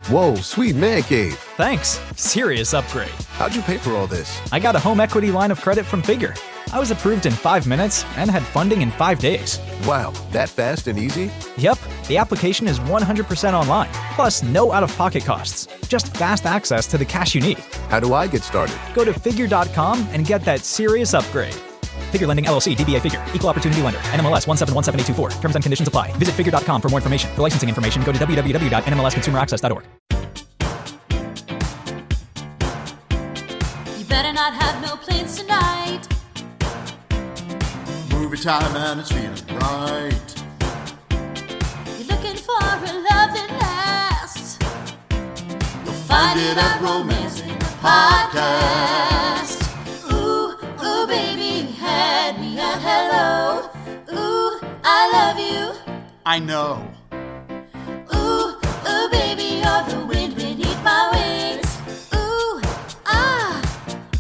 Whoa, sweet man cave. Thanks. Serious upgrade. How'd you pay for all this? I got a home equity line of credit from Figure. I was approved in 5 minutes and had funding in 5 days. Wow, that fast and easy? Yep, the application is 100% online, plus no out-of-pocket costs. Just fast access to the cash you need. How do I get started? Go to figure.com and get that serious upgrade. Figure Lending LLC, DBA Figure, Equal Opportunity Lender, NMLS 1717824. Terms and conditions apply. Visit figure.com for more information. For licensing information, go to www.nmlsconsumeraccess.org. You better not have no plans tonight. Movie time and it's feeling right. You're looking for a love that lasts. You'll find it at Romancing the Podcast. Ooh, baby, you had me at hello. Ooh, I love you. I know. Ooh, baby, you're the wind beneath my wings. Ooh,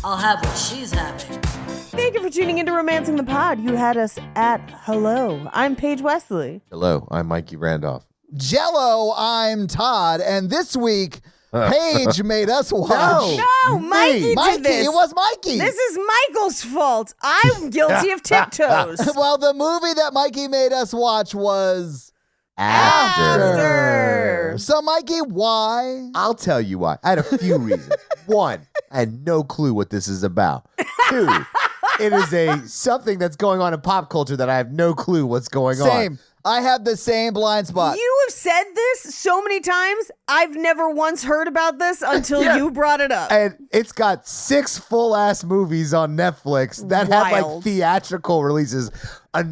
I'll have what she's having. Thank you for tuning into Romancing the Pod. You had us at hello. I'm Paige Wesley. Hello, I'm Mikey Randolph. Jello, I'm Todd, and this week, Paige made us watch. No, Mikey did this. It was Mikey. This is Michael's fault. I'm guilty of tiptoes. Well, the movie that Mikey made us watch was After. So, Mikey, why? I'll tell you why. I had a few reasons. One, I had no clue what this is about. Two, it is something that's going on in pop culture that I have no clue what's going on. Same. I have the same blind spot. You have said this so many times. I've never once heard about this until you brought it up. And it's got 6 full-ass movies on Netflix that have like Wild. theatrical releases. A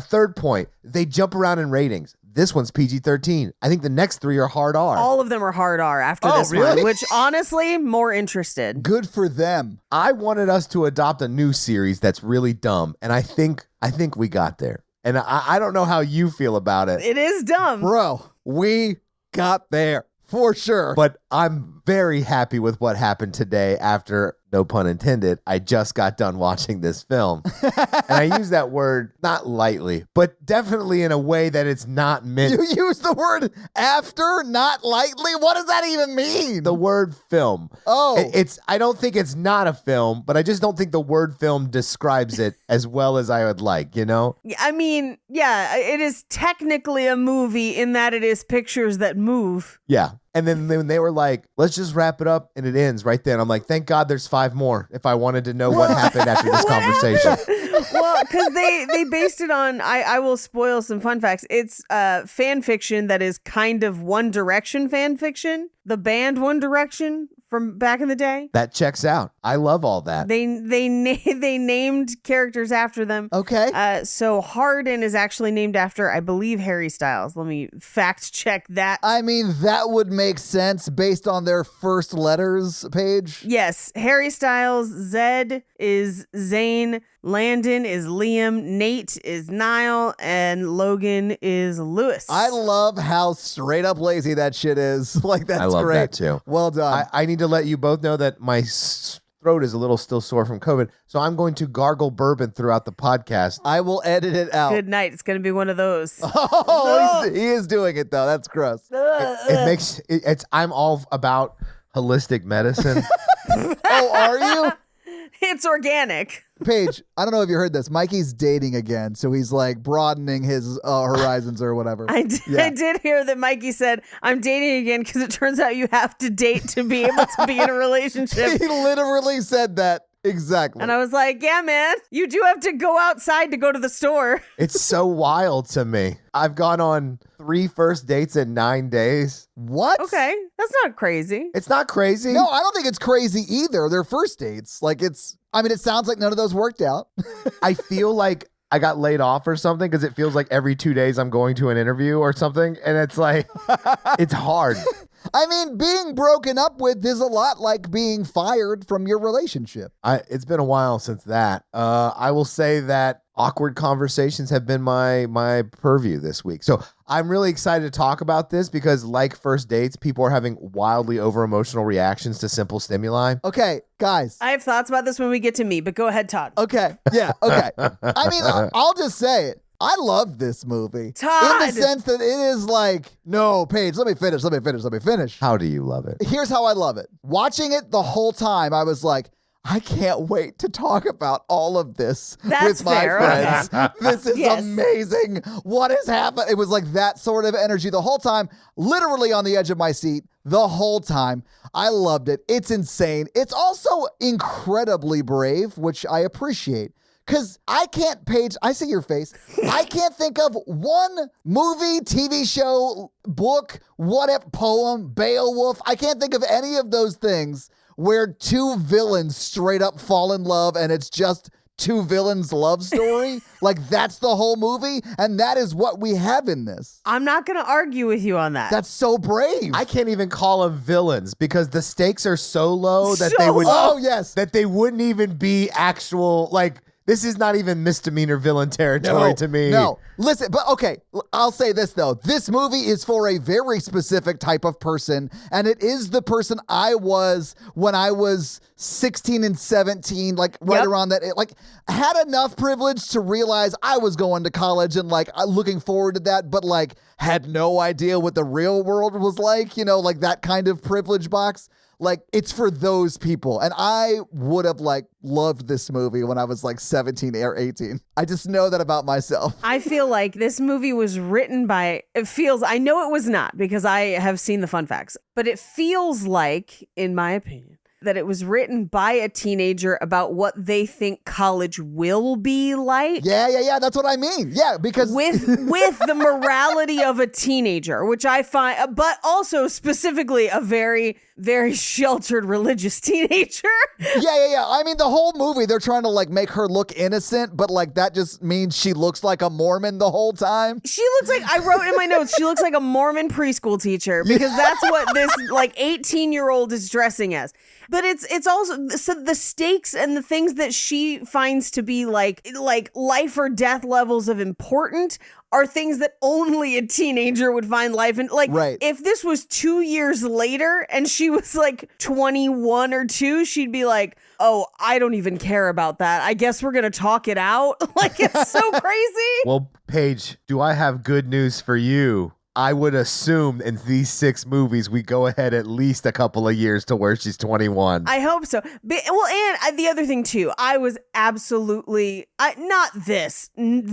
third point, they jump around in ratings. This one's PG-13. I think the next 3 are hard R. All of them are hard R after Oh, this really? one, which honestly, more interested. Good for them. I wanted us to adopt a new series that's really dumb, and I think we got there. And I don't know how you feel about it, It is dumb. Bro, we got there for sure. but I'm very happy with what happened today after, no pun intended, I just got done watching this film. And I use that word not lightly, but definitely in a way that it's not meant. You use the word after, not lightly? What does that even mean? The word film. Oh. I don't think it's not a film, but I just don't think the word film describes it as well as I would like, you know? I mean, yeah, it is technically a movie in that it is pictures that move. Yeah. And then when they were like, let's just wrap it up, and it ends right then. I'm like, thank God there's 5 more if I wanted to know what happened after this conversation. Well, because they based it on, I will spoil some fun facts. It's fan fiction that is kind of One Direction fan fiction. The band One Direction from back in the day. That checks out. I love all that. They named characters after them. Okay. So Harden is actually named after, I believe, Harry Styles. Let me fact check that. I mean, that would make sense based on their first letters, Paige. Yes, Harry Styles. Zed is Zayn. Landon is Liam. Nate is Niall. And Logan is Lewis. I love how straight up lazy that shit is. Like, that's I love great. that too. Well done. I need to let you both know that my throat is a little still sore from COVID, so I'm going to gargle bourbon throughout the podcast. I will edit it out. Good night. It's going to be one of those. Oh, he is doing it, though. That's gross. It makes it's. I'm all about holistic medicine. Oh, are you? It's organic. Paige, I don't know if you heard this. Mikey's dating again, so he's like broadening his horizons or whatever. I did hear that Mikey said, I'm dating again because it turns out you have to date to be able to be in a relationship. He literally said that. Exactly. And I was like, yeah, man, you do have to go outside to go to the store. It's so wild to me. I've gone on 3 first dates in 9 days. What? Okay, that's not crazy. It's not crazy. No, I don't think it's crazy either. They're first dates. Like, it sounds like none of those worked out. I feel like I got laid off or something because it feels like every 2 days I'm going to an interview or something. And it's like, it's hard. I mean, being broken up with is a lot like being fired from your relationship. It's been a while since that. I will say that awkward conversations have been my purview this week. So I'm really excited to talk about this because, like first dates, people are having wildly over-emotional reactions to simple stimuli. Okay, guys. I have thoughts about this when we get to me, but go ahead, Todd. Okay. Yeah. Okay. I mean, I'll just say it. I love this movie. Todd! In the sense that it is like, no, Paige, let me finish. How do you love it? Here's how I love it. Watching it the whole time, I was like, I can't wait to talk about all of this That's with my fair, friends. okay. This is Yes. amazing. What has happened? It was like that sort of energy the whole time, literally on the edge of my seat the whole time. I loved it. It's insane. It's also incredibly brave, which I appreciate. Because I see your face. I can't think of one movie, TV show, book, whatever, poem, Beowulf. I can't think of any of those things where two villains straight up fall in love and it's just two villains' love story. Like, that's the whole movie. And that is what we have in this. I'm not going to argue with you on that. That's so brave. I can't even call them villains because the stakes are so low that So they would. low. Oh, yes. That they wouldn't even be actual, like, this is not even misdemeanor villain territory to me. No. Listen, but okay, I'll say this though. This movie is for a very specific type of person, and it is the person I was when I was 16 and 17, like right Yep. around that. Like, had enough privilege to realize I was going to college and like looking forward to that, but like had no idea what the real world was like, you know, like that kind of privilege box. Like, it's for those people. And I would have like loved this movie when I was like 17 or 18. I just know that about myself. I feel like this movie was written by, I know it was not because I have seen the fun facts, but it feels like, in my opinion, that it was written by a teenager about what they think college will be like. Yeah. That's what I mean. Yeah, because With the morality of a teenager, which I find, but also specifically a very, very sheltered religious teenager. yeah. I mean, the whole movie, they're trying to like make her look innocent, but like that just means she looks like a Mormon the whole time. She looks like, I wrote in my notes, she looks like a Mormon preschool teacher because that's what this like 18-year-old is dressing as. But it's also so the stakes and the things that she finds to be like life or death levels of important are things that only a teenager would find life in. Like, Right. if this was 2 years later and she was like 21 or 2, she'd be like, oh, I don't even care about that. I guess we're going to talk it out. Like, it's so crazy. Well, Paige, do I have good news for you? I would assume in these 6 movies, we go ahead at least a couple of years to where she's 21. I hope so. And the other thing too, I was absolutely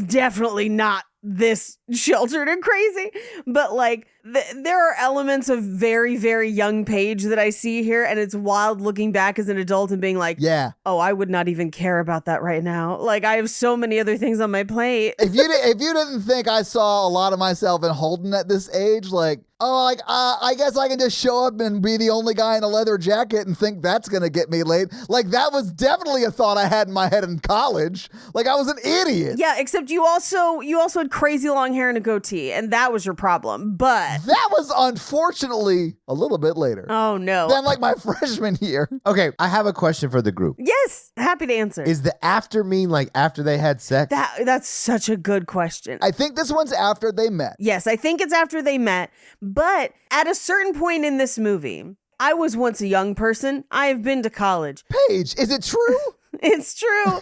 definitely not this sheltered and crazy, but like there are elements of very, very young Paige that I see here, and it's wild looking back as an adult and being like, Yeah. oh, I would not even care about that right now. Like, I have so many other things on my plate. If you didn't think I saw a lot of myself in Holden at this age, like, oh, like, I guess I can just show up and be the only guy in a leather jacket and think that's going to get me laid. Like, that was definitely a thought I had in my head in college. Like, I was an idiot. Yeah, except you also had crazy long hair and a goatee, and that was your problem. But That was unfortunately a little bit later oh no. than like my freshman year. Okay, I have a question for the group. Yes, happy to answer. Is the after mean like after they had sex? That's such a good question. I think this one's after they met. Yes, I think it's after they met. But at a certain point in this movie, I was once a young person. I have been to college. Paige, is it true? It's true.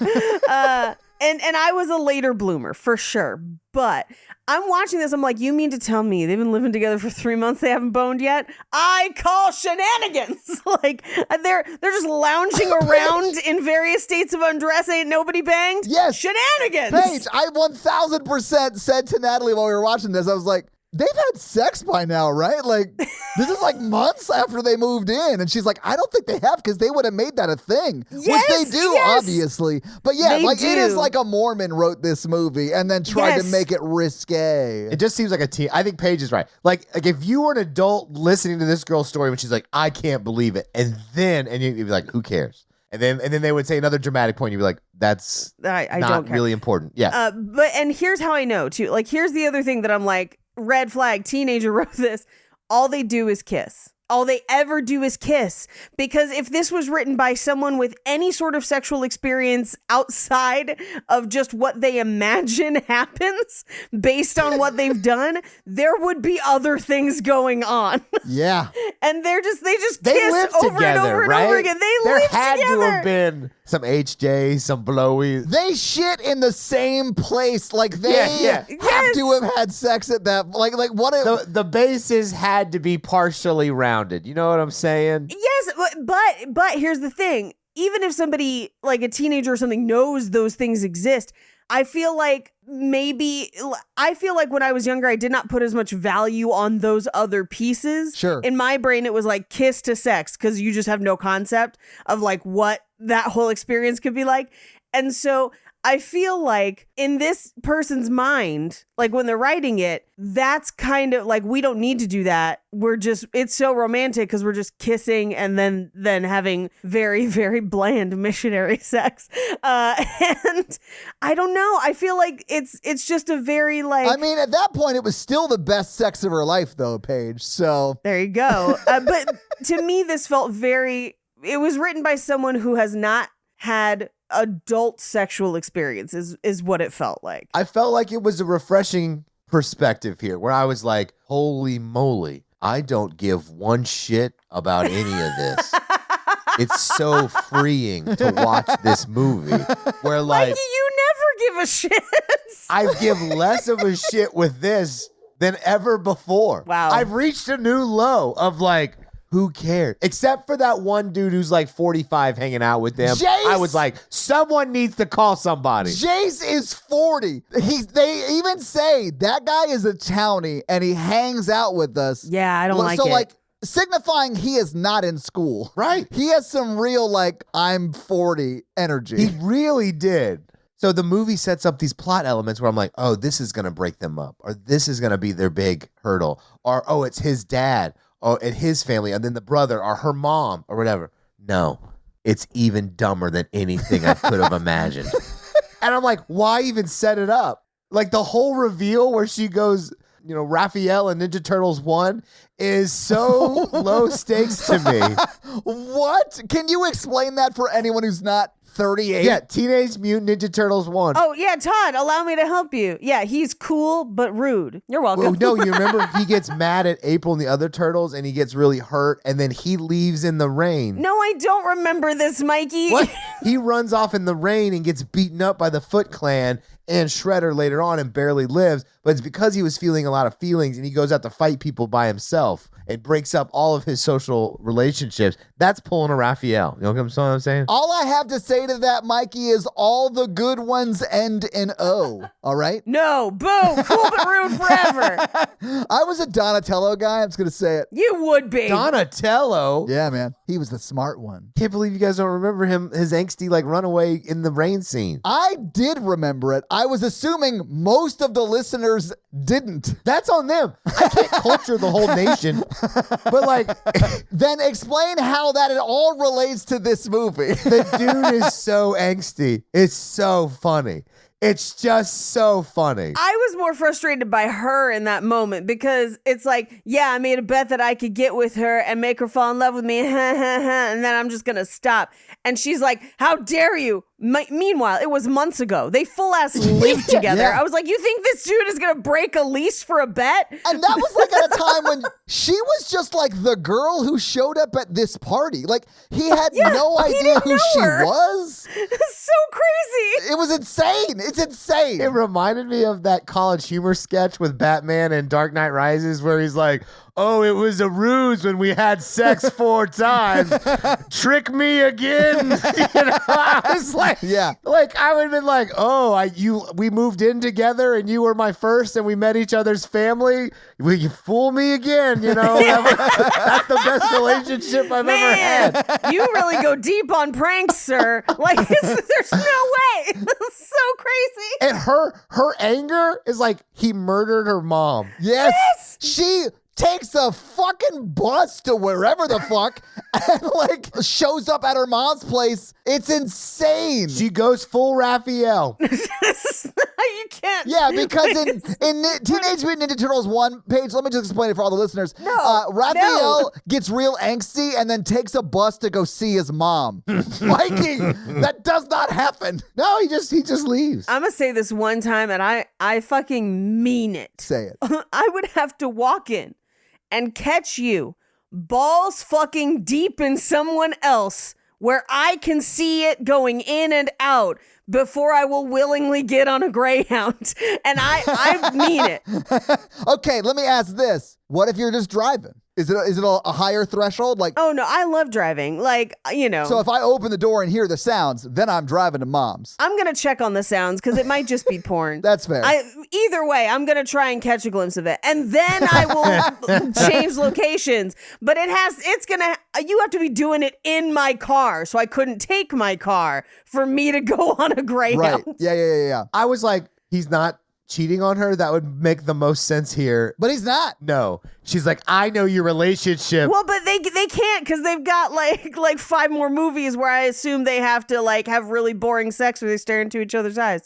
And I was a later bloomer for sure. But I'm watching this. I'm like, you mean to tell me they've been living together for 3 months? They haven't boned yet? I call shenanigans. Like, they're just lounging around in various states of undress. Ain't nobody banged? Yes. Shenanigans. Paige, I 1000% said to Natalie while we were watching this, I was like, they've had sex by now, right? Like, this is like months after they moved in. And she's like, I don't think they have because they would have made that a thing. Yes, which they do, yes. obviously. But yeah, They like it is do. like a Mormon wrote this movie and then tried to Yes. make it risque. It just seems like a teen. I think Paige is right. Like if you were an adult listening to this girl's story when she's like, I can't believe it. And you'd be like, who cares? And then they would say another dramatic point. You'd be like, that's I not don't care. really important. Yeah. And here's how I know too. Like, here's the other thing that I'm like, red flag, teenager wrote this. All they do is kiss. all they ever do is kiss. Because if this was written by someone with any sort of sexual experience outside of just what they imagine happens based on what they've done, there would be other things going on. Yeah. And they just They kiss live over together, and over and right? over again. There live had together. to have been some HJ, some blowy. They shit in the same place. Like they Yeah. have to have had sex at that. Like what? The bases had to be partially rounded. You know what I'm saying? Yes, but here's the thing. Even if somebody like a teenager or something knows those things exist, I feel like when I was younger, I did not put as much value on those other pieces. Sure. In my brain, it was like kiss to sex because you just have no concept of like what that whole experience could be like. And so I feel like in this person's mind, like when they're writing it, that's kind of like, we don't need to do that. It's so romantic because we're just kissing and then having very, very bland missionary sex. And I don't know. I feel like it's just a very like. I mean, at that point, it was still the best sex of her life, though, Paige. So there you go. But to me, this felt it was written by someone who has not had adult sexual experience is what it felt like. I felt like it was a refreshing perspective here where I was like, holy moly, I don't give one shit about any of this. It's so freeing to watch this movie where like Mikey, you never give a shit. I give less of a shit with this than ever before. Wow. I've reached a new low of like, who cares? Except for that one dude who's like 45 hanging out with them. Jace! I was like, someone needs to call somebody. Jace is 40. They even say that guy is a townie and he hangs out with us. Yeah, I don't like so it. like signifying he is not in school. Right. He has some real like I'm 40 energy. He really did. So the movie sets up these plot elements where I'm like, oh, this is going to break them up. Or this is going to be their big hurdle. Or, oh, it's his dad. Oh, and his family, and then the brother, or her mom, or whatever. No, it's even dumber than anything I could have imagined. And I'm like, why even set it up? Like the whole reveal where she goes, Raphael and Ninja Turtles 1 is so low stakes to me. What? Can you explain that for anyone who's not 38? Yeah, Teenage Mutant Ninja Turtles 1. Oh, yeah, Todd, allow me to help you. Yeah, he's cool, but rude. You're welcome. Well, no, you remember he gets mad at April and the other turtles and he gets really hurt and then he leaves in the rain. No, I don't remember this, Mikey. What? He runs off in the rain and gets beaten up by the Foot Clan and Shredder later on and barely lives, but it's because he was feeling a lot of feelings and he goes out to fight people by himself and breaks up all of his social relationships. That's pulling a Raphael. You know what I'm saying? All I have to say to that, Mikey, is all the good ones end in O. All right? No, boom, cool but rude forever. I was a Donatello guy. I'm just going to say it. You would be. Donatello? Yeah, man. He was the smart one. Can't believe you guys don't remember him, his angsty like runaway in the rain scene. I did remember it. I was assuming most of the listeners didn't. That's on them. I can't culture the whole nation. But like, Then explain how that it all relates to this movie. the dude is so angsty. It's so funny. It's just so funny. I was more frustrated by her in that moment because it's like, yeah, I made a bet that I could get with her and make her fall in love with me, and then I'm just going to stop. And she's like, how dare you? Meanwhile, it was months ago. They full ass lived together. Yeah. I was like, you think this dude is going to break a lease for a bet? And that was like at a time when she was just like the girl who showed up at this party. Like he had no he idea didn't who know she her. was. It's so crazy. It was insane. It's insane. It reminded me of that College Humor sketch with Batman and Dark Knight Rises where he's like, oh, it was a ruse when we had sex 4 times. Trick me again. I was like, Yeah. Like I would have been like, oh, we moved in together and you were my first and we met each other's family. Will you fool me again? That's the best relationship I've ever had. You really go deep on pranks, sir. Like, there's no way. It's so crazy. And her anger is like he murdered her mom. Yes. She takes a fucking bus to wherever the fuck and like shows up at her mom's place. It's insane. She goes full Raphael. You can't. Yeah, because in Teenage Mutant Ninja Turtles 1 page, let me just explain it for all the listeners. Raphael gets real angsty and then takes a bus to go see his mom. Mikey, that does not happen. No, he just leaves. I'm gonna say this one time, and I fucking mean it. Say it. I would have to walk in and catch you balls fucking deep in someone else where I can see it going in and out before I will willingly get on a Greyhound. And I mean it. Okay, let me ask this. What if you're just driving? Is it a higher threshold? Like, Oh, no, I love driving. Like, so if I open the door and hear the sounds, then I'm driving to mom's. I'm going to check on the sounds because it might just be porn. That's fair. Either way, I'm going to try and catch a glimpse of it. And then I will change locations. But you have to be doing it in my car. So I couldn't take my car for me to go on a Greyhound. Right. Yeah. I was like, he's not cheating on her. That would make the most sense here. But he's not. No. She's like, I know your relationship. Well, but they can't because they've got like 5 more movies where I assume they have to like have really boring sex where they stare into each other's eyes.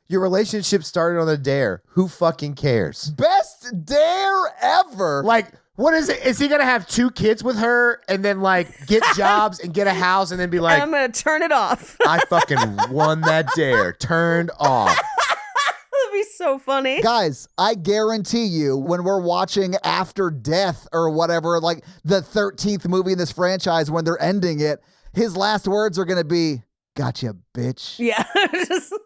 Your relationship started on a dare. Who fucking cares? Best dare ever. Like, what is it? Is he going to have 2 kids with her and then like get jobs and get a house and then be like, And I'm going to turn it off. I fucking won that dare. Turned off. That'd be so funny. Guys, I guarantee you when we're watching After Death or whatever, like the 13th movie in this franchise, when they're ending it, his last words are going to be, gotcha, bitch. Yeah.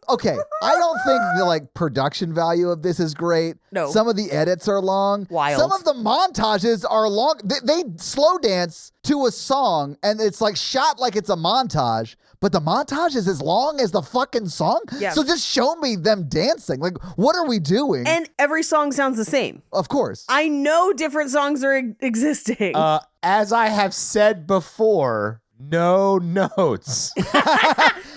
Okay, I don't think the like production value of this is great. No. Some of the edits are long. Wild. Some of the montages are long. They slow dance to a song and it's like shot like it's a montage, but the montage is as long as the fucking song. Yeah. So just show me them dancing. Like, what are we doing? And every song sounds the same. Of course. I know different songs are existing. As I have said before, no notes.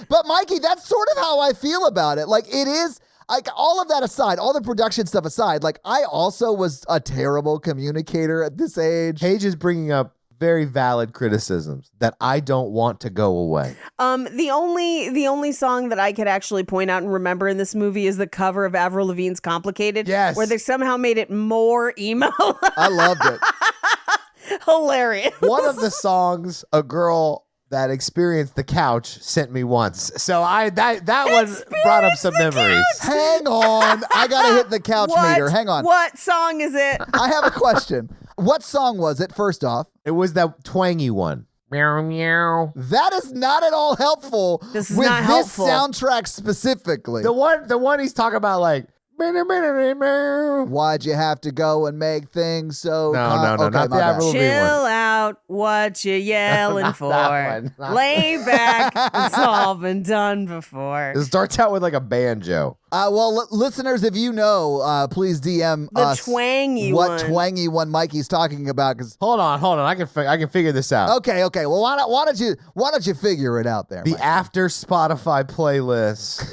But Mikey, that's sort of how I feel about it. Like, it is, like, all of that aside, all the production stuff aside, like, I also was a terrible communicator at this age. Paige is bringing up very valid criticisms that I don't want to go away. The only song that I could actually point out and remember in this movie is the cover of Avril Lavigne's "Complicated." Yes. Where they somehow made it more emo. I loved it. Hilarious. One of the songs, a girl that experienced the couch sent me once. So that one brought up some memories. Hang on. I got to hit the couch meter. Hang on. What song is it? I have a question. What song was it, first off? It was that twangy one. Meow, meow. That is not at all helpful This is with not this helpful. soundtrack specifically. The one he's talking about like, Why'd you have to go and make things so... No, okay, not the my bad. Avril Lavigne Chill one. out. What you yelling Not for? that one, not Lay back. It's all been done before. It starts out with like a banjo. Well, listeners, if you know, please DM The us twangy what one. twangy one Mikey's talking about. Because Hold on. I can figure this out. okay. Well, why don't you figure it out there? The Mikey? after Spotify playlist.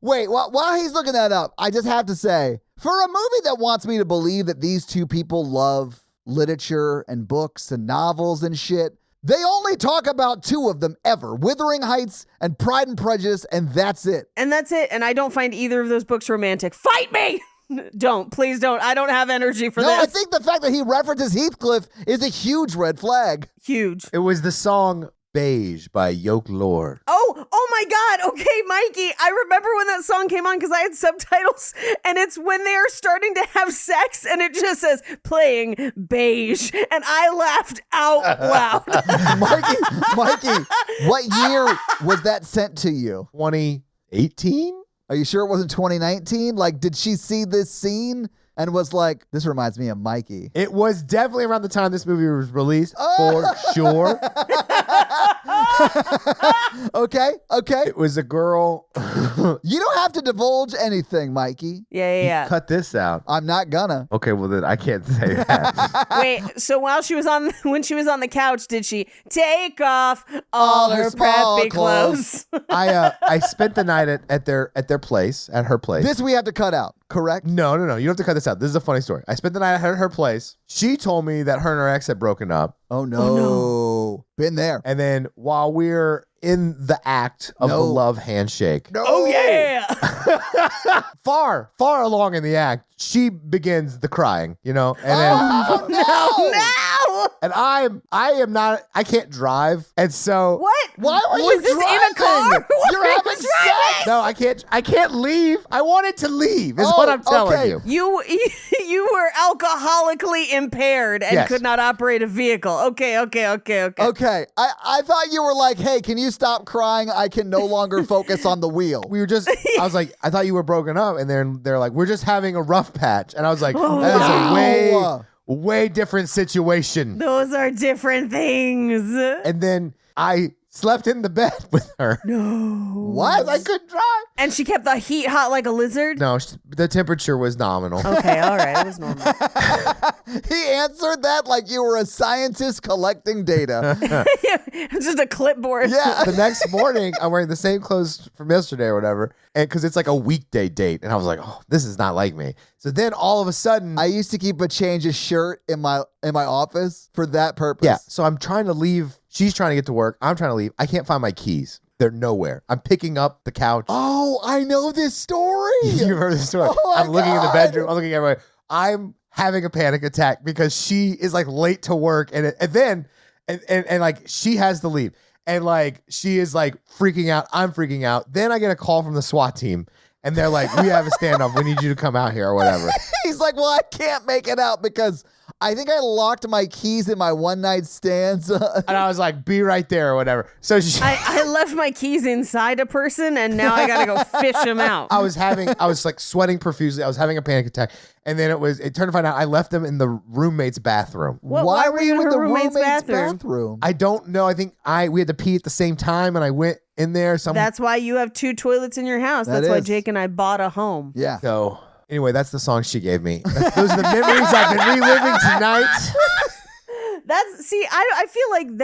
Wait, while he's looking that up, I just have to say, for a movie that wants me to believe that these two people love literature and books and novels and shit, they only talk about 2 of them ever, Wuthering Heights and Pride and Prejudice, and that's it. And that's it. And I don't find either of those books romantic. Fight me! Don't. Please don't. I don't have energy for No, this. I think the fact that he references Heathcliff is a huge red flag. Huge. It was the song Beige by Yoke Lord. Oh my God. Okay, Mikey. I remember when that song came on because I had subtitles and it's when they are starting to have sex and it just says playing beige. And I laughed out loud. Mikey, what year was that sent to you? 2018? Are you sure it wasn't 2019? Like, did she see this scene and was like, this reminds me of Mikey? It was definitely around the time this movie was released, for sure. Okay. It was a girl. You don't have to divulge anything, Mikey. Yeah. Cut this out. I'm not gonna. Okay, well then I can't say that. Wait, so when she was on the couch, did she take off all her small preppy clothes? I spent the night at their place, at her place. This we have to cut out, correct? No. You don't have to cut this out. This is a funny story. I spent the night at her place. She told me that her and her ex had broken up. Oh no. Been there. And then while we're in the act of the love handshake, No. Oh yeah. far along in the act, she begins the crying, and then Oh, No. and I can't drive, and so What? Why were you Was this in a driving? car? What You're were you having driving? sex. no, I can't leave. I wanted to leave. Is what I'm telling okay. you. You were alcoholically impaired and Yes. could not operate a vehicle. Okay. Okay. I thought you were like, hey, can you stop crying? I can no longer focus on the wheel. We were just. I was like, I thought you were broken up, and then they're like, we're just having a rough patch, and I was like, that is no. a way different situation. Those are different things. And then I slept in the bed with her. What? I couldn't drive. And she kept the heat hot like a lizard? No, the temperature was nominal. Okay, all right. It was normal. He answered that like you were a scientist collecting data. It's just a clipboard. Yeah. The next morning, I'm wearing the same clothes from yesterday or whatever, and because it's like a weekday date, and I was like, oh, this is not like me. So then all of a sudden, I used to keep a change of shirt in my office for that purpose. yeah. So I'm trying to leave. She's trying to get to work. I'm trying to leave. I can't find my keys. They're nowhere. I'm picking up the couch. Oh, I know this story. You heard the story. Oh my I'm looking in the God. bedroom. I'm looking everywhere. I'm having a panic attack because she is like late to work, and then like she has to leave, and like she is like freaking out. I'm freaking out. Then I get a call from the SWAT team, and they're like, "We have a standoff. We need you to come out here or whatever." He's like, well, I can't make it out because I think I locked my keys in my one night stands. And I was like, "Be right there or whatever." So I left my keys inside a person, and now I gotta go fish them out. I was like sweating profusely. I was having a panic attack. And then it turned to find out I left them in the roommate's bathroom. Why were you in her roommate's bathroom? I don't know. I think we had to pee at the same time, and I went in there. That's why you have 2 toilets in your house. That That's why is. Jake and I bought a home. Yeah. So anyway, that's the song she gave me. Those are the memories I've been reliving tonight. I feel like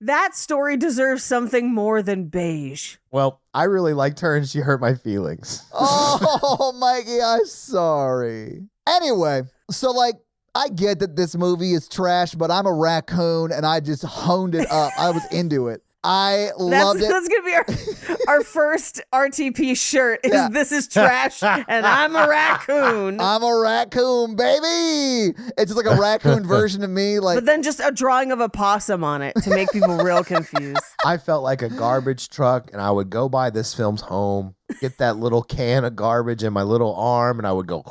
that story deserves something more than beige. Well, I really liked her, and she hurt my feelings. Oh, Mikey, I'm sorry. Anyway, so like, I get that this movie is trash, but I'm a raccoon and I just honed it up. I was into it. I loved it. That's gonna be our first RTP shirt. Yeah. This is trash, and I'm a raccoon. I'm a raccoon, baby. It's just like a raccoon version of me. Like, But then just a drawing of a possum on it to make people real confused. I felt like a garbage truck, and I would go by this film's home, get that little can of garbage in my little arm, and I would go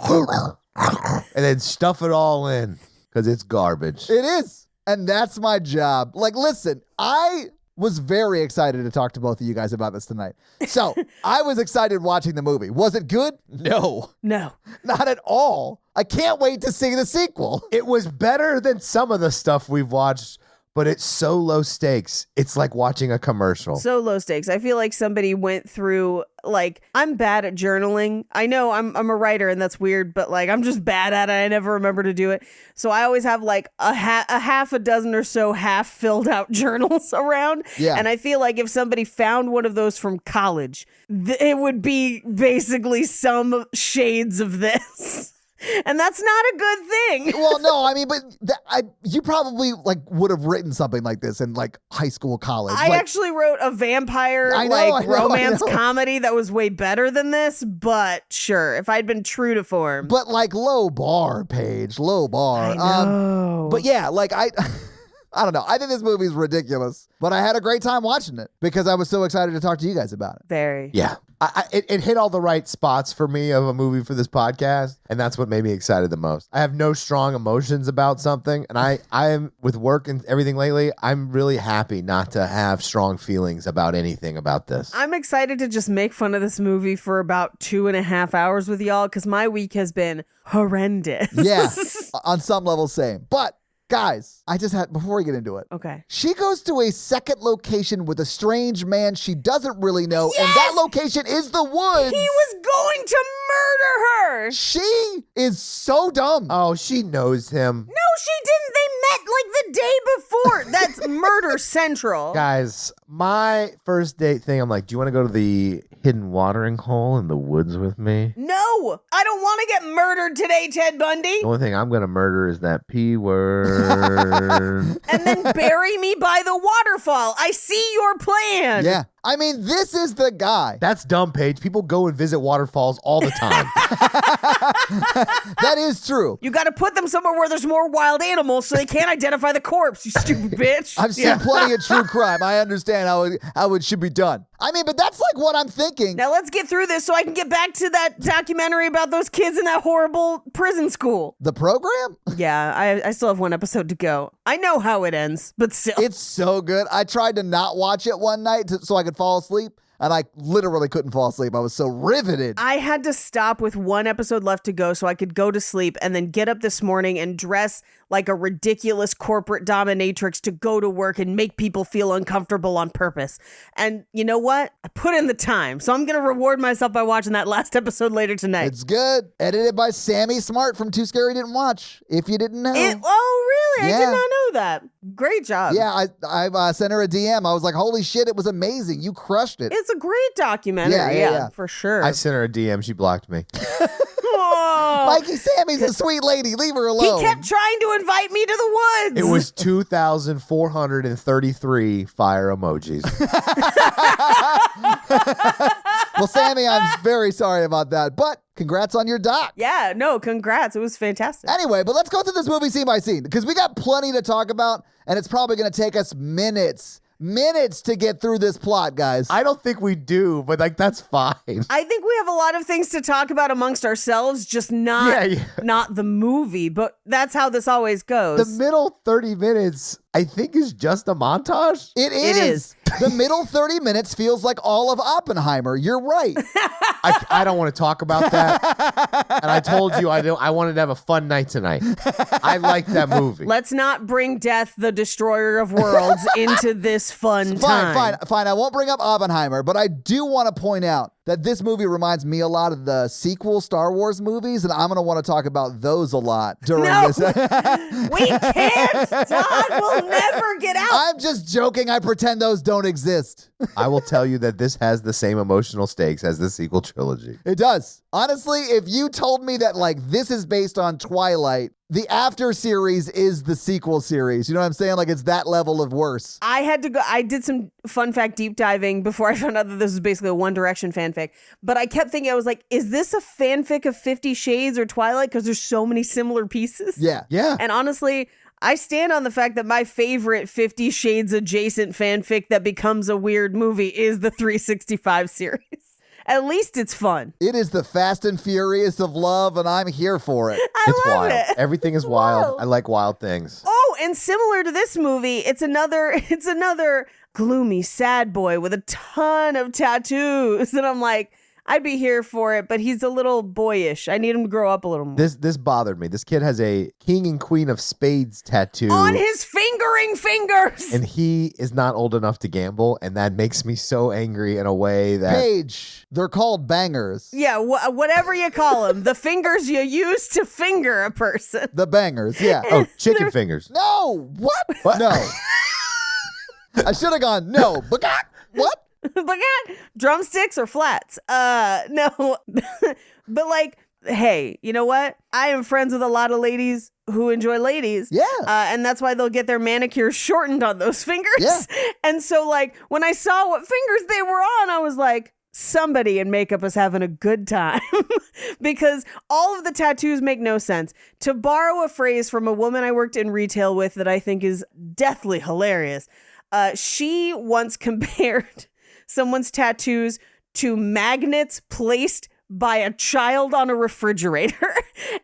and then stuff it all in because it's garbage. it is. And that's my job. Like, listen, I was very excited to talk to both of you guys about this tonight. So I was excited watching the movie. Was it good? No, No. not at all. I can't wait to see the sequel. It was better than some of the stuff we've watched, but it's so low stakes. It's like watching a commercial. So low stakes. I feel like somebody went through, like, I'm bad at journaling. I know I'm a writer and that's weird, but like, I'm just bad at it. I never remember to do it. So I always have like a half a dozen or so half filled out journals around. Yeah. And I feel like if somebody found one of those from college, it would be basically some shades of this. And that's not a good thing. Well, no, I mean, but you probably like would have written something like this in like high school, college. I Like, actually wrote a vampire I know. romance comedy that was way better than this, but sure, if I'd been true to form. but like low bar, Paige, low bar. I know. But yeah, like I don't know. I think this movie's ridiculous, but I had a great time watching it because I was so excited to talk to you guys about it. Very. Yeah. It hit all the right spots for me of a movie for this podcast, and that's what made me excited the most. I have no strong emotions about something, and I am, with work and everything lately, I'm really happy not to have strong feelings about anything about this. I'm excited to just make fun of this movie for about 2.5 hours with y'all because my week has been horrendous. Yeah, on some level, same. But Guys, before we get into it, Okay. she goes to a second location with a strange man she doesn't really know, and Yes! that location is the woods. He was going to murder her. She is so dumb. Oh, she knows him. No, she didn't. They met like the day before. That's murder central. Guys, my first date thing, I'm like, do you want to go to the hidden watering hole in the woods with me? No, I don't want to get murdered today, Ted Bundy. The only thing I'm going to murder is that P word. And then bury me by the waterfall. I see your plan. Yeah. I mean, this is the guy. That's dumb, Paige. People go and visit waterfalls all the time. That is true. You got to put them somewhere where there's more wild animals so they can't identify the corpse, you stupid bitch. I've seen plenty of true crime. I understand how it should be done. I mean, but that's like what I'm thinking. Now let's get through this so I can get back to that documentary about those kids in that horrible prison school. The program? Yeah, I still have one episode to go. I know how it ends, but still. It's so good. I tried to not watch it one night so I could fall asleep, and I literally couldn't fall asleep. I was so riveted. I had to stop with one episode left to go so I could go to sleep and then get up this morning and dress like a ridiculous corporate dominatrix to go to work and make people feel uncomfortable on purpose. And you know what? I put in the time. So I'm going to reward myself by watching that last episode later tonight. It's good. Edited by Sammy Smart from Too Scary Didn't Watch, if you didn't know. Oh, really? I Yeah. did not know that. Great job. Yeah, I sent her a DM. I was like, holy shit, it was amazing. You crushed it. It's a great documentary. Yeah. For sure. I sent her a DM. She blocked me. Oh, Mikey Sammy's a sweet lady. Leave her he alone. kept trying to invite me to the woods. It was 2,433 fire emojis. Well, Sammy, I'm very sorry about that, but congrats on your doc. Yeah, no, congrats. It was fantastic. Anyway, but let's go through this movie scene by scene because we got plenty to talk about, and it's probably going to take us minutes to get through this plot, guys. I don't think we do, but like that's fine. I think we have a lot of things to talk about amongst ourselves, just not not the movie, but that's how this always goes. The middle 30 minutes, I think, is just a montage. It is. The middle 30 minutes feels like all of Oppenheimer. You're right. I don't want to talk about that. And I told you I wanted to have a fun night tonight. I like that movie. Let's not bring Death, the Destroyer of Worlds, into this fun time. Fine. I won't bring up Oppenheimer, but I do want to point out that this movie reminds me a lot of the sequel Star Wars movies, and I'm going to want to talk about those a lot during this. We can't, Todd. We'll never get out. I'm just joking. I pretend those don't exist. I will tell you that this has the same emotional stakes as the sequel trilogy. It does. Honestly, if you told me that like this is based on Twilight, the after series is the sequel series. You know what I'm saying? Like it's that level of worse. I had to go. I did some fun fact deep diving before I found out that this was basically a One Direction fanfic. But I kept thinking, I was like, is this a fanfic of 50 Shades or Twilight? Because there's so many similar pieces. Yeah. And honestly, I stand on the fact that my favorite 50 Shades adjacent fanfic that becomes a weird movie is the 365 series. At least it's fun. It is the Fast and Furious of love, and I'm here for it. It's love wild. it. Everything is wild. I like wild things. Oh, and similar to this movie, it's another gloomy, sad boy with a ton of tattoos. And I'm like, I'd be here for it, but he's a little boyish. I need him to grow up a little more. This bothered me. This kid has a King and Queen of Spades tattoo On his fingering fingers. and he is not old enough to gamble, and that makes me so angry in a way that Paige, they're called bangers. Yeah, whatever you call them. The fingers you use to finger a person. The bangers, yeah. oh, chicken fingers. No, what? What? No. I should have gone, no. But what? But drumsticks or flats? No. But like, hey, you know what? I am friends with a lot of ladies who enjoy ladies. Yeah. And that's why they'll get their manicures shortened on those fingers. Yeah. And so like when I saw what fingers they were on, I was like, somebody in makeup is having a good time. Because all of the tattoos make no sense. To borrow a phrase from a woman I worked in retail with that I think is deathly hilarious, she once compared someone's tattoos to magnets placed by a child on a refrigerator.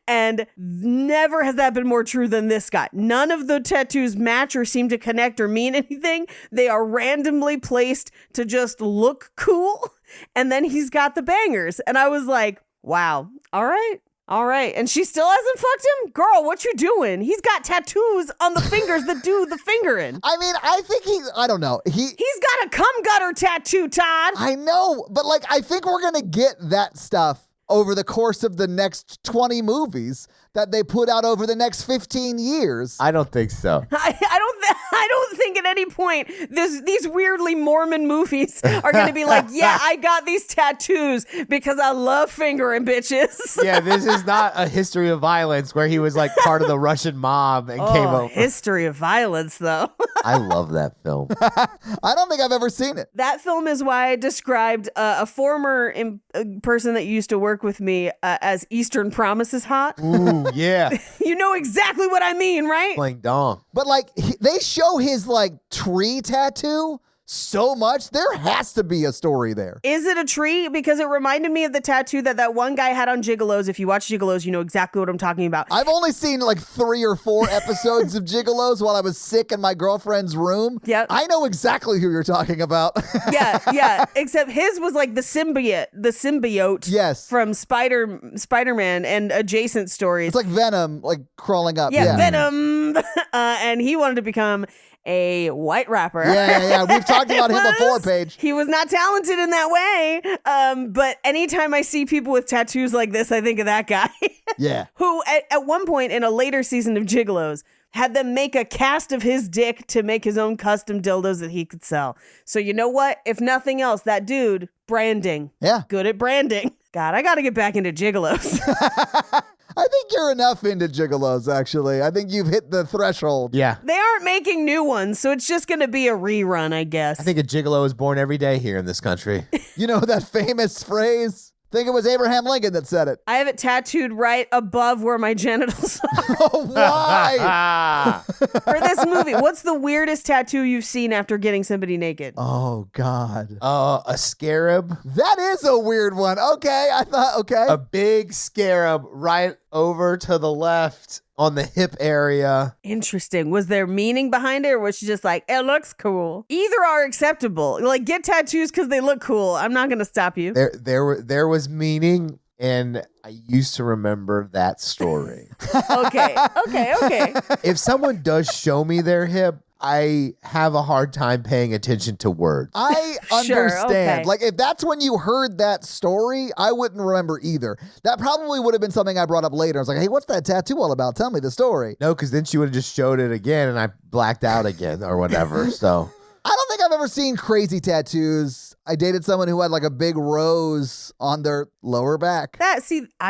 And never has that been more true than this guy. None of the tattoos match or seem to connect or mean anything. They are randomly placed to just look cool. And then he's got the bangers. And I was like, wow, all right. All right. And she still hasn't fucked him? Girl, what you doing? He's got tattoos on the fingers that do the fingering. I mean, I think I don't know. He's got a cum gutter tattoo, Todd. I know, but like, I think we're going to get that stuff over the course of the next 20 movies that they put out over the next 15 years. I don't think so. I don't think at any point these weirdly Mormon movies are going to be like, yeah, I got these tattoos because I love fingering bitches. Yeah, this is not a history of violence where he was like part of the Russian mob and came over. History of violence, though. I love that film. I don't think I've ever seen it. That film is why I described a former person that used to work with me as Eastern Promises hot. Ooh, yeah. You know exactly what I mean, right? Playing dong. But like, they show his like tree tattoo so much. There has to be a story there. Is it a tree? Because it reminded me of the tattoo that one guy had on Gigolos. If you watch Gigolos, you know exactly what I'm talking about. I've only seen like 3 or 4 episodes of Gigolos while I was sick in my girlfriend's room. Yep. I know exactly who you're talking about. Yeah. Except his was like the symbiote. Yes. From Spider-Man and adjacent stories. It's like Venom, like crawling up. Yeah. Venom. And he wanted to become a white rapper. Yeah. We've talked about him before, Paige. He was not talented in that way. But anytime I see people with tattoos like this, I think of that guy. Yeah. Who at one point in a later season of Gigolos had them make a cast of his dick to make his own custom dildos that he could sell. So you know what? If nothing else, that dude, branding. Yeah. Good at branding. God, I got to get back into Gigolos. I think you're enough into Gigolos, actually. I think you've hit the threshold. Yeah. They aren't making new ones, so it's just going to be a rerun, I guess. I think a gigolo is born every day here in this country. You know that famous phrase? I think it was Abraham Lincoln that said it. I have it tattooed right above where my genitals are. Oh, why? For this movie. What's the weirdest tattoo you've seen after getting somebody naked? Oh, God. A scarab. That is a weird one. Okay, I thought, okay. A big scarab right over to the left on the hip area. Interesting. Was there meaning behind it, or was she just like, it looks cool? Either are acceptable. Like, get tattoos because they look cool. I'm not going to stop you. There was meaning, and I used to remember that story. Okay. If someone does show me their hip, I have a hard time paying attention to words. I Sure, understand. okay. Like, if that's when you heard that story, I wouldn't remember either. That probably would have been something I brought up later. I was like, hey, what's that tattoo all about? Tell me the story. No, because then she would have just showed it again, and I blacked out again or whatever. So I don't think I've ever seen crazy tattoos. I dated someone who had like a big rose on their lower back. I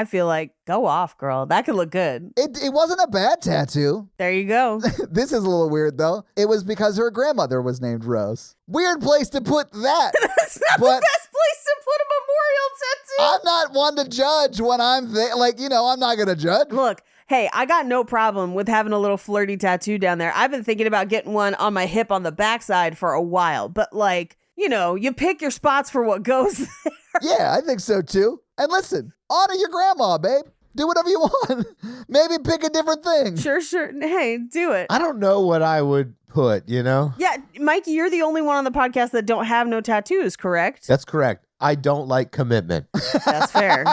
feel like, go off, girl. That could look good. It wasn't a bad tattoo. There you go. This is a little weird, though. It was because her grandmother was named Rose. Weird place to put that. That's not the best place to put a memorial tattoo. I'm not one to judge when I'm there. Like, I'm not going to judge. Look, hey, I got no problem with having a little flirty tattoo down there. I've been thinking about getting one on my hip on the backside for a while, but like, you pick your spots for what goes there. Yeah, I think so too. And listen, honor your grandma, babe. Do whatever you want. Maybe pick a different thing. Sure. Hey, do it. I don't know what I would put, Yeah, Mikey, you're the only one on the podcast that don't have no tattoos, correct? That's correct. I don't like commitment. That's fair.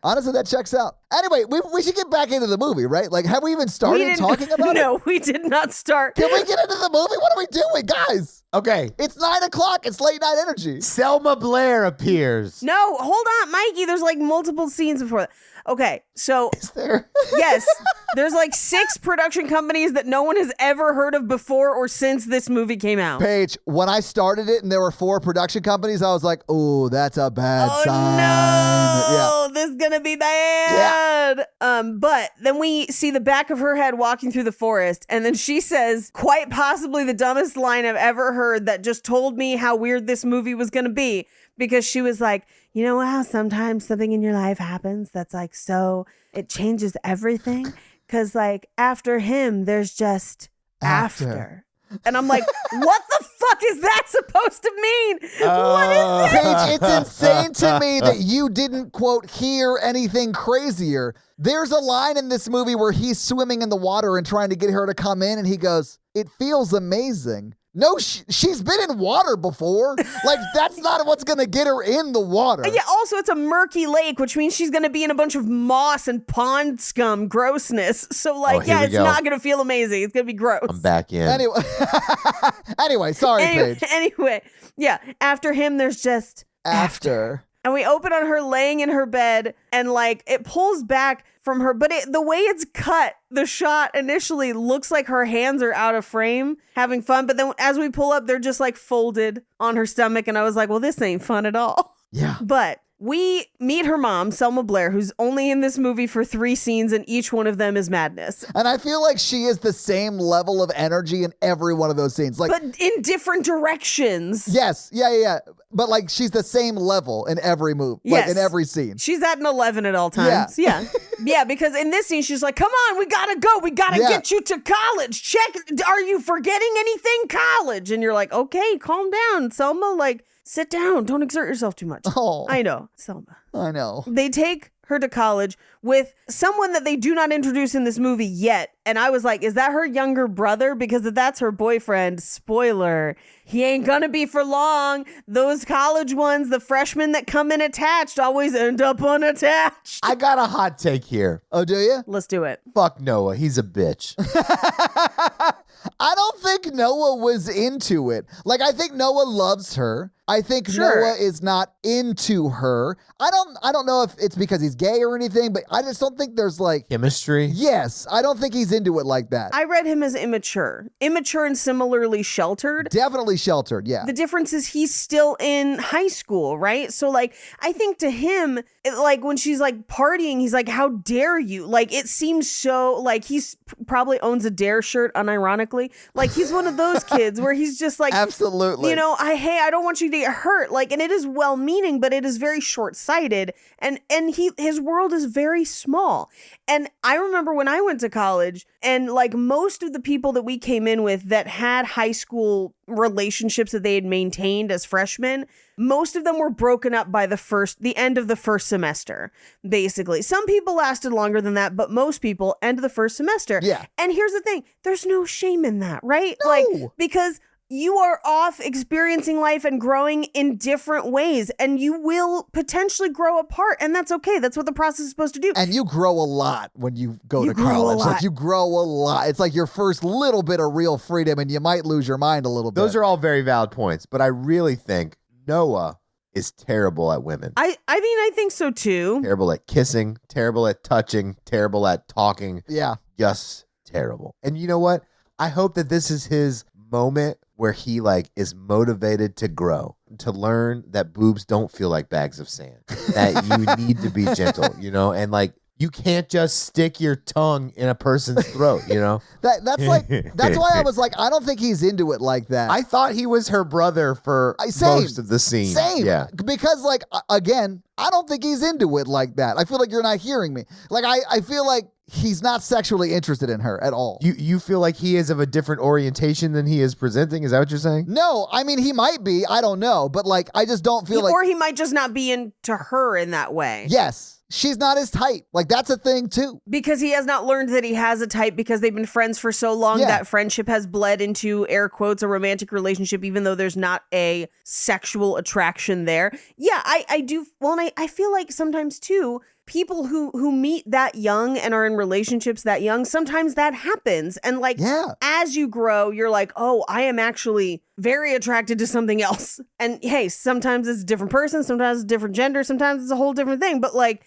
Honestly, that checks out. Anyway, we should get back into the movie, right? Like, have we even started talking about it? No, we did not start. Can we get into the movie? What are we doing, guys? Okay. It's 9 o'clock. It's late night energy. Selma Blair appears. No, hold on, Mikey. There's like multiple scenes before that. Okay, so Is there? yes, there's like 6 production companies that no one has ever heard of before or since this movie came out. Paige, when I started it and there were 4 production companies, I was like, oh, that's a bad Oh sign. no, this is gonna be bad. But then we see the back of her head walking through the forest, and then she says quite possibly the dumbest line I've ever heard that just told me how weird this movie was gonna be, because she was like, you know how sometimes something in your life happens that's like, so it changes everything? Because like after him, there's just after. And I'm like, what the fuck is that supposed to mean? What is this? Paige, it's insane to me that you didn't, quote, hear anything crazier. There's a line in this movie where he's swimming in the water and trying to get her to come in, and he goes, it feels amazing. No, she's been in water before. Like, that's not what's going to get her in the water. Yeah, also, it's a murky lake, which means she's going to be in a bunch of moss and pond scum grossness. So, like, here we it's go. not going to feel amazing. It's going to be gross. I'm back in. Anyway, sorry, Paige. Anyway, yeah, after him, there's just After. And we open on her laying in her bed, and like it pulls back from her, but the way it's cut, the shot initially looks like her hands are out of frame having fun. But then as we pull up, they're just like folded on her stomach. And I was like, well, this ain't fun at all. Yeah. But we meet her mom, Selma Blair, who's only in this movie for 3 scenes, and each one of them is madness. And I feel like she is the same level of energy in every one of those scenes. Like, But in different directions. yes, yeah. But like, she's the same level in every move, like Yes. in every scene. She's at an 11 at all times. Yeah. Yeah, because in this scene, she's like, come on, we gotta go. We gotta Yeah. get you to college. Check. Are you forgetting anything? College. And you're like, okay, calm down, Selma. Like, sit down. Don't exert yourself too much. Oh. I know, Selma. I know. They take her to college with someone that they do not introduce in this movie yet. And I was like, is that her younger brother? Because if that's her boyfriend, spoiler, he ain't gonna be for long. Those college ones, the freshmen that come in attached always end up unattached. I got a hot take here. Oh, do you? Let's do it. Fuck Noah. He's a bitch. I don't think Noah was into it. Like, I think Noah loves her. I think Sure. Noah is not into her. I don't know if it's because he's gay or anything, but I just don't think there's like, Chemistry. yes, I don't think he's into it like that. I read him as immature and similarly sheltered. Definitely sheltered, yeah. The difference is he's still in high school, right? So like, I think to him, like when she's like partying, he's like, how dare you? Like, it seems so like he's probably owns a Dare shirt unironically. Like he's one of those kids where he's just like, Absolutely. you know, I don't want you to get hurt. Like, and it is well meaning, but it is very short sighted. And his world is very small. And I remember when I went to college and like most of the people that we came in with that had high school relationships that they had maintained as freshmen, most of them were broken up by the end of the first semester, basically. Some people lasted longer than that, but most people end of the first semester. Yeah. And here's the thing, there's no shame in that, right? No. Like, because you are off experiencing life and growing in different ways, and you will potentially grow apart, and that's okay. That's what the process is supposed to do. And you grow a lot when you go You to grow a college. lot. Like, you grow a lot. It's like your first little bit of real freedom, and you might lose your mind a little bit. Those are all very valid points, but I really think Noah is terrible at women. I mean, I think so too. Terrible at kissing, terrible at touching, terrible at talking. Yeah. Just terrible. And you know what? I hope that this is his moment where he like is motivated to grow, to learn that boobs don't feel like bags of sand, that you need to be gentle, you know, and like you can't just stick your tongue in a person's throat, you know. That's why I was like, I don't think he's into it like that. I thought he was her brother for Same. most of the scene. Same. Yeah. Because, like, again, I don't think he's into it like that. I feel like you're not hearing me. Like, I feel like he's not sexually interested in her at all. You feel like he is of a different orientation than he is presenting? Is that what you're saying? No, I mean, he might be. I don't know. But, like, I just don't feel like. Or he might just not be into her in that way. Yes. She's not his type. Like, that's a thing, too. Because he has not learned that he has a type because they've been friends for so long Yeah. that friendship has bled into, air quotes, a romantic relationship, even though there's not a sexual attraction there. Yeah, I do. Well, and I feel like sometimes too, people who meet that young and are in relationships that young, sometimes that happens. And like, Yeah. as you grow, you're like, oh, I am actually very attracted to something else. And hey, sometimes it's a different person, sometimes it's a different gender, sometimes it's a whole different thing. But like,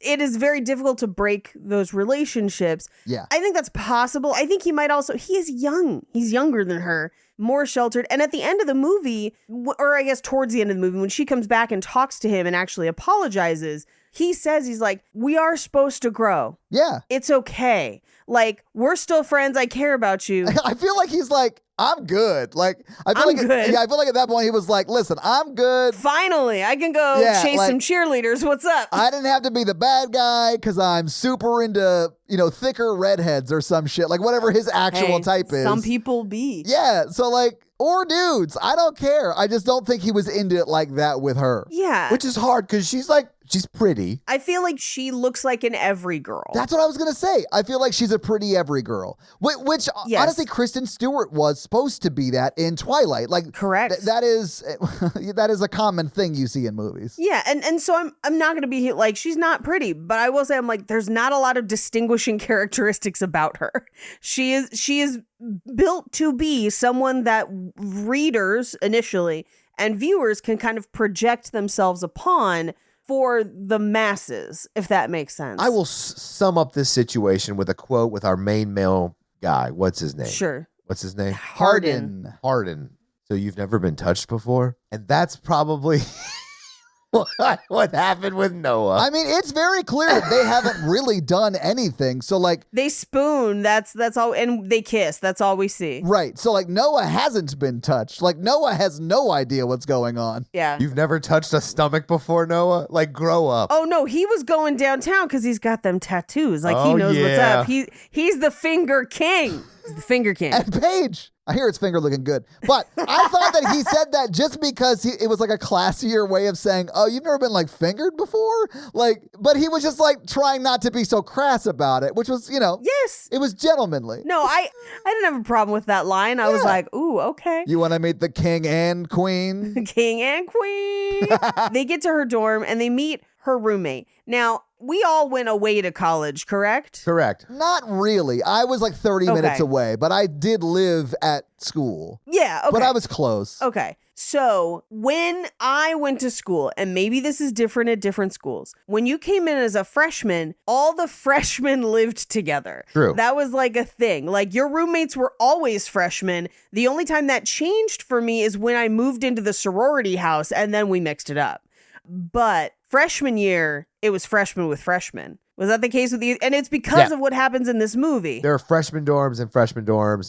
it is very difficult to break those relationships. Yeah. I think that's possible. I think he is young. He's younger than her, more sheltered. And at the end of the movie, or I guess towards the end of the movie, when she comes back and talks to him and actually apologizes, he says, he's like, we are supposed to grow. Yeah. It's okay. Like, we're still friends. I care about you. I feel like he's like, I'm good. Like, I feel I'm like good. Yeah, I feel like at that point he was like, listen, I'm good. Finally, I can go Yeah, chase like, some cheerleaders. What's up? I didn't have to be the bad guy because I'm super into, thicker redheads or some shit. Like, whatever his actual Hey, type is. Some people be. Yeah. So, like, or dudes. I don't care. I just don't think he was into it like that with her. Yeah. Which is hard because she's pretty. I feel like she looks like an every girl. That's what I was going to say. I feel like she's a pretty every girl, which Yes. honestly, Kristen Stewart was supposed to be that in Twilight. Like, Correct. that is a common thing you see in movies. Yeah, and so I'm not going to be like, she's not pretty, but I will say I'm like, there's not a lot of distinguishing characteristics about her. She is built to be someone that readers initially and viewers can kind of project themselves upon for the masses, if that makes sense. I will sum up this situation with a quote with our main male guy. What's his name? Sure. What's his name? Harden. Harden. So you've never been touched before? And that's probably what happened with Noah. I mean, it's very clear that they haven't really done anything. So like, They spoon, that's all, and they kiss. That's all we see. right. So like, Noah hasn't been touched. Like, Noah has no idea what's going on. Yeah. You've never touched a stomach before, Noah? Like, grow up. Oh no, he was going downtown because he's got them tattoos. Like he Oh, knows what's yeah. up. He's the finger king. He's the finger king. And Paige, I hear his finger looking good. But I thought that he said that just because it was like a classier way of saying, oh, you've never been like fingered before? Like, but he was just like trying not to be so crass about it, which was, Yes. it was gentlemanly. No, I didn't have a problem with that line. I was like, ooh, okay. You want to meet the king and queen? King and queen. They get to her dorm and they meet her roommate. Now, we all went away to college, correct? Correct. Not really. I was like 30 minutes away, but I did live at school. Yeah, okay. But I was close. Okay. So when I went to school, and maybe this is different at different schools, when you came in as a freshman, all the freshmen lived together. True. That was like a thing. Like your roommates were always freshmen. The only time that changed for me is when I moved into the sorority house and then we mixed it up. But freshman year, it was freshmen with freshmen. Was that the case with you? And it's because of what happens in this movie. There are freshman dorms,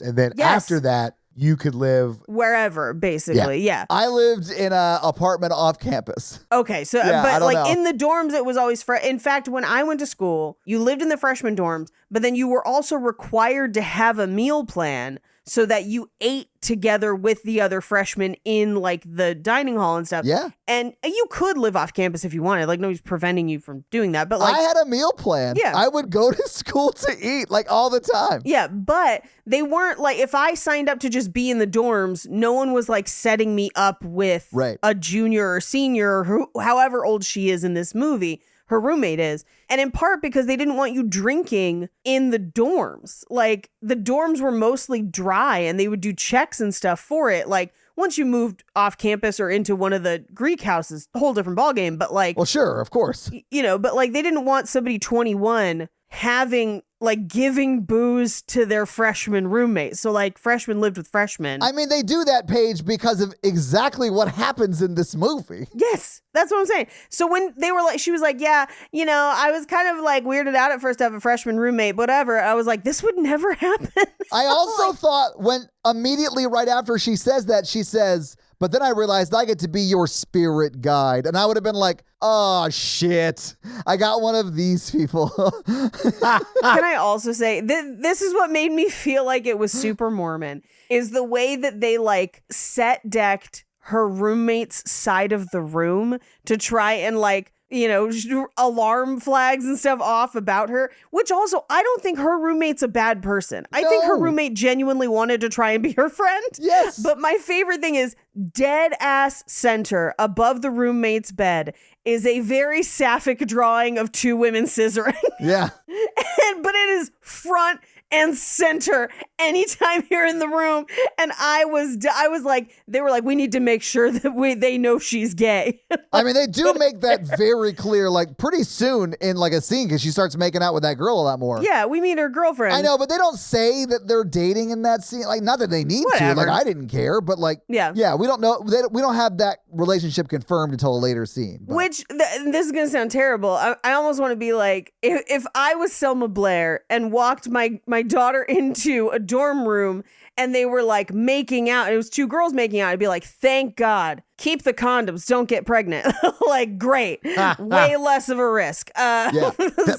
and then Yes. after that, you could live. Wherever, basically. Yeah. I lived in an apartment off campus. Okay, so Yeah, I but don't like know. in the dorms, it was always in fact, when I went to school, you lived in the freshman dorms, but then you were also required to have a meal plan so that you ate together with the other freshmen in like the dining hall and stuff. Yeah. And you could live off campus if you wanted. Like nobody's preventing you from doing that. But like I had a meal plan. Yeah. I would go to school to eat like all the time. yeah, but they weren't like, if I signed up to just be in the dorms, no one was like setting me up with Right. a junior or senior or however old she is in this movie, her roommate is. And in part because they didn't want you drinking in the dorms. Like the dorms were mostly dry and they would do checks and stuff for it. Like once you moved off campus or into one of the Greek houses, a whole different ballgame. But like, Well, sure, of course. but like they didn't want somebody 21 having like giving booze to their freshman roommate. So like freshmen lived with freshmen. I mean, they do that, Paige, because of exactly what happens in this movie. Yes, that's what I'm saying. So when they were like, she was like, yeah, I was kind of like weirded out at first to have a freshman roommate, whatever. I was like, this would never happen. I also thought when immediately right after she says that, she says, but then I realized I get to be your spirit guide. And I would have been like, oh, shit. I got one of these people. Can I also say this is what made me feel like it was super Mormon is the way that they like set decked her roommate's side of the room to try and like, alarm flags and stuff off about her, which also I don't think her roommate's a bad person. I think her No. roommate genuinely wanted to try and be her friend. Yes. But my favorite thing is dead ass center above the roommate's bed is a very sapphic drawing of two women scissoring. Yeah. But it is front and center anytime you're in the room. And I was like, they were like, we need to make sure that they know she's gay. I mean, they do make that very clear, like pretty soon in like a scene because she starts making out with that girl a lot more. Yeah, we meet her girlfriend. I know, but they don't say that they're dating in that scene. Like, not that they need Whatever. to. Like, I didn't care, but like, Yeah. we don't know. We don't have that relationship confirmed until a later scene. But. Which, this is going to sound terrible. I almost want to be like, if I was Selma Blair and walked my daughter into a dorm room and they were like making out, and it was two girls making out, I'd be like, thank God. Keep the condoms. Don't get pregnant. Like, great. Way less of a risk. Yeah.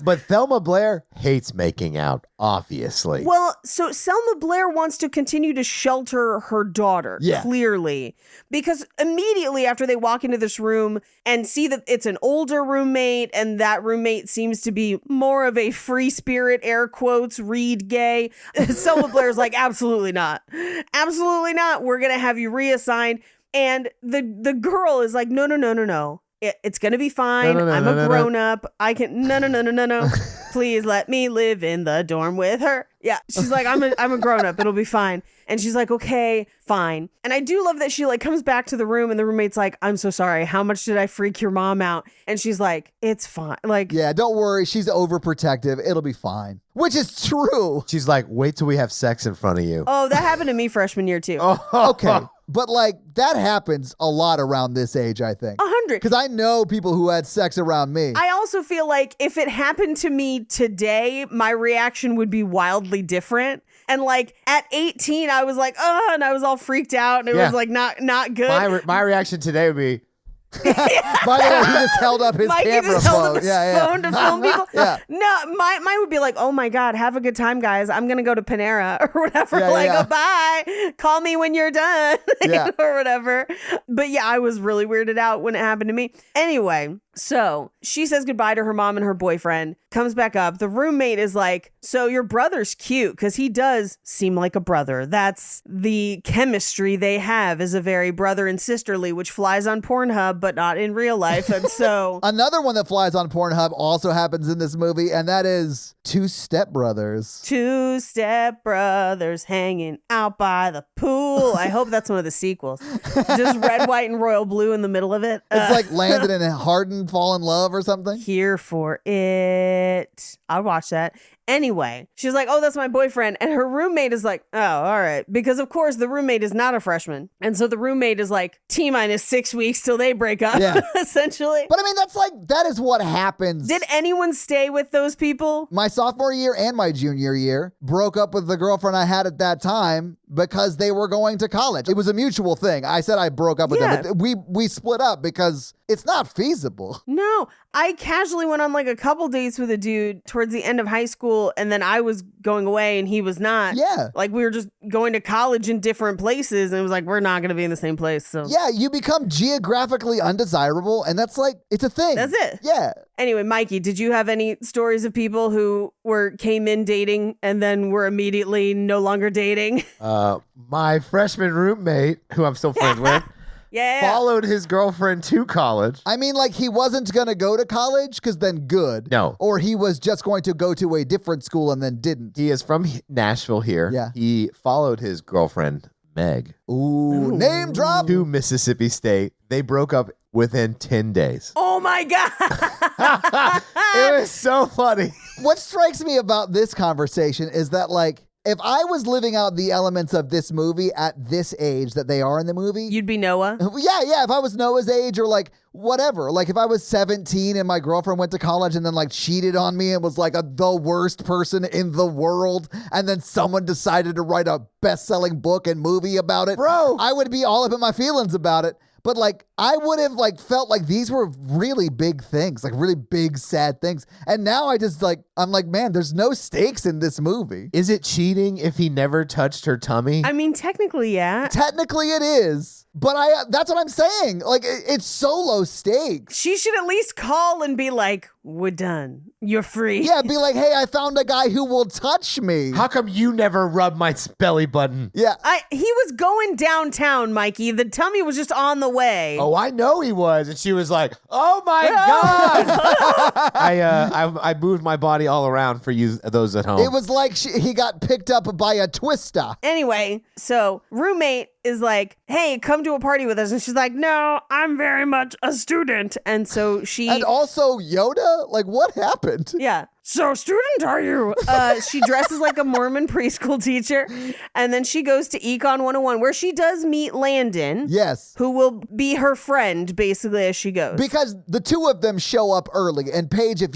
But Thelma Blair hates making out, obviously. Well, so Selma Blair wants to continue to shelter her daughter, clearly, because immediately after they walk into this room and see that it's an older roommate, and that roommate seems to be more of a free spirit, air quotes, read gay, Selma Blair's like, absolutely not. Absolutely not. We're going to have you reassigned. And the girl is like, no. It's going to be fine. I'm a grown up. I can, no. Please let me live in the dorm with her. Yeah. She's like, I'm a grown up. It'll be fine. And she's like, okay, fine. And I do love that she like comes back to the room and the roommate's like, I'm so sorry. How much did I freak your mom out? And she's like, it's fine. Like, yeah, don't worry. She's overprotective. It'll be fine. Which is true. She's like, wait till we have sex in front of you. Oh, that happened to me freshman year too. Okay. But like that happens a lot around this age, I think. 100. Because I know people who had sex around me. I also feel like if it happened to me today, my reaction would be wildly different. And like at 18, I was like, oh, and I was all freaked out, and it was like not good. My reaction today would be, By the way, he just held up his Mikey camera just held phone. up his phone to film people. Yeah. No, mine would be like, oh my God, have a good time, guys. I'm going to go to Panera or whatever. Bye. Call me when you're done or whatever. But yeah, I was really weirded out when it happened to me. Anyway, so she says goodbye to her mom and her boyfriend, comes back up. The roommate is like, so your brother's cute because he does seem like a brother. That's the chemistry they have, is a very brother and sisterly, which flies on Pornhub, but not in real life. And so another one that flies on Pornhub also happens in this movie, and that is Two Stepbrothers. Two stepbrothers hanging out by the pool. I hope that's one of the sequels. Just red, white, and royal blue in the middle of it. It's like Landon and Harden fall in love or something. Here for it. I'll watch that. Anyway, she's like, oh, that's my boyfriend. And her roommate is like, oh, all right. Because of course the roommate is not a freshman. And so the roommate is like T-minus 6 weeks till they break up, essentially. But I mean, that is what happens. Did anyone stay with those people? My sophomore year and my junior year, broke up with the girlfriend I had at that time because they were going to college. It was a mutual thing. I said I broke up with them. But we split up because it's not feasible. No, I casually went on like a couple dates with a dude towards the end of high school, and then I was going away and he was not. Yeah. Like we were just going to college in different places, and it was like, we're not going to be in the same place. So yeah, you become geographically undesirable, and that's like, it's a thing. That's it. Yeah. Anyway, Mikey, did you have any stories of people who came in dating and then were immediately no longer dating? my freshman roommate, who I'm still friends with, followed his girlfriend to college. I mean, like, he wasn't going to go to college because then good. No. Or he was just going to go to a different school and then didn't. He is from Nashville here. Yeah. He followed his girlfriend, Meg. Ooh, name drop. To Mississippi State. They broke up within 10 days. Oh my God. It was so funny. What strikes me about this conversation is that, like, if I was living out the elements of this movie at this age that they are in the movie, You'd be Noah? Yeah. If I was Noah's age or like whatever, like if I was 17 and my girlfriend went to college and then like cheated on me and was like the worst person in the world, and then someone decided to write a best-selling book and movie about it, Bro, I would be all up in my feelings about it. But like, I would have like felt like these were really big things, like really big, sad things. And now I'm like, man, there's no stakes in this movie. is it cheating if he never touched her tummy? I mean, technically, yeah. Technically it is. But that's what I'm saying. Like, it's so low stakes. She should at least call and be like, we're done. You're free. Yeah, be like, hey, I found a guy who will touch me. How come you never rub my belly button? Yeah. He was going downtown, Mikey. The tummy was just on the way. Oh, I know he was. And she was like, oh my God. I moved my body all around for you, those at home. It was like he got picked up by a twister. Anyway, so roommate is like, hey, come to a party with us. And she's like, no, I'm very much a student. And so she... And also Yoda? Like, what happened? Yeah. So student are you? She dresses like a Mormon preschool teacher. And then she goes to Econ 101, where she does meet Landon. Yes. Who will be her friend, basically, as she goes. Because the two of them show up early. And Paige, if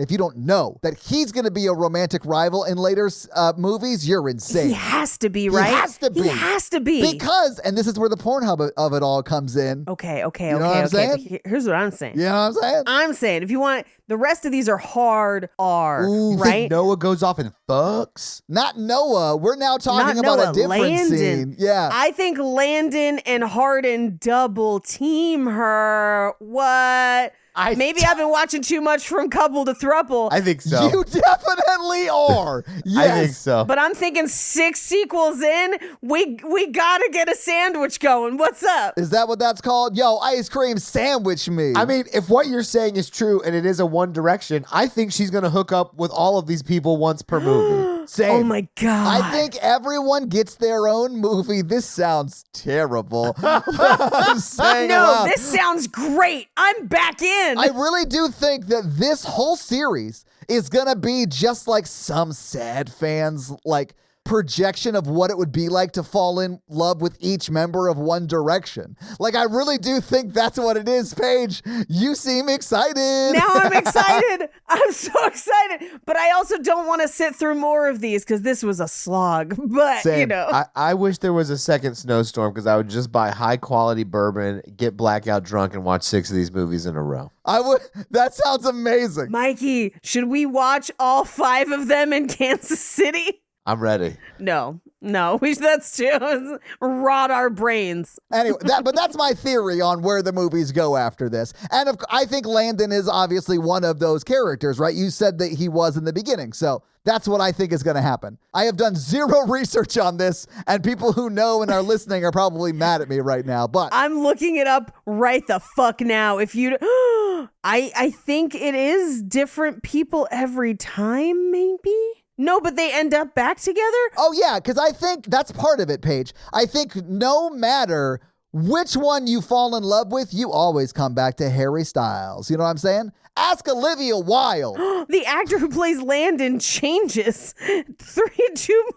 if you don't know that he's going to be a romantic rival in later movies, you're insane. He has to be, right? He has to be. He has to be. Because, and this is where the Pornhub of it all comes in. Okay. You know what I'm saying? Here's what I'm saying. You know what I'm saying? I'm saying if you want, the rest of these are hard R, You right? think Noah goes off and fucks? Not Noah. We're now talking Not about Noah, a different Landon. scene. Yeah. I think Landon and Hardin double team her. What? Maybe I've been watching too much from Couple to Thruple. I think so. You definitely are. Yes. I think so. But I'm thinking 6 sequels in, we gotta get a sandwich going. What's up? Is that what that's called? Yo, ice cream sandwich me. I mean, if what you're saying is true and it is a One Direction, I think she's going to hook up with all of these people once per movie. Same. Oh my God. I think everyone gets their own movie. This sounds terrible. I'm saying No, aloud. this sounds great. I'm back in. I really do think that this whole series is going to be just like some sad fans, like projection of what it would be like to fall in love with each member of One Direction. Like, I really do think that's what it is, Paige. You seem excited. Now I'm excited. I'm so excited. But I also don't want to sit through more of these because this was a slog. But, Same. you know. I wish there was a second snowstorm because I would just buy high quality bourbon, get blackout drunk, and watch 6 of these movies in a row. I would. That sounds amazing. Mikey, should we watch all 5 of them in Kansas City? I'm ready. No, that's too rot our brains. Anyway, but that's my theory on where the movies go after this. And I think Landon is obviously one of those characters, right? You said that he was in the beginning. So that's what I think is going to happen. I have done zero research on this, and people who know and are listening are probably mad at me right now. But I'm looking it up right the fuck now. If you, I think it is different people every time, maybe? No, but they end up back together? oh yeah, because I think that's part of it, Paige. I think no matter which one you fall in love with, you always come back to Harry Styles. You know what I'm saying? Ask Olivia Wilde. The actor who plays Landon changes 2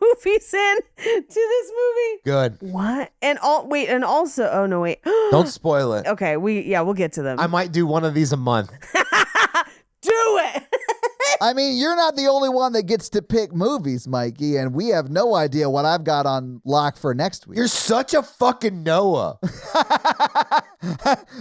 movies in to this movie. Good. What? And also, oh no, wait. Don't spoil it. Okay, we'll get to them. I might do one of these a month. Do it. I mean, you're not the only one that gets to pick movies, Mikey, and we have no idea what I've got on lock for next week. You're such a fucking Noah.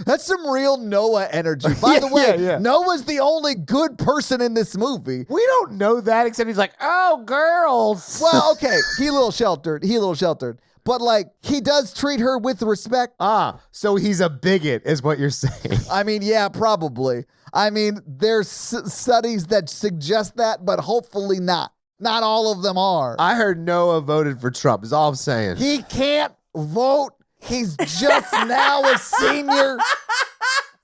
That's some real Noah energy. By the way, yeah. Noah's the only good person in this movie. We don't know that except he's like, oh, girls. Well, okay, he a little sheltered. But, like, he does treat her with respect. So he's a bigot is what you're saying. I mean, yeah, probably. I mean, there's studies that suggest that, but hopefully not. Not all of them are. I heard Noah voted for Trump is all I'm saying. He can't vote. He's just now a senior.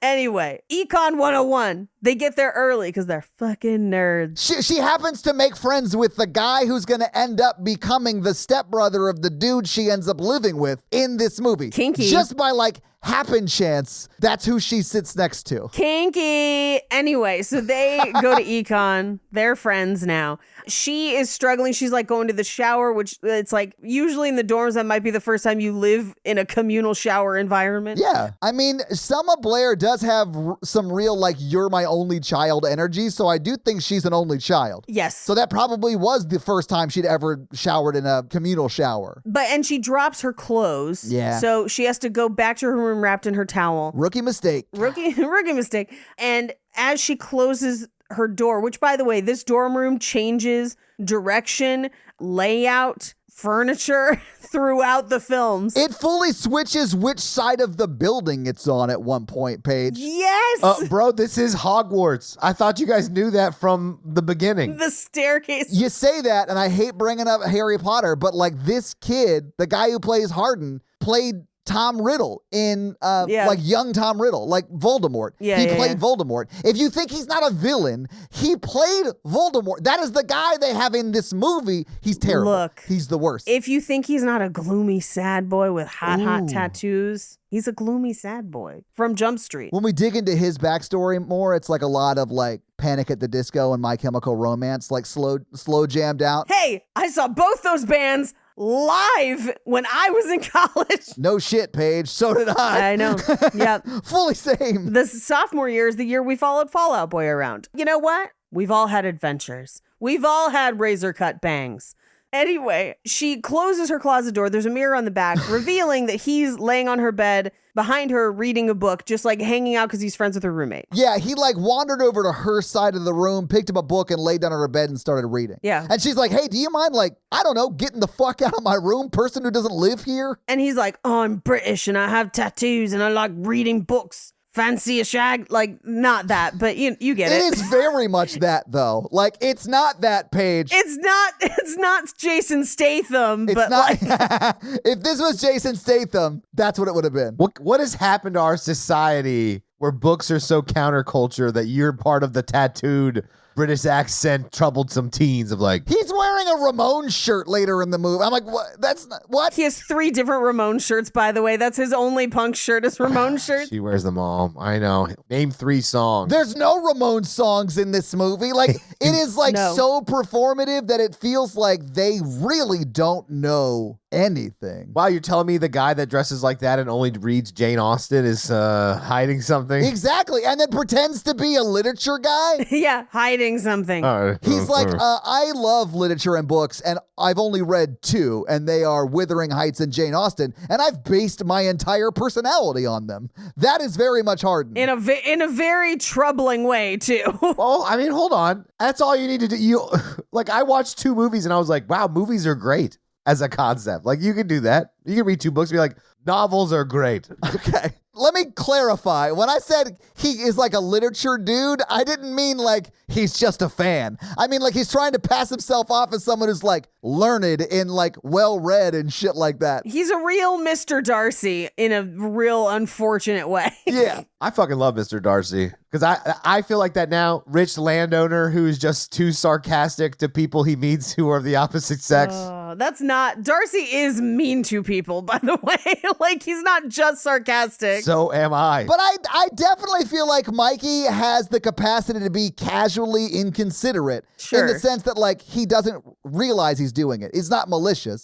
Anyway, Econ 101. They get there early because they're fucking nerds. She happens to make friends with the guy who's going to end up becoming the stepbrother of the dude she ends up living with in this movie. Kinky. Just by, like, happen chance, that's who she sits next to. Kinky. Anyway, so they go to Econ. They're friends now. She is struggling. She's like going to the shower, which it's like usually in the dorms, that might be the first time you live in a communal shower environment. Yeah. I mean, Selma Blair does have some real, like, you're my only child energy. So I do think she's an only child. Yes. So that probably was the first time she'd ever showered in a communal shower. And she drops her clothes. Yeah. So she has to go back to her room wrapped in her towel. Rookie mistake. Rookie mistake. And as she closes her door, which, by the way, this dorm room changes direction, layout, furniture throughout the films. It fully switches which side of the building it's on at one point, Paige. Yes. Bro, this is Hogwarts. I thought you guys knew that from the beginning. The staircase. You say that, and I hate bringing up Harry Potter, but, like, this kid, the guy who plays Hardin, played Tom Riddle in, like, young Tom Riddle, like Voldemort. He played Voldemort. If you think he's not a villain, he played Voldemort. That is the guy they have in this movie. He's terrible. Look, he's the worst. If you think he's not a gloomy sad boy with hot tattoos, he's a gloomy sad boy from Jump Street. When we dig into his backstory more, it's like a lot of, like, Panic at the Disco and My Chemical Romance, like slow jammed out. Hey, I saw both those bands live when I was in college. No shit, Paige. So did I. I know. Yep. Fully same. The sophomore year is the year we followed Fall Out Boy around. You know what? We've all had adventures. We've all had razor cut bangs. Anyway, she closes her closet door. There's a mirror on the back, revealing that he's laying on her bed behind her reading a book, just like hanging out because he's friends with her roommate. Yeah, he like wandered over to her side of the room, picked up a book and laid down on her bed and started reading. Yeah. And she's like, hey, do you mind, like, I don't know, getting the fuck out of my room, person who doesn't live here? And he's like, oh, I'm British and I have tattoos and I like reading books. Fancy a shag? Like, not that, but you get it. It is very much that, though. Like, it's not that page. It's not Jason Statham, It's but not. like, If this was Jason Statham, that's what it would have been. What has happened to our society where books are so counterculture that you're part of the tattooed British accent troublesome teens of like, He's wearing a Ramones shirt later in the movie. I'm like, what? That's not, what? he has 3 different Ramon shirts, by the way. That's his only punk shirt is Ramon shirt. she wears them all. I know. Name 3 songs. There's no Ramones songs in this movie. Like, it is like No. so performative that it feels like they really don't know anything. Wow, you're telling me the guy that dresses like that and only reads Jane Austen is hiding something? Exactly. And then pretends to be a literature guy. Yeah, hiding something. He's like, I love literature and books, and I've only read 2, and they are Wuthering Heights and Jane Austen, and I've based my entire personality on them. That is very much Harden. In a very troubling way, too. Well, I mean, hold on. That's all you need to do. You like, I watched 2 movies and I was like, wow, movies are great as a concept. Like, you can do that. You can read 2 books and be like, novels are great. Okay. Let me clarify. When I said he is like a literature dude, I didn't mean like he's just a fan. I mean like he's trying to pass himself off as someone who's like learned and like well-read and shit like that. He's a real Mr. Darcy in a real unfortunate way. Yeah. I fucking love Mr. Darcy because I feel like that now. Rich landowner who's just too sarcastic to people he meets who are of the opposite sex. That's not... Darcy is mean to people, by the way. Like, he's not just sarcastic. So am I. But I definitely feel like Mikey has the capacity to be casually inconsiderate. Sure. In the sense that like he doesn't realize he's doing it. It's not malicious.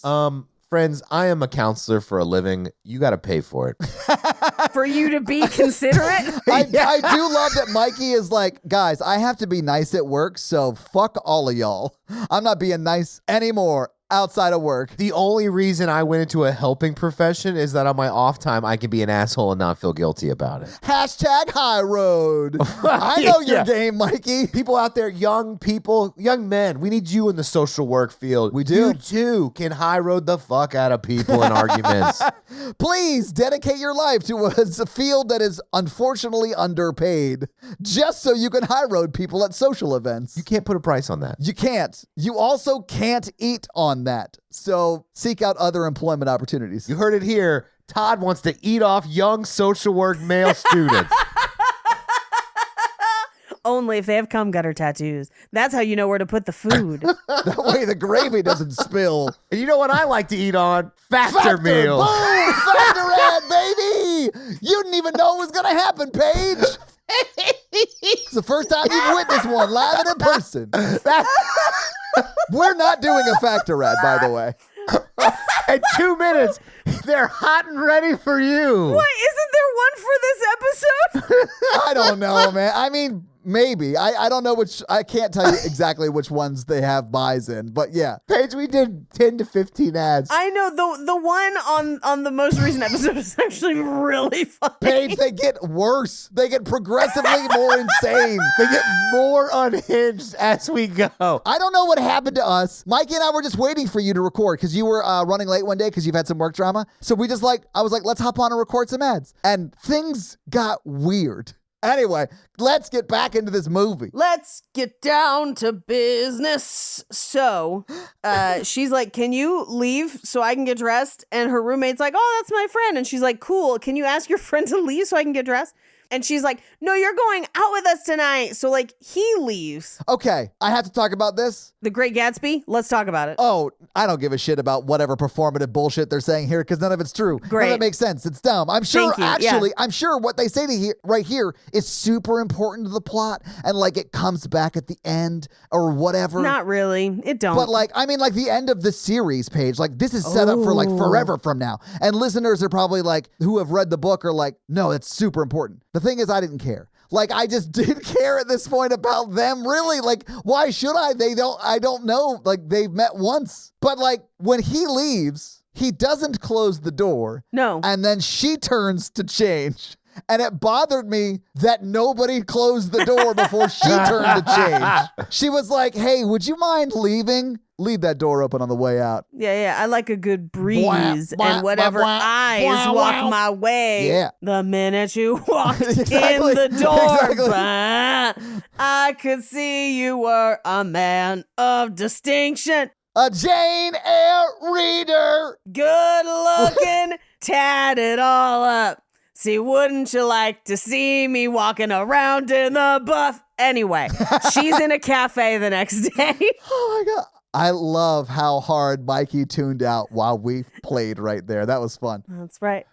Friends, I am a counselor for a living. You got to pay for it. For you to be considerate? I do love that Mikey is like, guys, I have to be nice at work, so fuck all of y'all. I'm not being nice anymore outside of work. The only reason I went into a helping profession is that on my off time, I can be an asshole and not feel guilty about it. Hashtag high road. I know your Yeah. game, Mikey. People out there, young people, young men, we need you in the social work field. We do. You too can high road the fuck out of people in arguments. Please dedicate your life to a field that is unfortunately underpaid, just so you can high road people at social events. You can't put a price on that. You can't. You also can't eat on that. So seek out other employment opportunities. You heard it here. Todd wants to eat off young social work male students. Only if they have cum gutter tattoos. That's how you know where to put the food. That way the gravy doesn't spill. And you know what I like to eat on? Factor meals. Boom! Factor ad, baby! You didn't even know it was going to happen, Paige. It's the first time you've witnessed one live and in person. We're not doing a factor ad, by the way. In 2 minutes, they're hot and ready for you. What? Isn't there one for this episode? I don't know, man. I mean, maybe. I don't know which. I can't tell you exactly which ones they have buys in, but yeah. Paige, we did 10 to 15 ads. I know the one on the most recent episode is actually really funny. Paige, they get worse. They get progressively more insane. They get more unhinged as we go. I don't know what happened to us. Mikey and I were just waiting for you to record because you were running late one day because you've had some work drama. So I was like, let's hop on and record some ads. And things got weird. Anyway, let's get back into this movie. Let's get down to business. So, she's like, can you leave so I can get dressed? And her roommate's like, oh, that's my friend. And she's like, cool. Can you ask your friend to leave so I can get dressed? And she's like, no, you're going out with us tonight. So, like, he leaves. Okay, I have to talk about this. The Great Gatsby? Let's talk about it. Oh, I don't give a shit about whatever performative bullshit they're saying here because none of it's true. Great. None of it makes sense. It's dumb. I'm sure, Thank you. actually, Yeah. I'm sure what they say right here is super important to the plot and like it comes back at the end or whatever. Not really. It don't. But like, I mean, like the end of the series page, like this is set up for like forever from now. And listeners are probably like, who have read the book are like, no, it's super important. The thing is, I didn't care. Like, I just didn't care at this point about them, really. Like, why should I? I don't know. Like, they've met once. But, like, when he leaves, he doesn't close the door. No. And then she turns to change. And it bothered me that nobody closed the door before she turned to change. She was like, hey, would you mind leaving? Leave that door open on the way out. Yeah. I like a good breeze Wah, and whatever wah, wah, eyes wah, walk wah. my way. Yeah. The minute you walked Exactly. in the door, Exactly. I could see you were a man of distinction. A Jane Eyre reader. Good looking, tatted all up. See, wouldn't you like to see me walking around in the buff? Anyway, she's in a cafe the next day. Oh my God. I love how hard Mikey tuned out while we played right there. That was fun. That's right.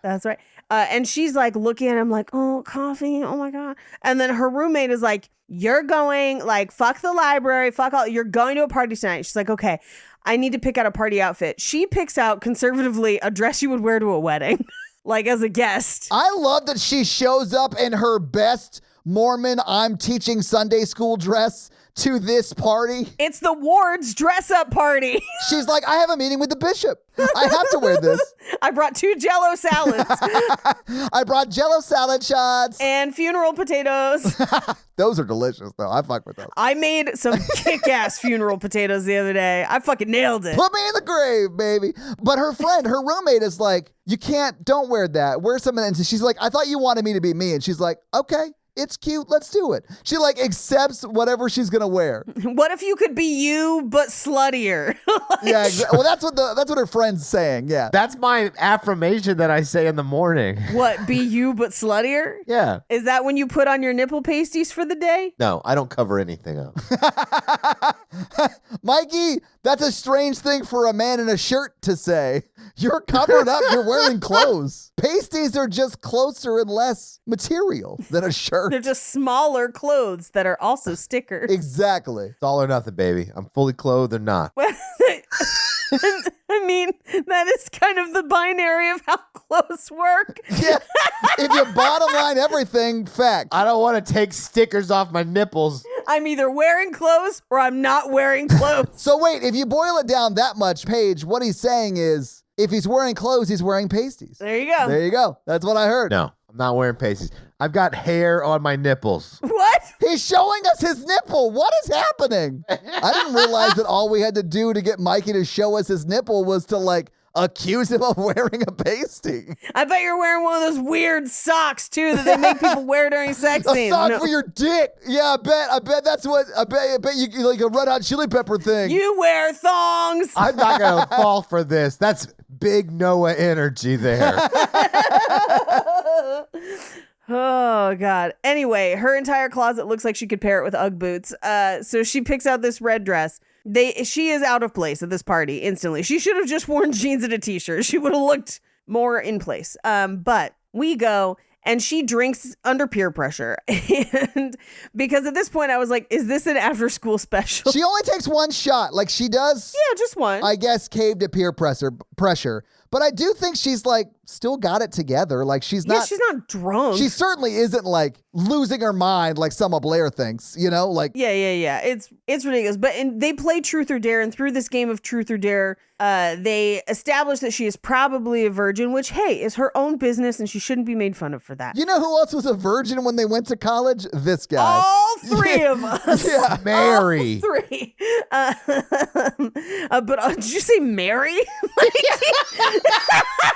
And she's like looking at him like, oh, coffee. Oh my God. And then her roommate is like, you're going, like, fuck the library, fuck all, you're going to a party tonight. She's like, okay, I need to pick out a party outfit. She picks out conservatively a dress you would wear to a wedding, like as a guest. I love that she shows up in her best Mormon I'm teaching Sunday school dress to this party. It's the Ward's dress up party. She's like, I have a meeting with the bishop. I have to wear this. I brought 2 Jell-O salads I brought Jell-O salad shots. and funeral potatoes. Those are delicious, though. I fuck with those. I made some kick-ass funeral potatoes the other day. I fucking nailed it. Put me in the grave, baby. But her friend, her roommate is like, don't wear that. Wear something. And she's like, I thought you wanted me to be me. And she's like, okay. It's cute. Let's do it. She like accepts whatever she's gonna wear. What if you could be you but sluttier? Yeah. Well, that's what her friend's saying. Yeah. That's my affirmation that I say in the morning. What, be you but sluttier? Yeah. Is that when you put on your nipple pasties for the day? No, I don't cover anything up. Mikey, that's a strange thing for a man in a shirt to say. You're covered up. You're wearing clothes. Pasties are just closer and less material than a shirt. They're just smaller clothes that are also stickers. Exactly. It's all or nothing, baby. I'm fully clothed or not. I mean, that is kind of the binary of how clothes work. Yeah. If you bottom line everything, fact. I don't want to take stickers off my nipples. I'm either wearing clothes or I'm not wearing clothes. So wait, if you boil it down that much, Paige, what he's saying is, if he's wearing clothes, he's wearing pasties. There you go. There you go. That's what I heard. No, I'm not wearing pasties. I've got hair on my nipples. What? He's showing us his nipple. What is happening? I didn't realize that all we had to do to get Mikey to show us his nipple was to like accuse him of wearing a pasty. I bet you're wearing one of those weird socks too that they make people wear during sex A scenes. sock No. for your dick. Yeah, I bet that's what, I bet you like a Red Hot Chili Pepper thing. You wear thongs. I'm not going to fall for this. That's big Noah energy there. Oh, God. Anyway, her entire closet looks like she could pair it with Ugg boots. So she picks out this red dress. She is out of place at this party instantly. She should have just worn jeans and a t-shirt. She would have looked more in place. But we go and she drinks under peer pressure. And because at this point I was like, is this an after school special? She only takes one shot. Like she does, Yeah, just one. I guess, cave to peer pressure. But I do think she's like still got it together. Like she's not not drunk. She certainly isn't like losing her mind like Selma Blair thinks, you know? Like Yeah. It's ridiculous. But they play Truth or Dare, and through this game of Truth or Dare, they establish that she is probably a virgin, which, hey, is her own business, and she shouldn't be made fun of for that. you know who else was a virgin when they went to college? This guy. All 3 of us. Yeah. Mary. All 3. But did you say Mary?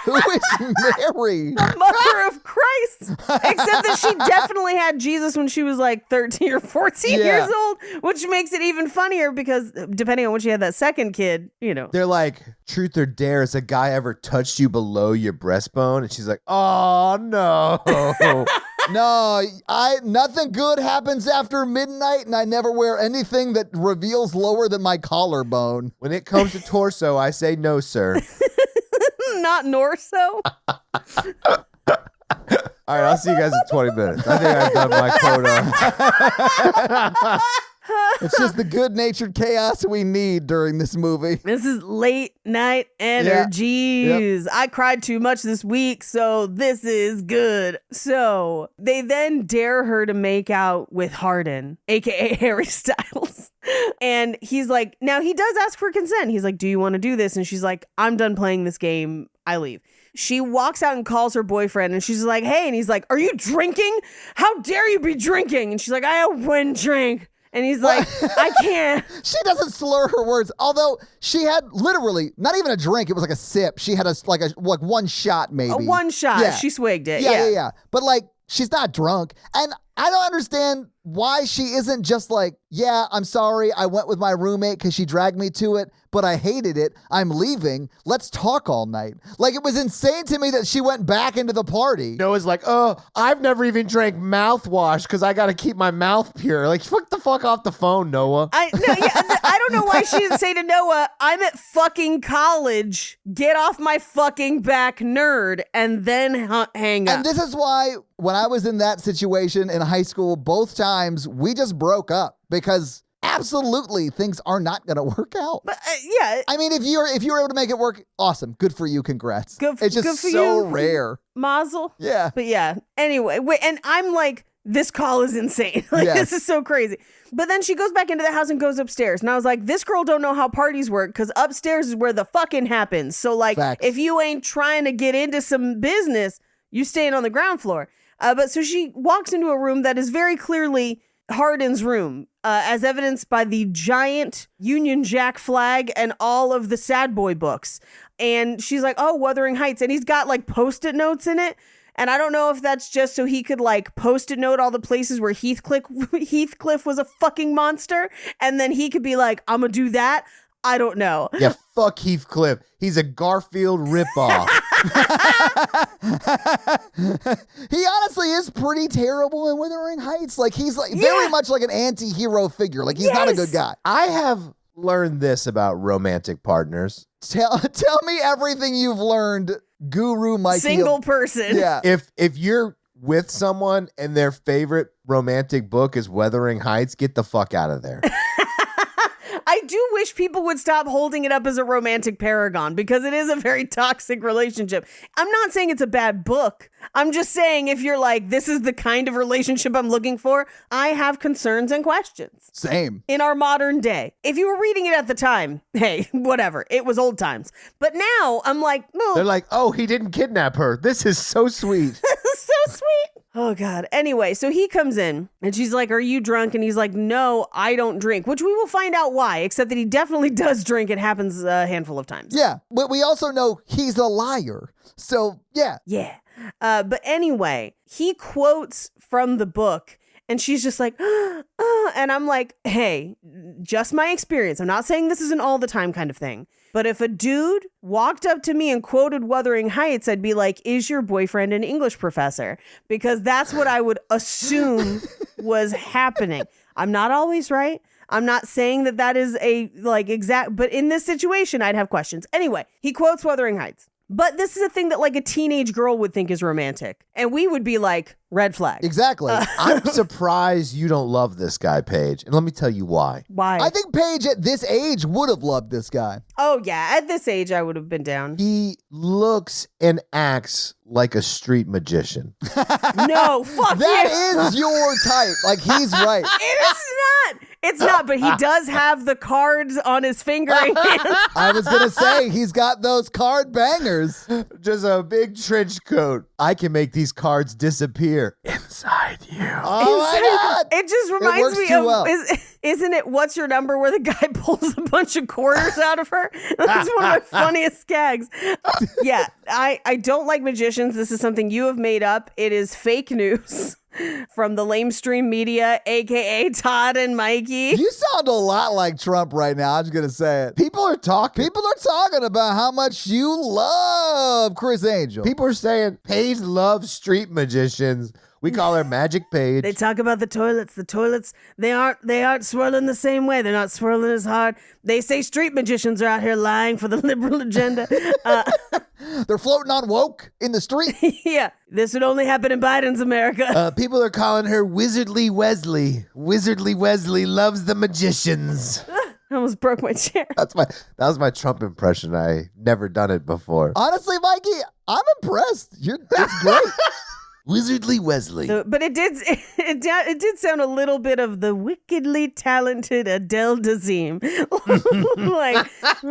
Who is Mary? Mother of Christ. Except that she definitely had Jesus when she was like 13 or 14 Yeah. years old, which makes it even funnier because depending on when she had that second kid, you know. They're like, truth or dare, has a guy ever touched you below your breastbone? And she's like, oh, no. No, nothing good happens after midnight, and I never wear anything that reveals lower than my collarbone. When it comes to torso, I say no, sir. Not Norso. All right, I'll see you guys in 20 minutes. I think I've done my quota. It's just the good-natured chaos we need during this movie. This is late night energies. I cried too much this week, so this is good. So they then dare her to make out with Hardin, aka Harry Styles. And he's like, now he does ask for consent. He's like, do you want to do this? And she's like, I'm done playing this game. I leave. She walks out and calls her boyfriend and she's like, hey, and he's like, are you drinking? How dare you be drinking? And she's like, I have one drink. And he's like, I can't. She doesn't slur her words, although she had literally not even a drink. It was like a sip. She had like one shot maybe. A one shot. Yeah. She swigged it. Yeah. But like, she's not drunk. And I don't understand why she isn't just like, yeah, I'm sorry. I went with my roommate because she dragged me to it, but I hated it. I'm leaving. Let's talk all night. Like, it was insane to me that she went back into the party. Noah's like, oh, I've never even drank mouthwash because I got to keep my mouth pure. Like, fuck the fuck off the phone, Noah. I don't know why she didn't say to Noah, I'm at fucking college. Get off my fucking back, nerd, and then hang up. And this is why when I was in that situation in high school, both times we just broke up because absolutely things are not going to work out. But yeah. I mean, if you're able to make it work, awesome. Good for you. Congrats. It's just good for so you. rare. Mazel. Yeah. But yeah. Anyway, and I'm like, this call is insane. Like, Yes. This is so crazy. But then she goes back into the house and goes upstairs. And I was like, this girl don't know how parties work because upstairs is where the fucking happens. So like, Facts. if you ain't trying to get into some business, you staying on the ground floor. But so she walks into a room that is very clearly Hardin's room, as evidenced by the giant Union Jack flag and all of the sad boy books. And she's like, oh, Wuthering Heights. And he's got like Post-it notes in it. And I don't know if that's just so he could like Post-it note all the places where Heathcliff was a fucking monster. And then he could be like, I'm going to do that. I don't know. Yeah, fuck Heathcliff. He's a Garfield ripoff. He honestly is pretty terrible in Wuthering Heights. Like, he's like very much like an anti-hero figure. Like, he's not a good guy. I have learned this about romantic partners. Tell me everything you've learned, Guru Mikey. Single person. Yeah. If you're with someone and their favorite romantic book is Wuthering Heights, get the fuck out of there. I do wish people would stop holding it up as a romantic paragon because it is a very toxic relationship. I'm not saying it's a bad book. I'm just saying if you're like, this is the kind of relationship I'm looking for, I have concerns and questions. Same. In our modern day. If you were reading it at the time, hey, whatever. It was old times. But now I'm like, well, They're like, oh, he didn't kidnap her. This is so sweet. so sweet. Oh, God. Anyway, so he comes in and she's like, are you drunk? And he's like, no, I don't drink, which we will find out why, except that he definitely does drink. It happens a handful of times. Yeah. But we also know he's a liar. So, yeah. Yeah. But anyway, he quotes from the book and she's just like, and I'm like, hey, just my experience. I'm not saying this is an all the time kind of thing. But if a dude walked up to me and quoted Wuthering Heights, I'd be like, is your boyfriend an English professor? Because that's what I would assume was happening. I'm not always right. I'm not saying that is a like exact, but in this situation, I'd have questions. Anyway, he quotes Wuthering Heights. But this is a thing that like a teenage girl would think is romantic. And we would be like, red flag. Exactly. I'm surprised you don't love this guy, Paige. And let me tell you why. Why? I think Paige at this age would have loved this guy. Oh, yeah. At this age, I would have been down. He looks and acts like a street magician. No, fuck That is your type. Like, he's right. It is not. It's not, but he does have the cards on his finger and hand. I was going to say, he's got those card bangers. Just a big trench coat. I can make these cards disappear inside you. Oh, my God. It just works reminds me too of, well. isn't it What's Your Number where the guy pulls a bunch of quarters out of her? That's one of my funniest gags. Yeah, I don't like magicians. This is something you have made up. It is fake news from the lamestream media, a.k.a. Todd and Mikey. You sound a lot like Trump right now. I'm just going to say it. People are talking. People are talking about how much you love Chris Angel. People are saying Paige loves street magicians. We call her Magic Page. They talk about the toilets. The toilets, they aren't swirling the same way. They're not swirling as hard. They say street magicians are out here lying for the liberal agenda. They're floating on woke in the street. Yeah, this would only happen in Biden's America. People are calling her Wizardly Wesley. Wizardly Wesley loves the magicians. I almost broke my chair. That was my Trump impression. I never done it before. Honestly, Mikey, I'm impressed. That's great. Wizardly Wesley. But it did sound a little bit of the wickedly talented Adele Dazeem. Like, a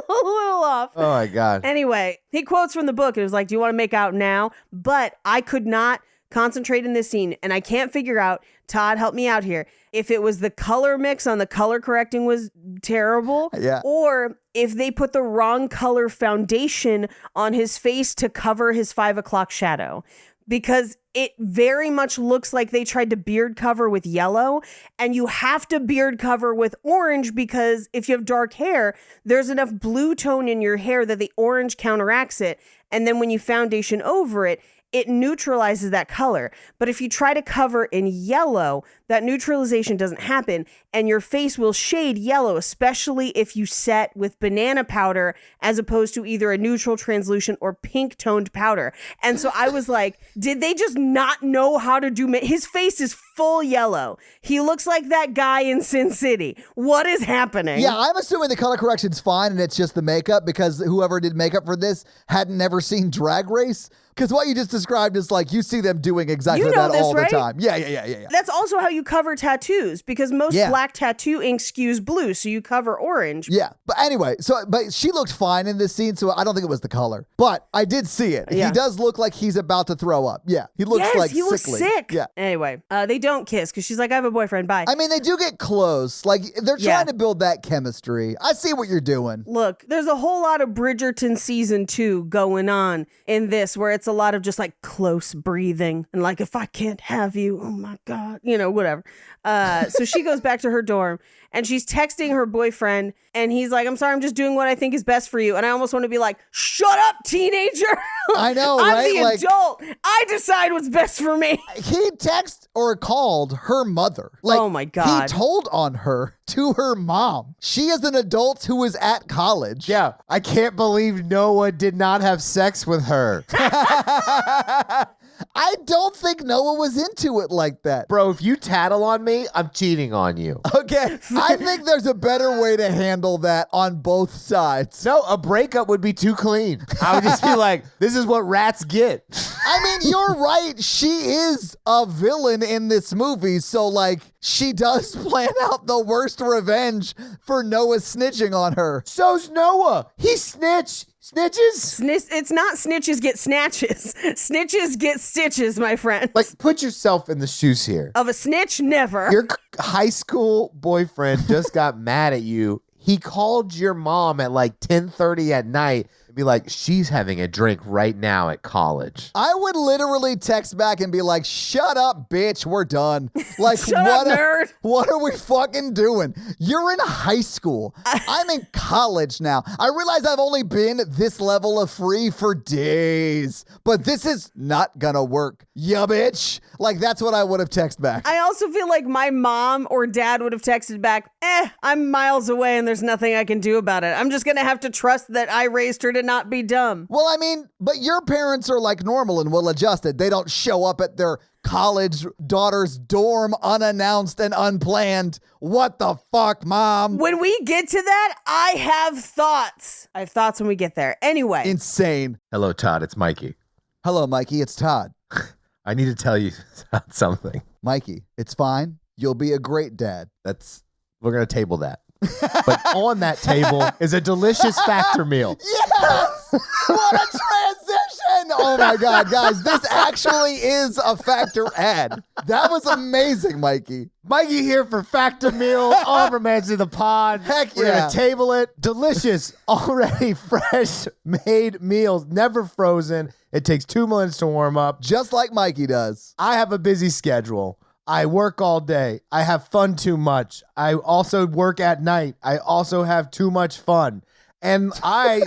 little off. Oh my God. Anyway, he quotes from the book. It was like, do you want to make out now? But I could not concentrate in this scene, and I can't figure out, Todd, help me out here, if it was the color mix on the color correcting was terrible, Yeah. or if they put the wrong color foundation on his face to cover his 5 o'clock shadow. Because it very much looks like they tried to beard cover with yellow, and you have to beard cover with orange because if you have dark hair, there's enough blue tone in your hair that the orange counteracts it. And then when you foundation over it, it neutralizes that color. But if you try to cover in yellow, that neutralization doesn't happen and your face will shade yellow, especially if you set with banana powder as opposed to either a neutral, translucent, or pink toned powder. And so I was like, did they just not know how to do his face is full yellow. He looks like that guy in Sin City. What is happening? Yeah, I'm assuming the color correction's fine and it's just the makeup because whoever did makeup for this hadn't never seen Drag Race. Because what you just described is like you see them doing exactly You know that this, all right? the time. Yeah. That's also how you cover tattoos because most black tattoo ink skews blue, so you cover orange. Yeah, but anyway, but she looked fine in this scene, so I don't think it was the color. But I did see it. Yeah. He does look like he's about to throw up. Yeah, he looks like he looks sickly. sick. Yeah. Anyway, they don't kiss because she's like, I have a boyfriend. Bye. I mean, they do get close. Like, they're Yeah. trying to build that chemistry. I see what you're doing. Look, there's a whole lot of Bridgerton season 2 going on in this where it's a lot of just like close breathing and like, if I can't have you, oh my God, whatever. So she goes back to her dorm and she's texting her boyfriend and he's like, I'm sorry, I'm just doing what I think is best for you. And I almost want to be like, shut up, teenager. I know, I'm right? the adult. I decide what's best for me. He texted or called her mother. Like, Oh my God. He told on her to her mom. She is an adult who is at college. Yeah, I can't believe Noah did not have sex with her. I don't think Noah was into it like that. Bro, if you tattle on me, I'm cheating on you. Okay, I think there's a better way to handle that on both sides. No, a breakup would be too clean. I would just be like, this is what rats get. I mean, you're right. She is a villain in this movie. So, like, she does plan out the worst revenge for Noah snitching on her. So's Noah. He snitches. It's not snitches get snatches. Snitches get stitches, my friend. Like, put yourself in the shoes here. Of a snitch, never. Your high school boyfriend just got mad at you. He called your mom at like 10:30 at night and be like, she's having a drink right now at college. I would literally text back and be like, shut up, bitch. We're done. Like, Shut up, nerd. What are we fucking doing? You're in high school. I'm in college now. I realize I've only been this level of free for days, but this is not gonna work. Yeah, bitch. Like, that's what I would have texted back. I also feel like my mom or dad would have texted back, I'm miles away and there's nothing I can do about it. I'm just going to have to trust that I raised her to not be dumb. Well, I mean, but your parents are like normal and well adjusted. They don't show up at their college daughter's dorm unannounced and unplanned. What the fuck, mom? When we get to that, I have thoughts. I have thoughts when we get there. Anyway. Insane. Hello, Todd. It's Mikey. Hello, Mikey. It's Todd. I need to tell you something. Mikey, it's fine. You'll be a great dad. We're going to table that. But on that table is a delicious Factor meal. Yes! What a transition! Oh my God, guys, this actually is a Factor ad. That was amazing, Mikey. Mikey here for Factor meal. All of our mans in the pod. Heck We're yeah. going to table it. Delicious, already fresh made meals, never frozen. It takes 2 minutes to warm up. Just like Mikey does. I have a busy schedule. I work all day. I have fun too much. I also work at night. I also have too much fun. And I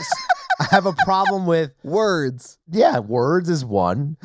have a problem with Words. yeah, words is one.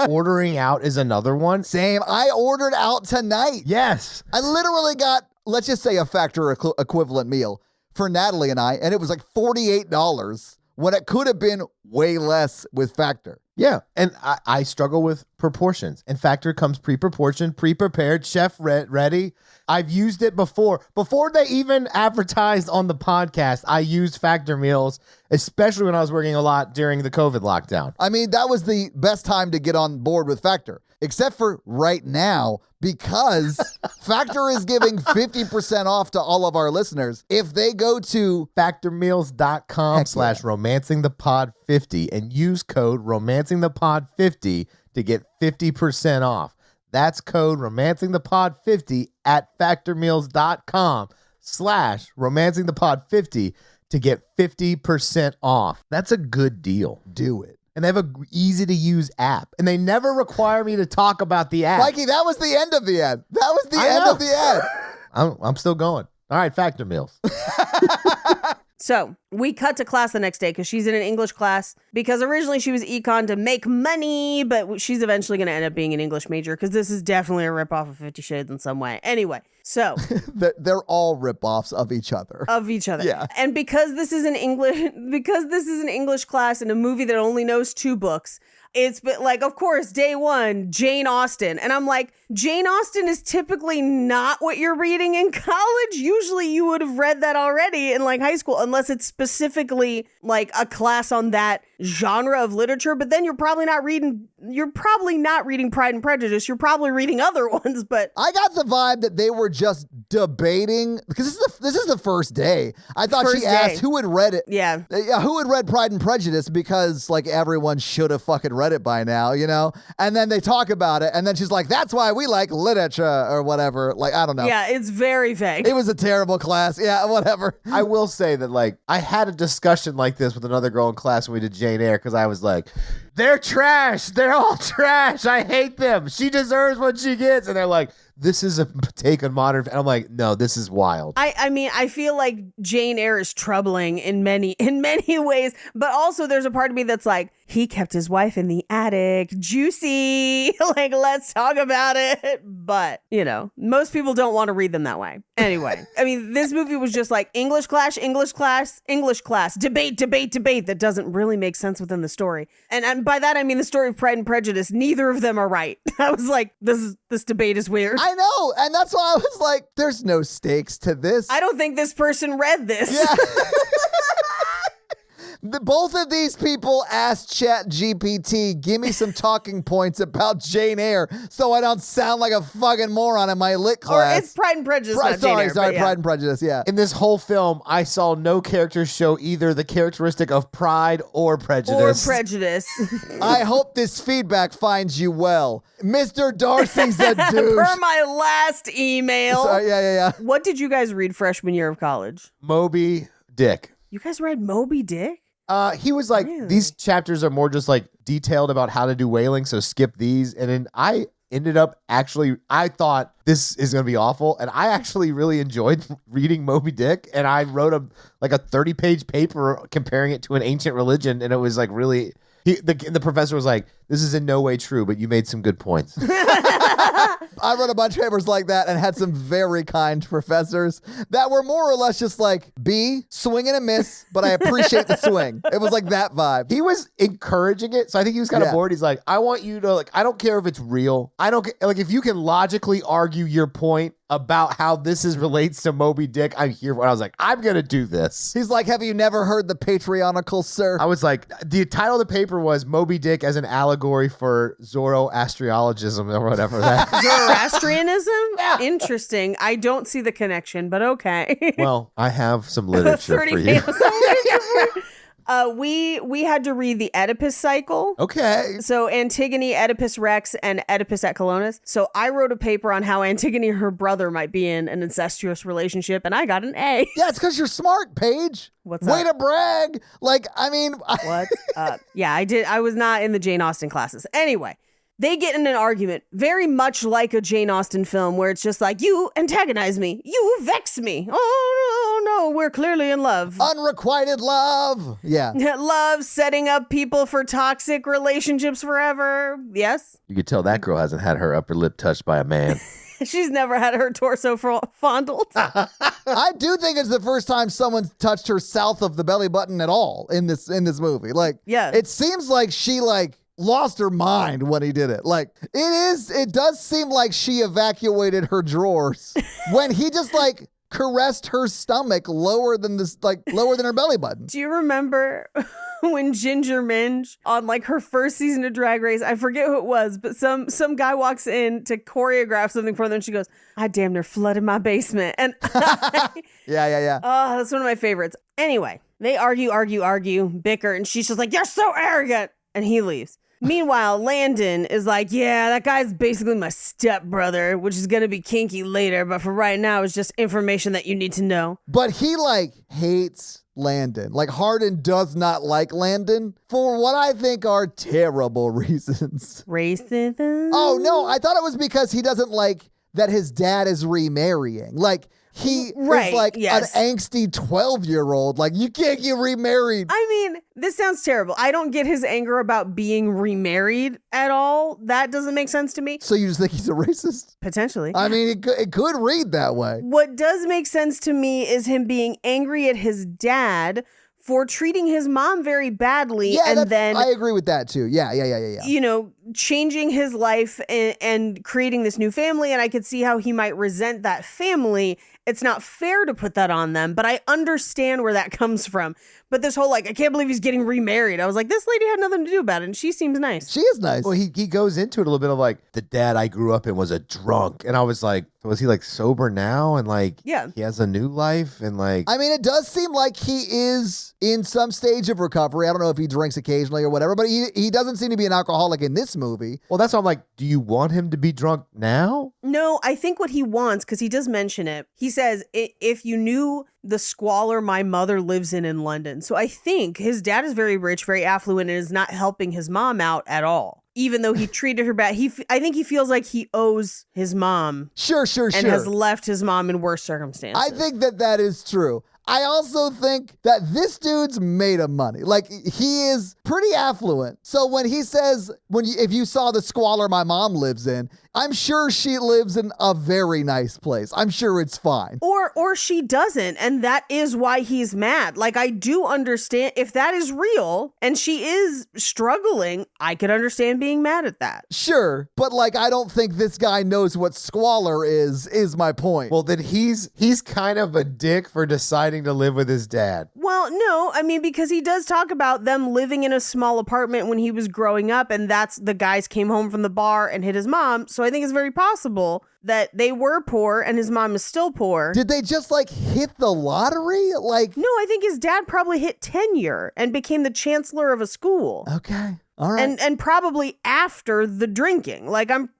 Ordering out is another one. Same. I ordered out tonight. Yes. I literally got, let's just say, a factor equivalent meal for Natalie and I, and it was like $48 when it could have been way less with Factor. Yeah, and I struggle with proportions. And Factor comes pre-proportioned, pre-prepared, chef ready. I've used it before. Before they even advertised on the podcast, I used Factor meals, especially when I was working a lot during the COVID lockdown. I mean, that was the best time to get on board with Factor, except for right now, because Factor is giving 50% off to all of our listeners if they go to factormeals.com/romancingthepod50 and use code romancingthepod50 to get 50% off. That's code romancingthepod50 at factormeals.com/romancingthepod50 to get 50% off. That's a good deal. do it. And they have a easy to use app. And they never require me to talk about the app. Mikey, that was the end of the ad. That was the I end know. of the ad. I'm still going. All right, Factor Meals. So we cut to class the next day because she's in an English class because originally she was econ to make money, but she's eventually going to end up being an English major because this is definitely a ripoff of 50 Shades in some way. Anyway, so They're all ripoffs of each other. of each other. Yeah. And because this is an English class in a movie that only knows 2 books, it's been like, of course, day one, Jane Austen. And I'm like, Jane Austen is typically not what you're reading in college. Usually you would have read that already in like high school, unless it's specifically like a class on that genre of literature. But then you're probably not reading Pride and Prejudice. You're probably reading other ones, but I got the vibe that they were just debating because this is the first day. I thought First she day. asked who had read it. yeah. Yeah, who had read Pride and Prejudice because like everyone should have fucking read it by now, you know? And then they talk about it and then she's like, that's why we like literature or whatever. Like, I don't know. Yeah, it's very vague. It was a terrible class. Yeah, whatever. I will say that, like, I had a discussion like this with another girl in class when we did Jane Eyre because I was like, they're trash. They're all trash. I hate them. She deserves what she gets. And they're like, this is a take on modern. And I'm like, no, this is wild. I mean, I feel like Jane Eyre is troubling in many ways, but also there's a part of me that's like, he kept his wife in the attic. Juicy. Like, let's talk about it. But, you know, most people don't want to read them that way. Anyway, I mean, this movie was just like English class, debate. That doesn't really make sense within the story. And by that, I mean the story of Pride and Prejudice. Neither of them are right. I was like, this debate is weird. I know. And that's why I was like, there's no stakes to this. I don't think this person read this. Yeah. Both of these people asked ChatGPT, give me some talking points about Jane Eyre so I don't sound like a fucking moron in my lit Or class. it's Pride and Prejudice, not Jane Eyre, Sorry, but yeah. Pride and Prejudice, yeah. In this whole film, I saw no characters show either the characteristic of pride or prejudice. Or prejudice. I hope this feedback finds you well. Mr. Darcy's a douche. Per my last email. Sorry, yeah. What did you guys read freshman year of college? Moby Dick. You guys read Moby Dick? He was like, Really? these chapters are more just like detailed about how to do whaling, so skip these. And then I ended up I thought this is going to be awful. And I actually really enjoyed reading Moby Dick. And I wrote a 30-page paper comparing it to an ancient religion. And it was like really, the professor was like, this is in no way true, but you made some good points. I wrote a bunch of papers like that and had some very kind professors that were more or less just like, B, swing and a miss, but I appreciate the swing. It was like that vibe. He was encouraging it. So I think he was kind of Yeah. bored. He's like, I want you to I don't care if it's real. If you can logically argue your point about how this relates to Moby Dick, I'm here for it. I was like, I'm going to do this. He's like, have you never heard the patriarchal, sir? I was like, the title of the paper was Moby Dick as an allegory for Zoroastrianism or whatever that. Zoroastrianism? Yeah. Interesting. I don't see the connection, but okay. Well, I have some literature 30 for you. pages of literature for you. We had to read the Oedipus cycle. Okay. So Antigone, Oedipus Rex, and Oedipus at Colonus. So I wrote a paper on how Antigone and her brother might be in an incestuous relationship, and I got an A. Yeah, it's because you're smart, Paige. What's Way up? to brag. Like, I mean, What's up? Yeah, I did. I was not in the Jane Austen classes. Anyway, They get in an argument, very much like a Jane Austen film, where it's just like, you antagonize me, you vex me. Oh, no, we're clearly in love. Unrequited love. Yeah. Love setting up people for toxic relationships forever. Yes. You could tell that girl hasn't had her upper lip touched by a man. She's never had her torso fondled. I do think it's the first time someone's touched her south of the belly button at all in this movie. Like, Yeah. it seems like she lost her mind when he did it. Like, it does seem like she evacuated her drawers when he just caressed her stomach lower than her belly button. Do you remember when Ginger Minge on her first season of Drag Race, I forget who it was, but some guy walks in to choreograph something for them and she goes, I damn near flooded my basement. And Yeah. oh, that's one of my favorites. Anyway, they argue, bicker, and she's just like, you're so arrogant. And he leaves. Meanwhile, Landon is like, yeah, that guy's basically my stepbrother, which is going to be kinky later. But for right now, it's just information that you need to know. But he hates Landon. Hardin does not like Landon for what I think are terrible reasons. Racism? Oh, no, I thought it was because he doesn't like that his dad is remarrying. He Right, is yes. an angsty 12-year-old. You can't get remarried. I mean, this sounds terrible. I don't get his anger about being remarried at all. That doesn't make sense to me. So you just think he's a racist? Potentially. I mean, it could read that way. What does make sense to me is him being angry at his dad for treating his mom very badly. Yeah, and then I agree with that too. Yeah. changing his life and creating this new family. And I could see how he might resent that family. It's not fair to put that on them, but I understand where that comes from. But this whole I can't believe he's getting remarried. I was like, this lady had nothing to do about it, and she seems nice. She is nice. Well, he goes into it a little bit of the dad I grew up in was a drunk. And I was like, was he sober now? And Yeah. he has a new life and I mean, it does seem like he is in some stage of recovery. I don't know if he drinks occasionally or whatever, but he doesn't seem to be an alcoholic in this movie. well, that's why I'm like, do you want him to be drunk now? No, I think what he wants, because he does mention it, he says, if you knew the squalor my mother lives in London. So I think his dad is very rich, very affluent, and is not helping his mom out at all. Even though he treated her bad, I think he feels like he owes his mom. Sure. And has left his mom in worse circumstances. I think that is true. I also think that this dude's made of money. He is pretty affluent. So when he says, if you saw the squalor my mom lives in, I'm sure she lives in a very nice place. I'm sure it's fine. Or she doesn't, and that is why he's mad. I do understand if that is real and she is struggling, I could understand being mad at that. Sure, but I don't think this guy knows what squalor is my point. Well, then he's kind of a dick for deciding to live with his dad. Well, no, I mean, because he does talk about them living in a small apartment when he was growing up, and that's the guys came home from the bar and hit his mom. So I think it's very possible that they were poor and his mom is still poor. Did they just hit the lottery? No, I think his dad probably hit tenure and became the chancellor of a school. Okay. All right. And probably after the drinking.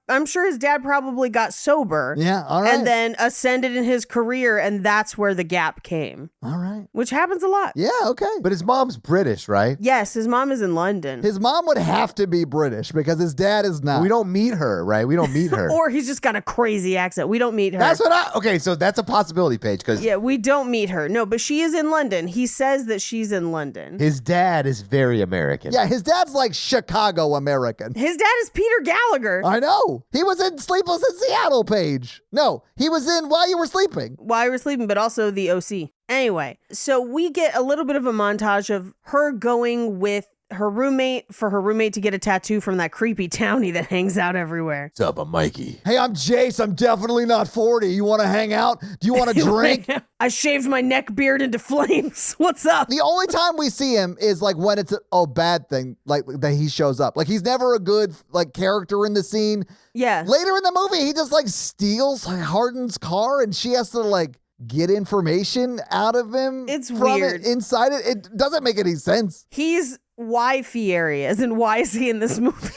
I'm sure his dad probably got sober. Yeah, all right. And then ascended in his career, and that's where the gap came. All right. Which happens a lot. Yeah, okay. But his mom's British, right? Yes, his mom is in London. His mom would have to be British because his dad is not. We don't meet her, right? We don't meet her. Or he's just got a crazy accent. We don't meet her. That's what okay, so that's a possibility, Paige, because Yeah, we don't meet her. No, but she is in London. He says that she's in London. his dad is very American. Yeah, his dad's Chicago American. His dad is Peter Gallagher. I know. He was in Sleepless in Seattle, Paige. No, he was in While You Were Sleeping. While you were sleeping, but also the OC. Anyway, so we get a little bit of a montage of her going with her roommate for her roommate to get a tattoo from that creepy townie that hangs out everywhere. What's up, I'm Mikey? Hey, I'm Jace. I'm definitely not 40. You want to hang out? Do you want to drink? I shaved my neck beard into flames. What's up? The only time we see him is when it's a bad thing, that he shows up. He's never a good character in the scene. Yeah. Later in the movie, he just steals Hardin's car and she has to get information out of him. It's from weird. inside it. It doesn't make any sense. He's wifey areas, and why is he in this movie?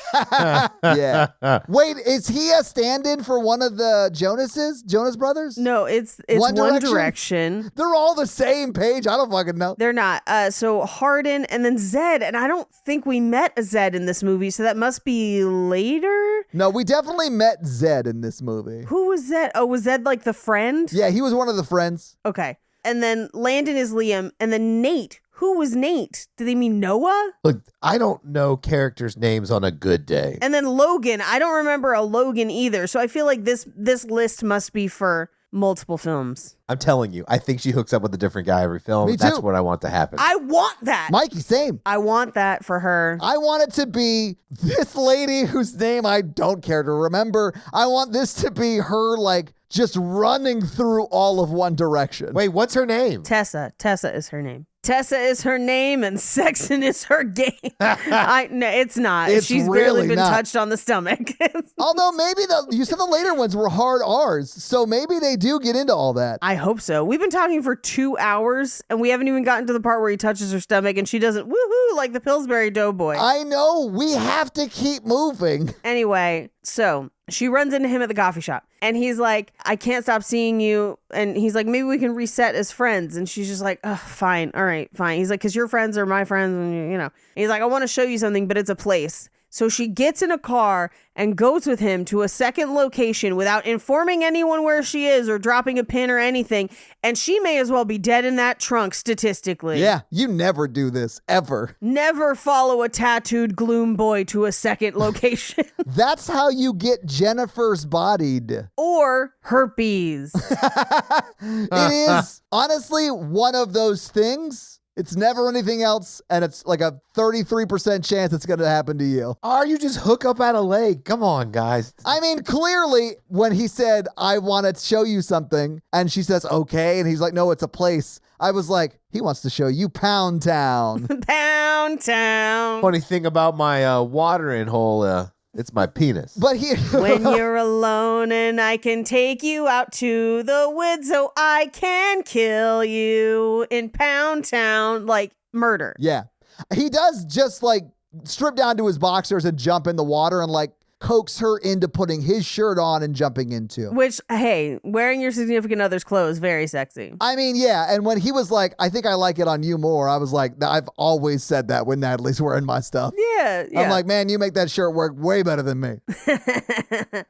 Yeah. Wait, is he a stand-in for one of the Jonas Brothers? No, it's One Direction. They're all the same page. I don't fucking know. They're not. So Hardin and then Zed, and I don't think we met a Zed in this movie, so that must be later. No, we definitely met Zed in this movie. Who was Zed? Oh, was Zed like the friend? Yeah, he was one of the friends. Okay. And then Landon is Liam, and then Nate. Who was Nate? Do they mean Noah? Look, I don't know characters' names on a good day. And then Logan. I don't remember a Logan either. So I feel like this list must be for multiple films. I'm telling you, I think she hooks up with a different guy every film. Me too. That's what I want to happen. I want that. Mikey, same. I want that for her. I want it to be this lady whose name I don't care to remember. I want this to be her, like, just running through all of One Direction. Wait, what's her name? Tessa. Tessa is her name. Tessa is her name and Sexton is her game. No, it's not. It's She's really barely been not. touched on the stomach. Although maybe you said the later ones were hard R's, so maybe they do get into all that. I hope so. We've been talking for 2 hours and we haven't even gotten to the part where he touches her stomach and she doesn't woohoo like the Pillsbury Doughboy. I know, we have to keep moving. Anyway, so she runs into him at the coffee shop and he's like, I can't stop seeing you. And he's like, maybe we can reset as friends. And she's just like, oh, fine. All right, fine. He's like, because your friends are my friends. And, you know, he's like, I want to show you something, but it's a place. So she gets in a car and goes with him to a second location without informing anyone where she is or dropping a pin or anything. And she may as well be dead in that trunk statistically. Yeah, you never do this, ever. Never follow a tattooed gloom boy to a second location. That's how you get Jennifer's bodied. Or herpes. It is honestly one of those things. It's never anything else, and it's like a 33% chance it's going to happen to you. Or you just hook up at a lake. Come on, guys. I mean, clearly, when he said, I want to show you something, and she says, okay, and he's like, no, it's a place. I was like, he wants to show you Pound Town. Pound Town. Funny thing about my watering hole, it's my penis. But he... When you're alone and I can take you out to the woods so I can kill you in Pound Town, like murder. Yeah. He does just like strip down to his boxers and jump in the water and like coax her into putting his shirt on and jumping into. Which, hey, wearing your significant other's clothes, very sexy. I mean, yeah. And when he was like, I think I like it on you more, I was like, I've always said that when Natalie's wearing my stuff. Yeah. I'm like, man, you make that shirt work way better than me.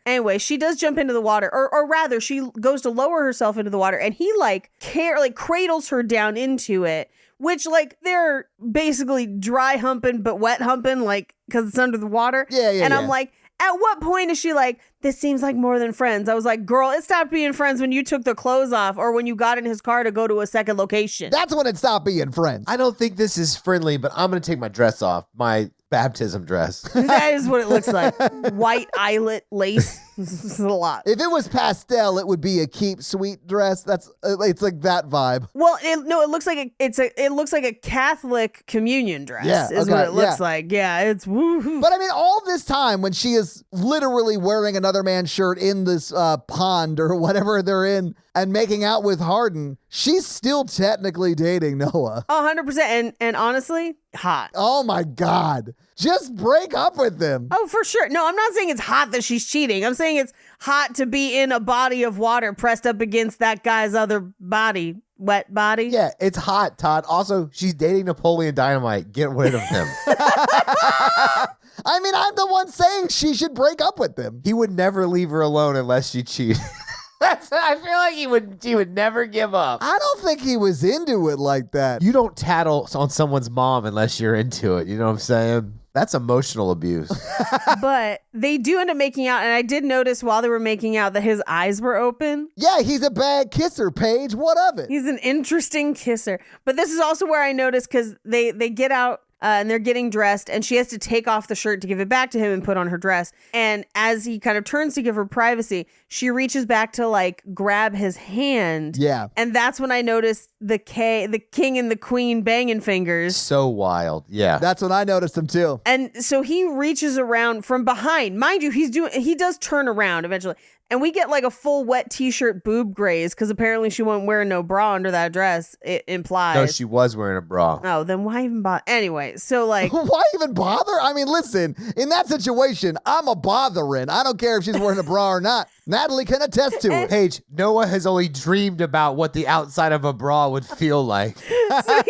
Anyway, she does jump into the water, or rather, she goes to lower herself into the water, and he cradles her down into it. Which, like, they're basically dry humping, but wet humping, like, because it's under the water. Yeah. And I'm like, at what point is she like, this seems like more than friends? I was like, girl, it stopped being friends when you took the clothes off or when you got in his car to go to a second location. That's when it stopped being friends. I don't think this is friendly, but I'm going to take my dress off. My baptism dress. That is what it looks like. White eyelet lace. This is a lot. If it was pastel, it would be a keep sweet dress. It's like that vibe. Well, it looks like it looks like a Catholic communion dress. Yeah, is okay, what it looks yeah. like. Yeah, it's woohoo. But I mean, all this time when she is literally wearing another man's shirt in this pond or whatever they're in and making out with Hardin, she's still technically dating Noah. 100%. And honestly, hot. Oh my God. Just break up with them. Oh, for sure. No, I'm not saying it's hot that she's cheating. I'm saying it's hot to be in a body of water pressed up against that guy's other body. Wet body. Yeah, it's hot, Todd. Also, she's dating Napoleon Dynamite. Get rid of him. I mean, I'm the one saying she should break up with him. He would never leave her alone unless she cheated. I feel like he would never give up. I don't think he was into it like that. You don't tattle on someone's mom unless you're into it. You know what I'm saying? That's emotional abuse. But they do end up making out, and I did notice while they were making out that his eyes were open. Yeah, he's a bad kisser, Paige. What of it? He's an interesting kisser. But this is also where I noticed because they get out and they're getting dressed, and she has to take off the shirt to give it back to him and put on her dress. And as he kind of turns to give her privacy, she reaches back to like grab his hand. Yeah. And that's when I noticed the king and the queen banging fingers. So wild. Yeah. That's when I noticed him too. And so he reaches around from behind. Mind you, he does turn around eventually. And we get like a full wet t-shirt boob graze because apparently she wasn't wearing no bra under that dress. It implies. No, she was wearing a bra. Oh, then why even bother? Anyway, so like. Why even bother? I mean, listen, in that situation, I'm a bothering. I don't care if she's wearing a bra or not. Natalie can attest to it. Paige, Noah has only dreamed about what the outside of a bra would feel like. So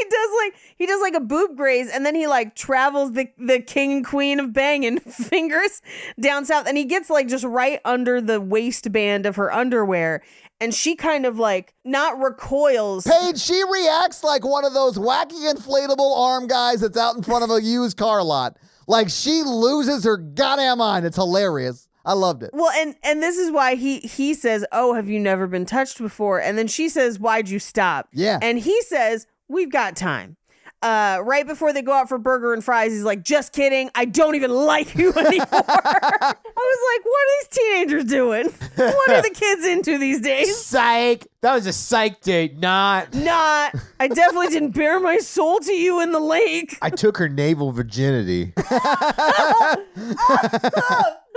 he does like a boob graze, and then he like travels the king and queen of banging fingers down south, and he gets like just right under the waistband of her underwear, and she kind of like not recoils. Paige, she reacts like one of those wacky inflatable arm guys that's out in front of a used car lot. Like she loses her goddamn mind. It's hilarious. I loved it. Well, and this is why he says, "Oh, have you never been touched before?" And then she says, "Why'd you stop?" Yeah. And he says, "We've got time." Right before they go out for burger and fries, he's like, "Just kidding. I don't even like you anymore." I was like, what are these teenagers doing? What are the kids into these days? Psych. That was a psych date, not. Not. I definitely didn't bare my soul to you in the lake. I took her naval virginity.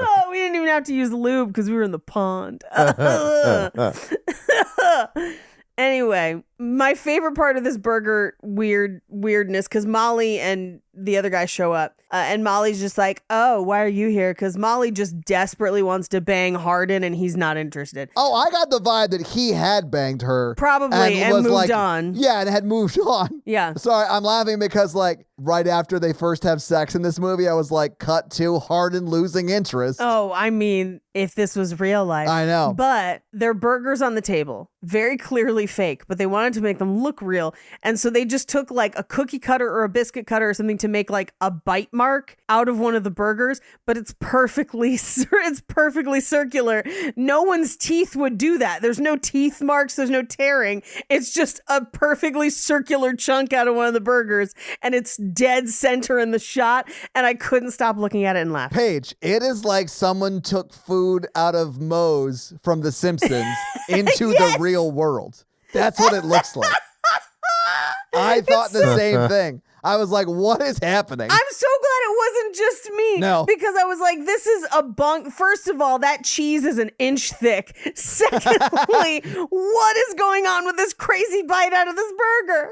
Oh, we didn't even have to use lube because we were in the pond. Anyway, my favorite part of this burger weirdness, because Molly and the other guy show up, and Molly's just like, "Oh, why are you here?" Because Molly just desperately wants to bang Hardin, and he's not interested. Oh, I got the vibe that he had banged her. Probably, and was moved like, on. Yeah, and had moved on. Yeah. Sorry, I'm laughing because like right after they first have sex in this movie, I was like, cut to Hardin losing interest. Oh, I mean, if this was real life. I know. But their burgers on the table, very clearly fake, but they wanted to make them look real. And so they just took like a cookie cutter or a biscuit cutter or something to make like a bite mark out of one of the burgers, but it's perfectly circular. No one's teeth would do that. There's no teeth marks, there's no tearing. It's just a perfectly circular chunk out of one of the burgers, and it's dead center in the shot, and I couldn't stop looking at it and laughing. Paige, it is like someone took food out of Moe's from The Simpsons into the real world. That's what it looks like. I thought the same thing. I was like, what is happening? I'm so glad it wasn't just me. No. Because I was like, this is a bunk. First of all, that cheese is an inch thick. Secondly, what is going on with this crazy bite out of this burger?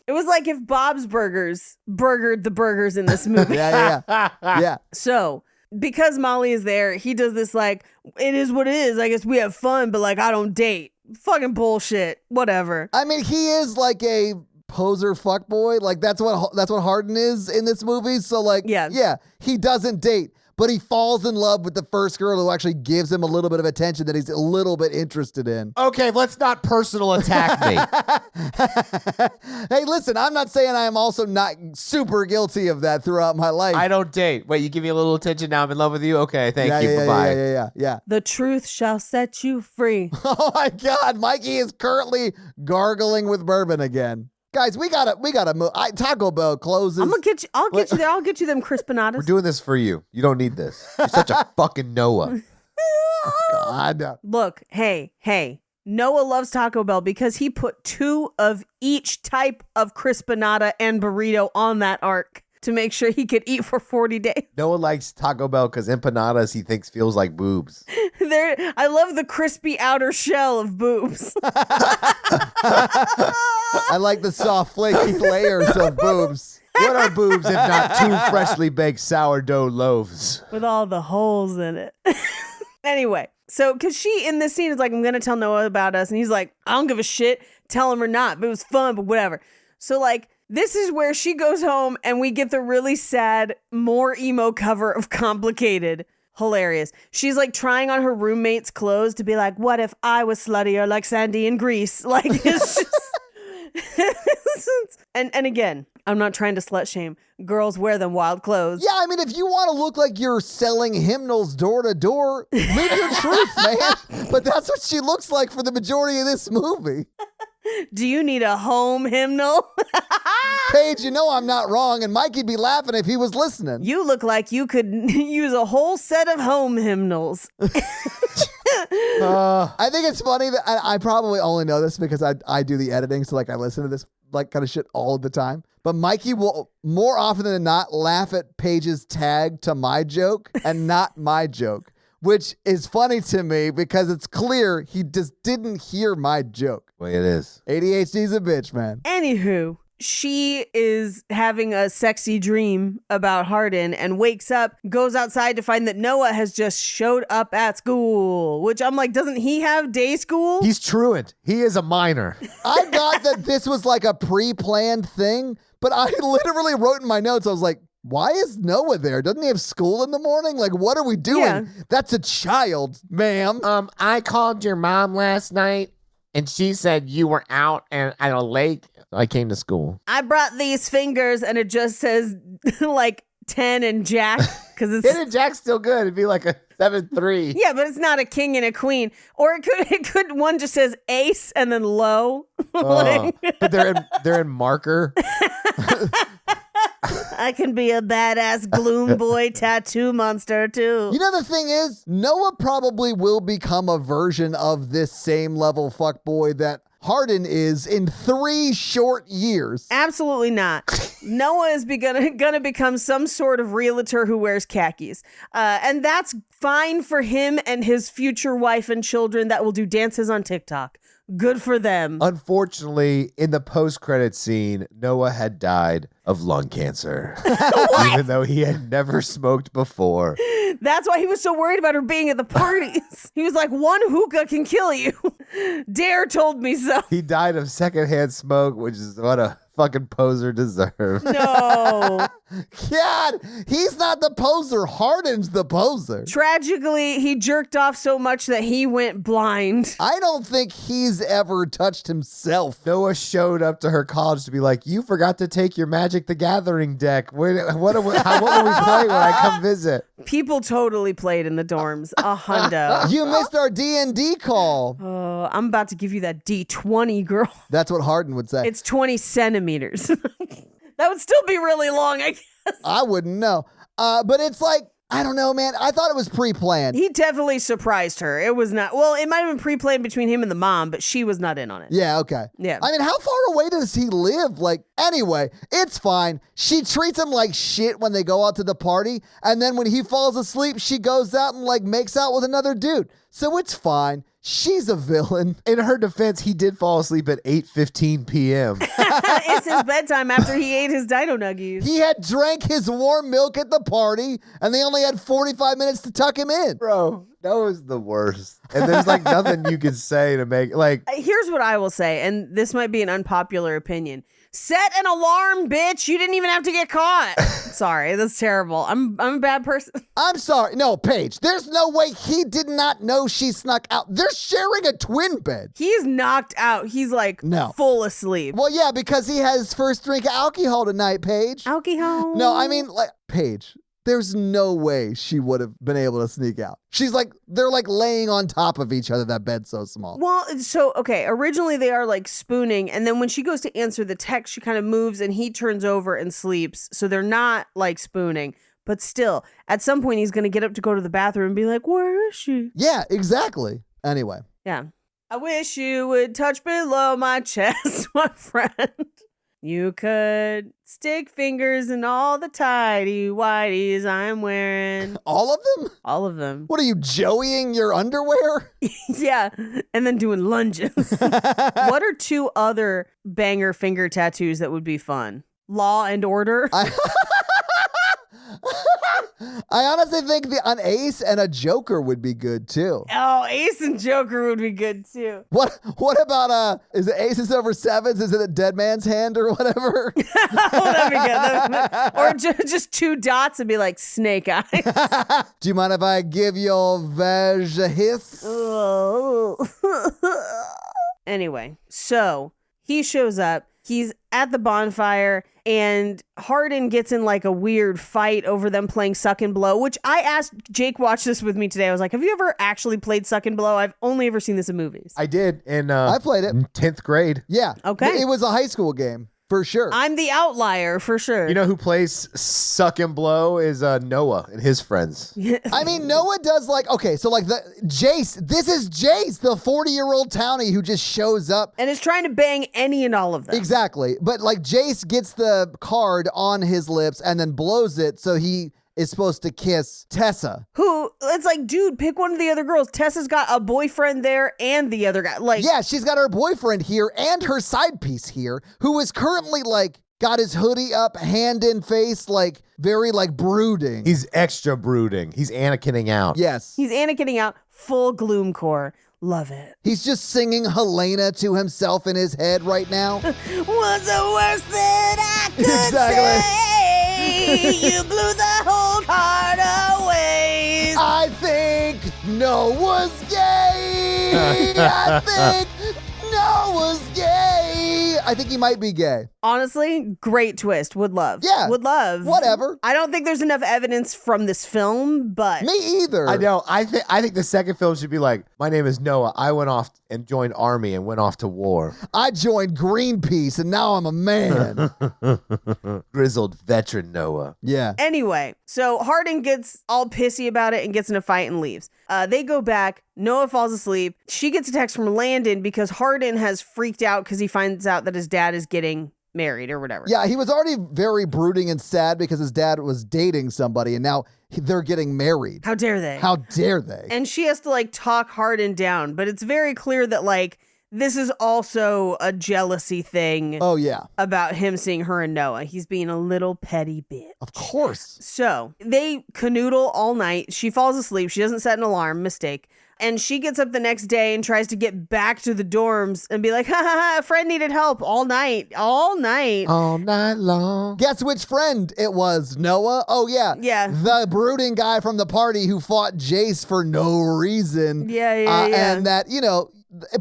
It was like if Bob's Burgers burgered the burgers in this movie. Yeah. So, because Molly is there, he does this like, it is what it is. I guess we have fun, but like, I don't date. Fucking bullshit. Whatever. I mean, he is like a poser fuckboy. Like that's what Hardin is in this movie. So like, yeah, he doesn't date, but he falls in love with the first girl who actually gives him a little bit of attention that he's a little bit interested in. Okay, let's not personal attack me. Hey, listen, I'm not saying I am also not super guilty of that throughout my life. I don't date. Wait, you give me a little attention, now I'm in love with you? Okay, thank you. Bye-bye. Yeah. The truth shall set you free. Oh my God, Mikey is currently gargling with bourbon again. Guys, we gotta move. Taco Bell closes. I'll get you there. I'll get you them crispinadas. We're doing this for you. You don't need this. You're such a fucking Noah. God. Look, hey. Noah loves Taco Bell because he put 2 of each type of crispinata and burrito on that arc to make sure he could eat for 40 days. Noah likes Taco Bell because empanadas he thinks feels like boobs. I love the crispy outer shell of boobs. I like the soft, flaky layers of boobs. What are boobs if not 2 freshly baked sourdough loaves? With all the holes in it. Anyway, so because she in this scene is like, I'm going to tell Noah about us. And he's like, I don't give a shit. Tell him or not. But it was fun, but whatever. So like, this is where she goes home and we get the really sad, more emo cover of Complicated. Hilarious. She's like trying on her roommate's clothes to be like, what if I was sluttier like Sandy in Greece? Like, it's just... and again, I'm not trying to slut shame. Girls wear them wild clothes. Yeah, I mean, if you want to look like you're selling hymnals door to door, live your truth, man. But that's what she looks like for the majority of this movie. Do you need a home hymnal? Paige, you know I'm not wrong, and Mikey'd be laughing if he was listening. You look like you could use a whole set of home hymnals. I think it's funny that I probably only know this because I do the editing, so like I listen to this like kind of shit all the time. But Mikey will more often than not laugh at Paige's tag to my joke and not my joke, which is funny to me because it's clear he just didn't hear my joke. Way it is. ADHD's a bitch, man. Anywho, she is having a sexy dream about Hardin and wakes up, goes outside to find that Noah has just showed up at school, which I'm like, doesn't he have day school? He's truant. He is a minor. I got that this was like a pre-planned thing, but I literally wrote in my notes, I was like, why is Noah there? Doesn't he have school in the morning? Like, what are we doing? Yeah. That's a child, ma'am. I called your mom last night, and she said you were out at a lake. I came to school. I brought these fingers and it just says like 10 and Jack because it's 10 and Jack's still good. It'd be like a 7-3. yeah, but it's not a king and a queen. Or it could one just says ace and then low. Like, But they're in marker. I can be a badass gloom boy tattoo monster too. You know, the thing is, Noah probably will become a version of this same level fuckboy that Hardin is in 3 short years. Absolutely not. Noah is gonna become some sort of realtor who wears khakis. And that's fine for him and his future wife and children that will do dances on TikTok. Good for them. Unfortunately, in the post-credit scene, Noah had died of lung cancer. Even though he had never smoked before. That's why he was so worried about her being at the parties. He was like, one hookah can kill you. Dare told me so. He died of secondhand smoke, which is what a fucking poser deserves. No. God, he's not the poser. Hardin's the poser. Tragically, he jerked off so much that he went blind. I don't think he's ever touched himself. Noah showed up to her college to be like, you forgot to take your Magic the Gathering deck. What will we play when I come visit? People totally played in the dorms. A hundo. You missed our D&D call. Oh, I'm about to give you that D20, girl. That's what Hardin would say. It's 20 centimeters. That would still be really long, I guess. I wouldn't know. But it's like, I don't know, man. I thought it was pre-planned. He definitely surprised her. It was not, well, it might have been pre-planned between him and the mom, but she was not in on it. Yeah, okay. Yeah. I mean, how far away does he live? Like, anyway, it's fine. She treats him like shit when they go out to the party, and then when he falls asleep, she goes out and, like, makes out with another dude. So it's fine. She's a villain. In her defense, he did fall asleep at 8:15 p.m. It's his bedtime after he ate his dino nuggies. He had drank his warm milk at the party, and they only had 45 minutes to tuck him in. Bro, that was the worst. And there's like nothing you can say to make, like, Here's what I will say, and this might be an unpopular opinion. Set an alarm, bitch. You didn't even have to get caught. Sorry, that's terrible. I'm a bad person. I'm sorry. No, Paige, there's no way he did not know she snuck out. They're sharing a twin bed. He's knocked out. He's like No. full asleep. Well, yeah, because he has his first drink of alcohol tonight, Paige. Alcohol. No, I mean, like, Paige, there's no way she would have been able to sneak out. She's like, they're like laying on top of each other. That bed's so small. Well, so, okay, originally they are like spooning, and then when she goes to answer the text, she kind of moves and he turns over and sleeps. So they're not like spooning, but still, at some point he's going to get up to go to the bathroom and be like, where is she? Yeah, exactly. Anyway. Yeah. I wish you would touch below my chest, my friend. You could stick fingers in all the tidy whities I'm wearing. All of them? All of them. What are you, Joeying your underwear? Yeah. And then doing lunges. What are 2 other banger finger tattoos that would be fun? Law and Order. I honestly think an ace and a joker would be good too. Oh, Ace and Joker would be good too. What about is it aces over sevens? Is it a dead man's hand or whatever? Oh, that'd be good. Or just 2 dots and be like snake eyes. Do you mind if I give you a veg a hiss? Anyway, so he shows up. He's at the bonfire, and Hardin gets in like a weird fight over them playing Suck and Blow, which I asked Jake watch this with me today. I was like, have you ever actually played Suck and Blow? I've only ever seen this in movies. I did in I played it. 10th grade. Yeah. Okay. It was a high school game. For sure. I'm the outlier for sure. You know who plays Suck and Blow is Noah and his friends. I mean, Noah does okay, so the Jace, this is Jace, the 40-year-old townie who just shows up. and is trying to bang any and all of them. Exactly. But Jace gets the card on his lips and then blows it so he is supposed to kiss Tessa. Who, it's like, dude, pick one of the other girls. Tessa's got a boyfriend there and the other guy. Yeah, she's got her boyfriend here and her side piece here, who is currently got his hoodie up, hand in face, very brooding. He's extra brooding. He's Anakining out. Yes. He's Anakining out full gloomcore. Love it. He's just singing Helena to himself in his head right now. What's the worst that I could Exactly. say? You blew the whole card away. I think Noah's gay. I think Noah's gay. I think he might be gay. Honestly, great twist. Would love. Yeah. Would love. Whatever. I don't think there's enough evidence from this film, but Me either. I know. I think the second film should be like, my name is Noah. I went off and joined army and went off to war. I joined Greenpeace and now I'm a man. Grizzled veteran Noah. Yeah. anyway, so Hardin gets all pissy about it and gets in a fight and leaves. They go back. Noah falls asleep. She gets a text from Landon because Hardin has freaked out because he finds out that his dad is getting married or whatever. Yeah, he was already very brooding and sad because his dad was dating somebody and now they're getting married. How dare they? How dare they? And she has to talk Hardin down, but it's very clear that this is also a jealousy thing Oh, yeah. about him seeing her and Noah. He's being a little petty bitch. Of course. So they canoodle all night. She falls asleep. She doesn't set an alarm. Mistake. And she gets up the next day and tries to get back to the dorms and be like, ha ha ha, a friend needed help all night. All night long. Guess which friend it was? Noah? Oh, yeah. Yeah. The brooding guy from the party who fought Jace for no reason. Yeah. And that,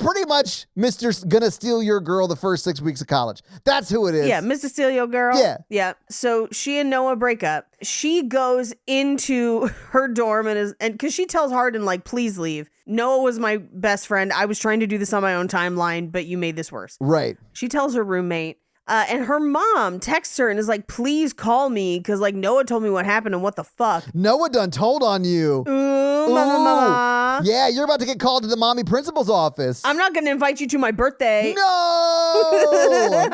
pretty much Mr. Gonna Steal Your Girl the first 6 weeks of college. That's who it is. Yeah, Mr. Steal Your Girl. Yeah. Yeah. So she and Noah break up. She goes into her dorm and because she tells Hardin, please leave. Noah was my best friend. I was trying to do this on my own timeline, but you made this worse. Right. She tells her roommate, and her mom texts her and is like, please call me because Noah told me what happened and what the fuck. Noah done told on you. Ooh, mama. Yeah, you're about to get called to the mommy principal's office. I'm not going to invite you to my birthday. No!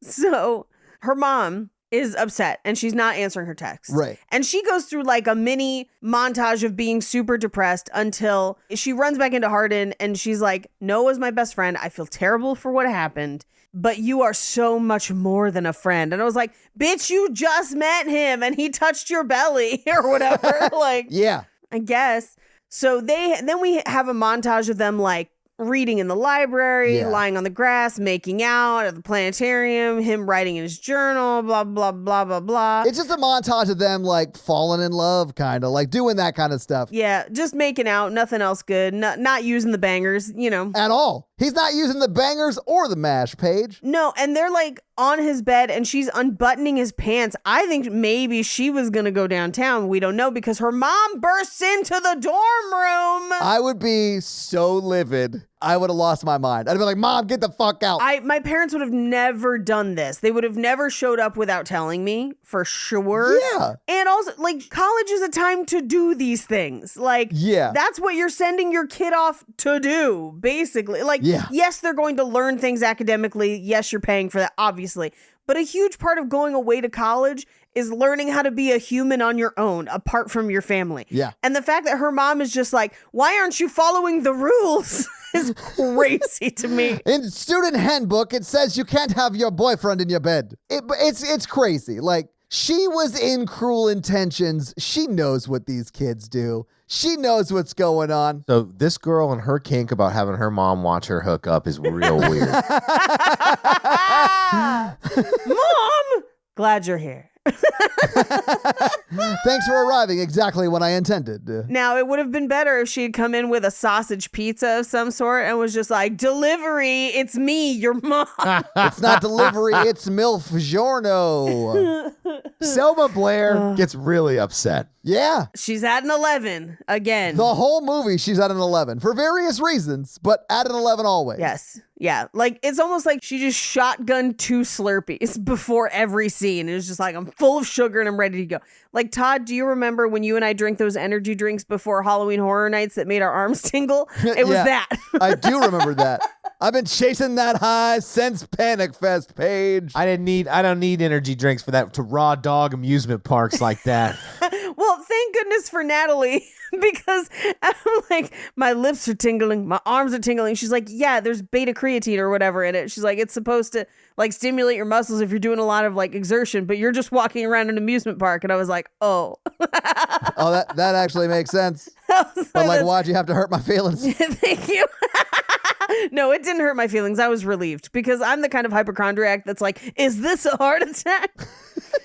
So her mom is upset and she's not answering her text. Right. And she goes through a mini montage of being super depressed until she runs back into Hardin and she's like, Noah's my best friend. I feel terrible for what happened, but you are so much more than a friend. And I was like, bitch, you just met him and he touched your belly or whatever. Yeah. I guess. So then we have a montage of them reading in the library, Yeah. lying on the grass, making out at the planetarium, him writing in his journal, blah, blah, blah, blah, blah. It's just a montage of them falling in love, kind of doing that kind of stuff. Yeah, just making out, nothing else good, not using the bangers, At all. He's not using the bangers or the mash, Paige. No, and they're on his bed and she's unbuttoning his pants. I think maybe she was going to go downtown. We don't know because her mom bursts into the dorm room. I would be so livid. I would have lost my mind. I'd be like, Mom, get the fuck out. My parents would have never done this. They would have never showed up without telling me, for sure. Yeah. And also, college is a time to do these things. Yeah. That's what you're sending your kid off to do, basically. Yeah. Yes, they're going to learn things academically. Yes, you're paying for that, obviously. But a huge part of going away to college is learning how to be a human on your own, apart from your family. Yeah. And the fact that her mom is just like, why aren't you following the rules? Is crazy to me. In student handbook, it says you can't have your boyfriend in your bed. It's crazy. She was in Cruel Intentions. She knows what these kids do. She knows what's going on. So this girl and her kink about having her mom watch her hook up is real weird. Mom! Glad you're here. Thanks for arriving exactly when I intended. Now, it would have been better if she had come in with a sausage pizza of some sort and was just like, delivery, it's me, your mom. It's not delivery, it's MILF Giorno. Selma Blair gets really upset. Yeah. She's at an 11 again. The whole movie, she's at an 11 for various reasons, but at an 11 always. Yes. Yeah. Like, it's almost like she just shotgunned 2 Slurpees before every scene. It was just like, I'm full of sugar and I'm ready to go. Like, Todd, do you remember when you and I drank those energy drinks before Halloween Horror Nights that made our arms tingle? It was Yeah, that. I do remember that. I've been chasing that high since Panic Fest, Paige. I don't need energy drinks for that to raw dog amusement parks like that. Well, thank goodness for Natalie, because I'm like, my lips are tingling, my arms are tingling. She's like, yeah, there's beta creatine or whatever in it. She's like, it's supposed to like stimulate your muscles if you're doing a lot of like exertion, but you're just walking around an amusement park. And I was like, oh. Oh, that actually makes sense. But But why'd you have to hurt my feelings? thank you. No, it didn't hurt my feelings. I was relieved because I'm the kind of hypochondriac that's like, is this a heart attack?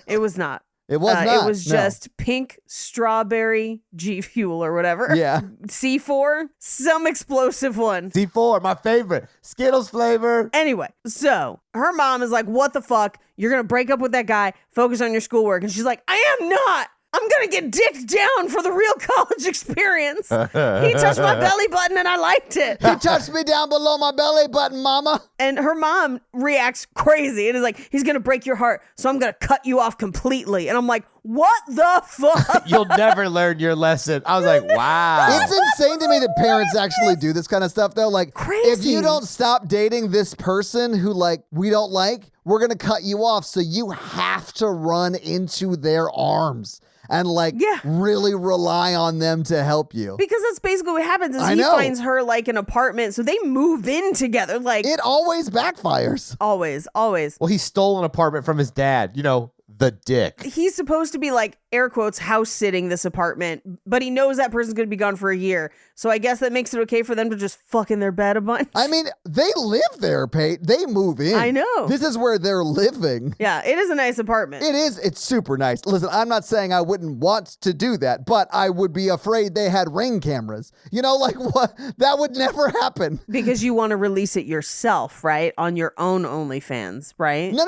It was not. It was not. It was no. just pink strawberry G Fuel or whatever. Yeah. C4, some explosive one. C4, my favorite. Skittles flavor. Anyway, so her mom is like, what the fuck? You're going to break up with that guy, focus on your schoolwork. And she's like, I am not. I'm going to get dicked down for the real college experience. He touched my belly button and I liked it. He touched me down below my belly button, mama. And her mom reacts crazy and is like, he's going to break your heart, so I'm going to cut you off completely. And I'm like, what the fuck? You'll never learn your lesson. I was like, wow. It's insane to me that parents actually do this kind of stuff, though. Like, Crazy. if you don't stop dating this person who, like, we don't like, we're going to cut you off. So you have to run into their arms and, like, really rely on them to help you. Because that's basically what happens is I he know. finds her like an apartment. So they move in together. Like, It always backfires. always. Well, he stole an apartment from his dad. You know, the dick. He's supposed to be like, air quotes, house sitting this apartment, but he knows that person's going to be gone for a year. So I guess that makes it okay for them to just fuck in their bed a bunch. I mean, they live there, Pate. They move in. I know. This is where they're living. Yeah, it is a nice apartment. It is. It's super nice. Listen, I'm not saying I wouldn't want to do that, but I would be afraid they had Ring cameras. You know, like what? That would never happen. Because you want to release it yourself, right? On your own OnlyFans, right? No.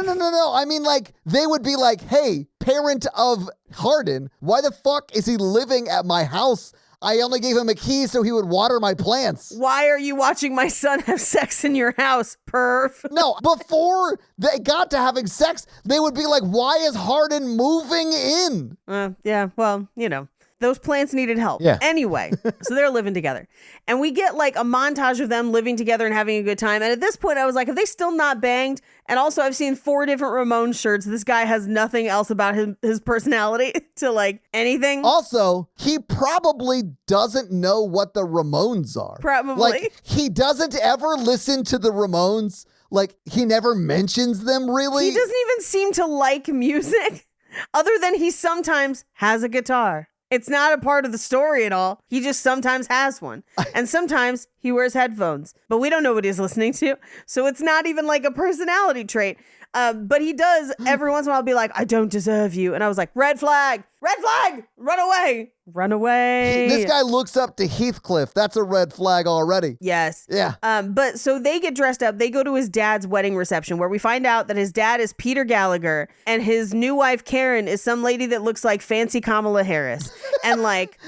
I mean, like, they would be like, hey, parent of Harden, why the fuck is he living at my house? I only gave him a key so he would water my plants. Why are you watching my son have sex in your house, perv? No, before they got to having sex, they would be like, why is Harden moving in? Yeah, well, you know. Those plants needed help. Yeah. Anyway, so they're living together. And we get like a montage of them living together and having a good time. And at this point, I was like, have they still not banged? And also, I've seen 4 different Ramones shirts. This guy has nothing else about his personality to like anything. Also, he probably doesn't know what the Ramones are. Probably. Like, he doesn't ever listen to the Ramones. Like, he never mentions them, really. He doesn't even seem to like music other than he sometimes has a guitar. It's not a part of the story at all. He just sometimes has one. And sometimes he wears headphones. But we don't know what he's listening to. So it's not even like a personality trait. But he does every once in a while be like, I don't deserve you. And I was like, red flag, run away, run away. This guy looks up to Heathcliff. That's a red flag already. Yes. Yeah. But so they get dressed up. They go to his dad's wedding reception where we find out that his dad is Peter Gallagher and his new wife, Karen, is some lady that looks like fancy Kamala Harris. And like,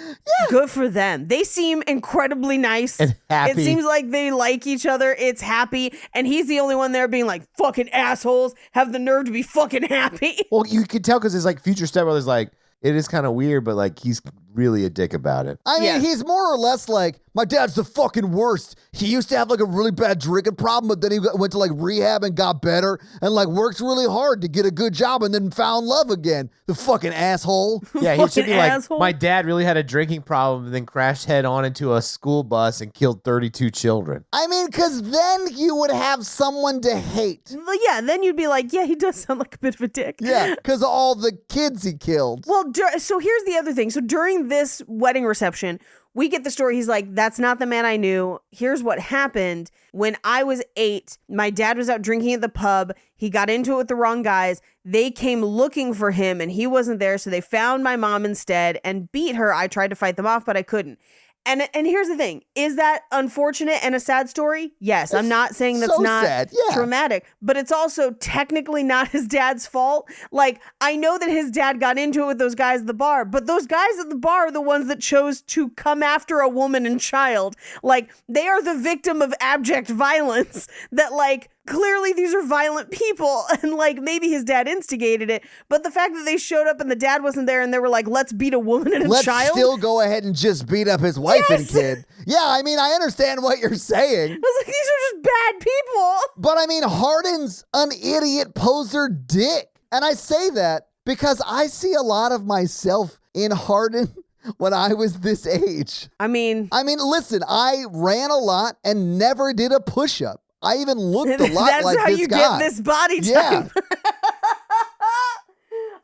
good for them. They seem incredibly nice. And happy. It seems like they like each other. It's happy. And he's the only one there being like, fucking assholes have the nerve to be fucking happy. Well, you can tell because his like future stepbrother's like, it is kind of weird, but like he's really a dick about it. I mean, Yeah. he's more or less like, my dad's the fucking worst. He used to have like a really bad drinking problem, but then he went to like rehab and got better and like worked really hard to get a good job and then found love again. The fucking asshole. Yeah, he should be Fucking like, asshole. my dad really had a drinking problem and then crashed head on into a school bus and killed 32 children. I mean, because then you would have someone to hate. Well, yeah, then you'd be like, yeah, he does sound like a bit of a dick. Yeah, because of all the kids he killed. Well, so here's the other thing. So during this wedding reception, we get the story. He's like, that's not the man I knew. Here's what happened. When I was 8, my dad was out drinking at the pub. He got into it with the wrong guys. They came looking for him and he wasn't there. So they found my mom instead and beat her. I tried to fight them off, but I couldn't. And here's the thing. Is that unfortunate and a sad story? Yes. I'm not saying that's so not sad. Yeah. traumatic, but it's also technically not his dad's fault. Like, I know that his dad got into it with those guys at the bar, but those guys at the bar are the ones that chose to come after a woman and child. Like, they are the victim of abject violence that, like, clearly these are violent people and like maybe his dad instigated it, but the fact that they showed up and the dad wasn't there and they were like, let's beat a woman and a Let's child. still go ahead and just beat up his wife and Yes. kid. Yeah, I mean, I understand what you're saying. I was like, these are just bad people. But I mean, Hardin's an idiot poser dick. And I say that because I see a lot of myself in Hardin when I was this age. I mean, Listen, I ran a lot and never did a push-up. I even looked a lot that's like how this you guy. get this body Yeah. type.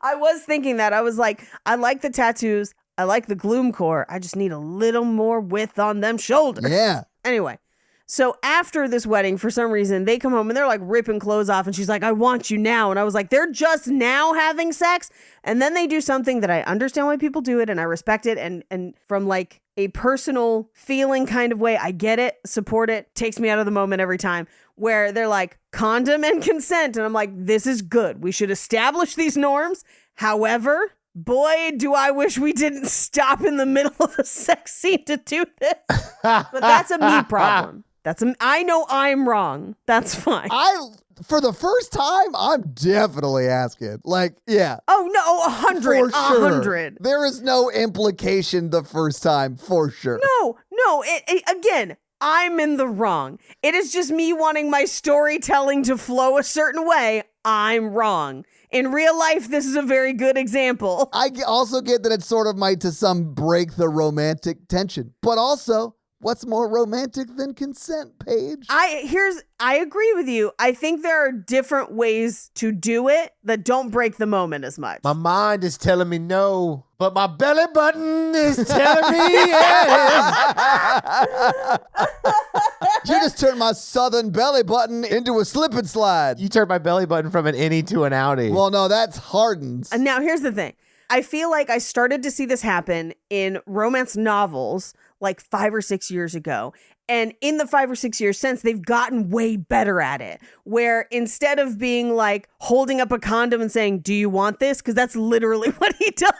I was thinking that. I was like, I like the tattoos. I like the gloom core. I just need a little more width on them shoulders. Yeah. Anyway, so after this wedding, for some reason, they come home and they're like ripping clothes off. And she's like, I want you now. And I was like, they're just now having sex. And then they do something that I understand why people do it and I respect it. And from like a personal feeling kind of way, I get it, support it, takes me out of the moment every time, where they're like condom and consent. And I'm like, this is good. We should establish these norms. However, boy, do I wish we didn't stop in the middle of a sex scene to do this. But that's a me problem. I know I'm wrong. That's fine. For the first time, I'm definitely asking. Like, yeah. Oh, no, 100. For sure. 100. There is no implication the first time, for sure. No. Again, I'm in the wrong. It is just me wanting my storytelling to flow a certain way. I'm wrong. In real life, this is a very good example. I also get that it sort of might, to some, break the romantic tension. But also, what's more romantic than consent, Paige? I agree with you. I think there are different ways to do it that don't break the moment as much. My mind is telling me no, but my belly button is telling me yes. You just turned my southern belly button into a slip and slide. You turned my belly button from an innie to an outie. Well, no, that's Hardin's. And now here's the thing. I feel like I started to see this happen in romance novels like 5 or 6 years ago. And in the 5 or 6 years since, they've gotten way better at it. Where instead of being like holding up a condom and saying, do you want this? Because that's literally what he does.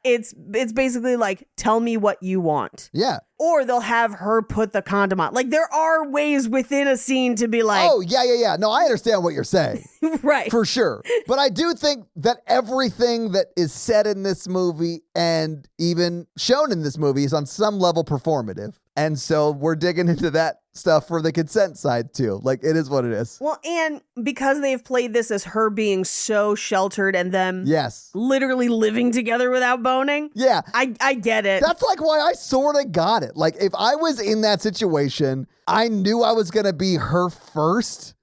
It's basically like, tell me what you want. Yeah. Or they'll have her put the condom on. Like, there are ways within a scene to be like, Oh, yeah. No, I understand what you're saying. right. For sure. But I do think that everything that is said in this movie and even shown in this movie is on some level performative. And so we're digging into that stuff for the consent side too. Like, it is what it is. Well, and because they've played this as her being so sheltered and them Yes. literally living together without boning. Yeah. I get it. That's like why I sort of got it. Like, if I was in that situation, I knew I was going to be her first.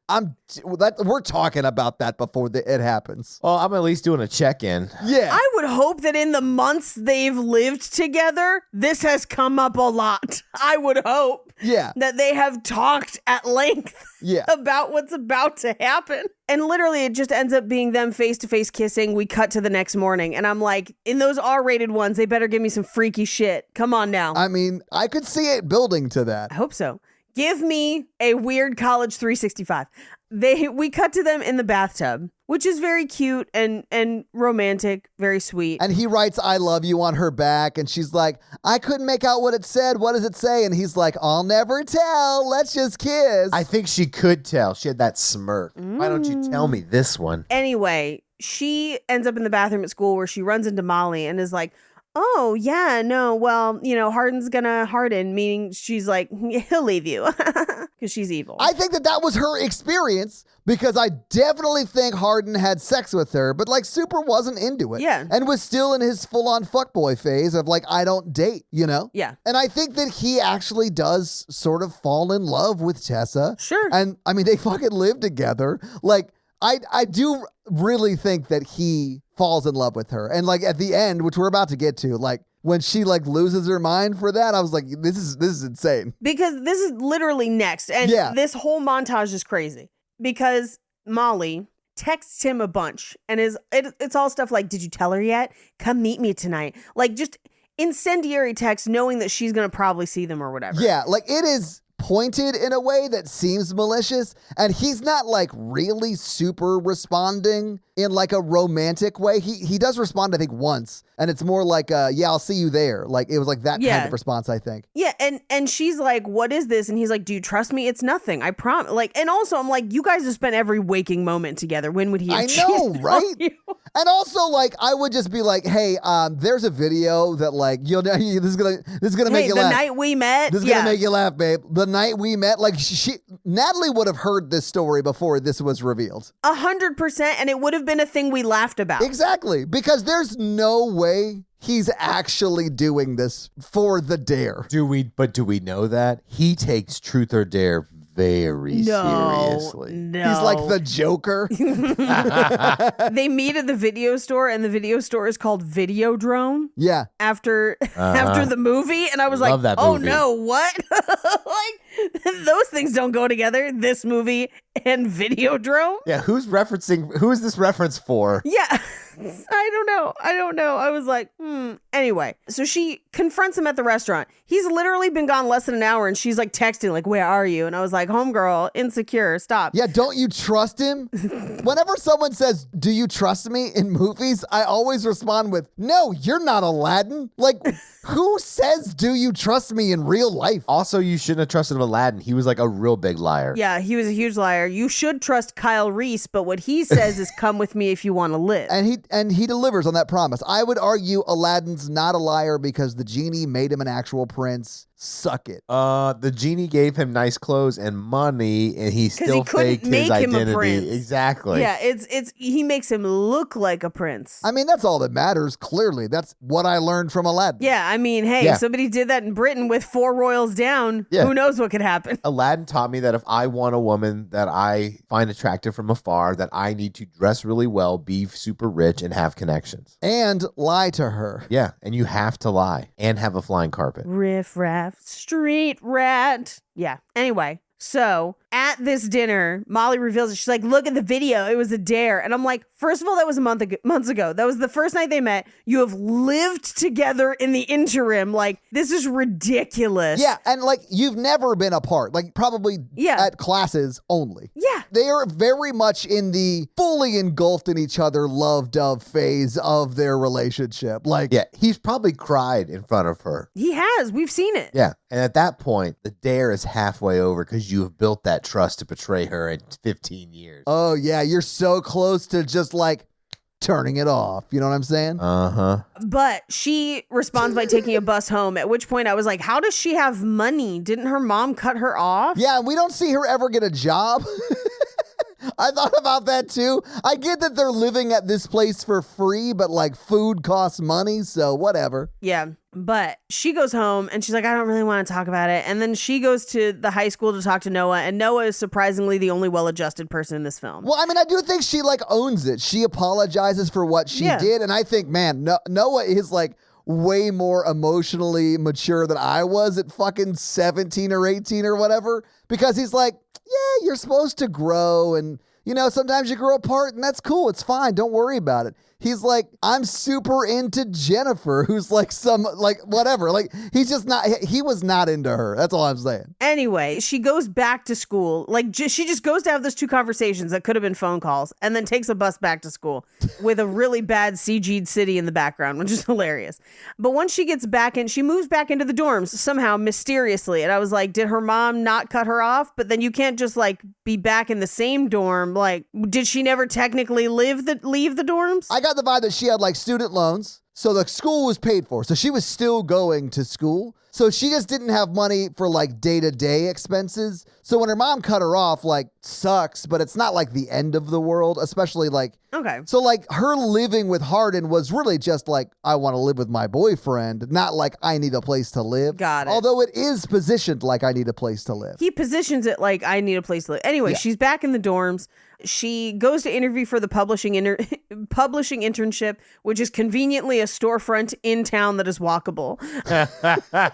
We're talking about that before it happens. Well, I'm at least doing a check-in. Yeah. I would hope that in the months they've lived together, this has come up a lot. I would hope Yeah. that they have talked at length Yeah. about what's about to happen. And literally, it just ends up being them face-to-face kissing. We cut to the next morning. And I'm like, in those R-rated ones, they better give me some freaky shit. Come on now. I mean, I could see it building to that. I hope so. Give me a weird college 365. We cut to them in the bathtub, which is very cute and romantic, very sweet. And he writes, I love you on her back. And she's like, I couldn't make out what it said. What does it say? And he's like, I'll never tell. Let's just kiss. I think she could tell. She had that smirk. Why don't you tell me this one? Anyway, she ends up in the bathroom at school where she runs into Molly and is like, oh, yeah, no, well, Hardin's gonna harden, meaning she's like, he'll leave you because she's evil. I think that was her experience because I definitely think Hardin had sex with her, but like Super wasn't into it. Yeah. And was still in his full-on fuckboy phase of like, I don't date, Yeah. And I think that he actually does sort of fall in love with Tessa. Sure. And I mean, they fucking live together. Like, I do really think that he falls in love with her. And like at the end, which we're about to get to, like when she like loses her mind for that, I was like, this is insane. Because this is literally next. And Yeah. this whole montage is crazy. Because Molly texts him a bunch and it's all stuff like, did you tell her yet? Come meet me tonight. Like just incendiary text knowing that she's going to probably see them or whatever. Yeah, like it is pointed in a way that seems malicious, and he's not like really super responding in like a romantic way. He does respond, I think, once, and it's more like yeah, I'll see you there. Like it was like that kind of response, I think. Yeah, and she's like, what is this? And he's like, do you trust me? It's nothing. I promise. Like, and also I'm like, you guys have spent every waking moment together. When would he have I know, cheated right? on you? And also, like, I would just be like, hey, there's a video that like this is gonna make you the laugh. night we met. This is gonna make you laugh, babe. The night we met, like Natalie would have heard this story before this was revealed. 100%, and it would have been a thing we laughed about. Exactly, because there's no way he's actually doing this for the dare. Do we know that? He takes truth or dare very seriously. No. He's like the Joker. They meet at the video store, and the video store is called Videodrome. Yeah. After the movie, and I was Love like, that oh movie. no, what? Like those things don't go together. This movie and Videodrome. Yeah, who is this reference for? Yeah. I don't know. I was like, Anyway, so she confronts him at the restaurant. He's literally been gone less than an hour, and she's like texting, like, where are you? And I was like, homegirl, insecure, stop. Yeah, don't you trust him? Whenever someone says, do you trust me in movies, I always respond with, no, you're not Aladdin. Like, who says, do you trust me in real life? Also, you shouldn't have trusted Aladdin. He was like a real big liar. Yeah, he was a huge liar. You should trust Kyle Reese, but what he says is come with me if you want to live. And he delivers on that promise. I would argue Aladdin's not a liar because the genie made him an actual prince. Suck it. The genie gave him nice clothes and money, and he still faked his make him a identity. prince. Exactly. Yeah, it's he makes him look like a prince. I mean, that's all that matters, clearly. That's what I learned from Aladdin. Yeah, I mean, hey, if somebody did that in Britain with 4 royals down, who knows what could happen? Aladdin taught me that if I want a woman that I find attractive from afar, that I need to dress really well, be super rich, and have connections. And lie to her. Yeah, and you have to lie and have a flying carpet. Riff raff, street rat. Yeah. Anyway, so at this dinner, Molly reveals it. She's like, look at the video. It was a dare. And I'm like, first of all, that was months ago. That was the first night they met. You have lived together in the interim. Like, this is ridiculous. Yeah, and like you've never been apart. Like probably at classes only. Yeah. They are very much in the fully engulfed in each other love dove phase of their relationship. Like, yeah, he's probably cried in front of her. He has. We've seen it. Yeah. And at that point, the dare is halfway over because you have built that trust to betray her in 15 years. Oh, yeah. You're so close to just like turning it off. You know what I'm saying? Uh-huh. But she responds by taking a bus home, at which point I was like, how does she have money? Didn't her mom cut her off? Yeah, we don't see her ever get a job. I thought about that too. I get that they're living at this place for free, but like food costs money, so whatever. Yeah. But she goes home and she's like, I don't really want to talk about it. And then she goes to the high school to talk to Noah. And Noah is surprisingly the only well-adjusted person in this film. Well, I mean, I do think she like owns it. She apologizes for what she did. And I think, man, Noah is like way more emotionally mature than I was at fucking 17 or 18 or whatever. Because he's like, yeah, you're supposed to grow. And, you know, sometimes you grow apart and that's cool. It's fine. Don't worry about it. He's like, I'm super into Jennifer, who's like some, like, whatever. Like, he's just not, he was not into her. That's all I'm saying. Anyway, she goes back to school. Like, she just goes to have those 2 conversations that could have been phone calls and then takes a bus back to school with a really bad CG'd city in the background, which is hilarious. But once she gets back in, she moves back into the dorms somehow mysteriously. And I was like, did her mom not cut her off? But then you can't just like be back in the same dorm. Like, did she never technically leave the dorms? I got the vibe that she had like student loans, so the school was paid for, so she was still going to school. So she just didn't have money for like day-to-day expenses. So when her mom cut her off, like, sucks, but it's not like the end of the world, especially like, Okay. so like her living with Hardin was really just like, I want to live with my boyfriend, not like I need a place to live. Got it. Although it is positioned like I need a place to live. He positions it like I need a place to live. Anyway, Yeah. she's back in the dorms. She goes to interview for the publishing internship, which is conveniently a storefront in town that is walkable.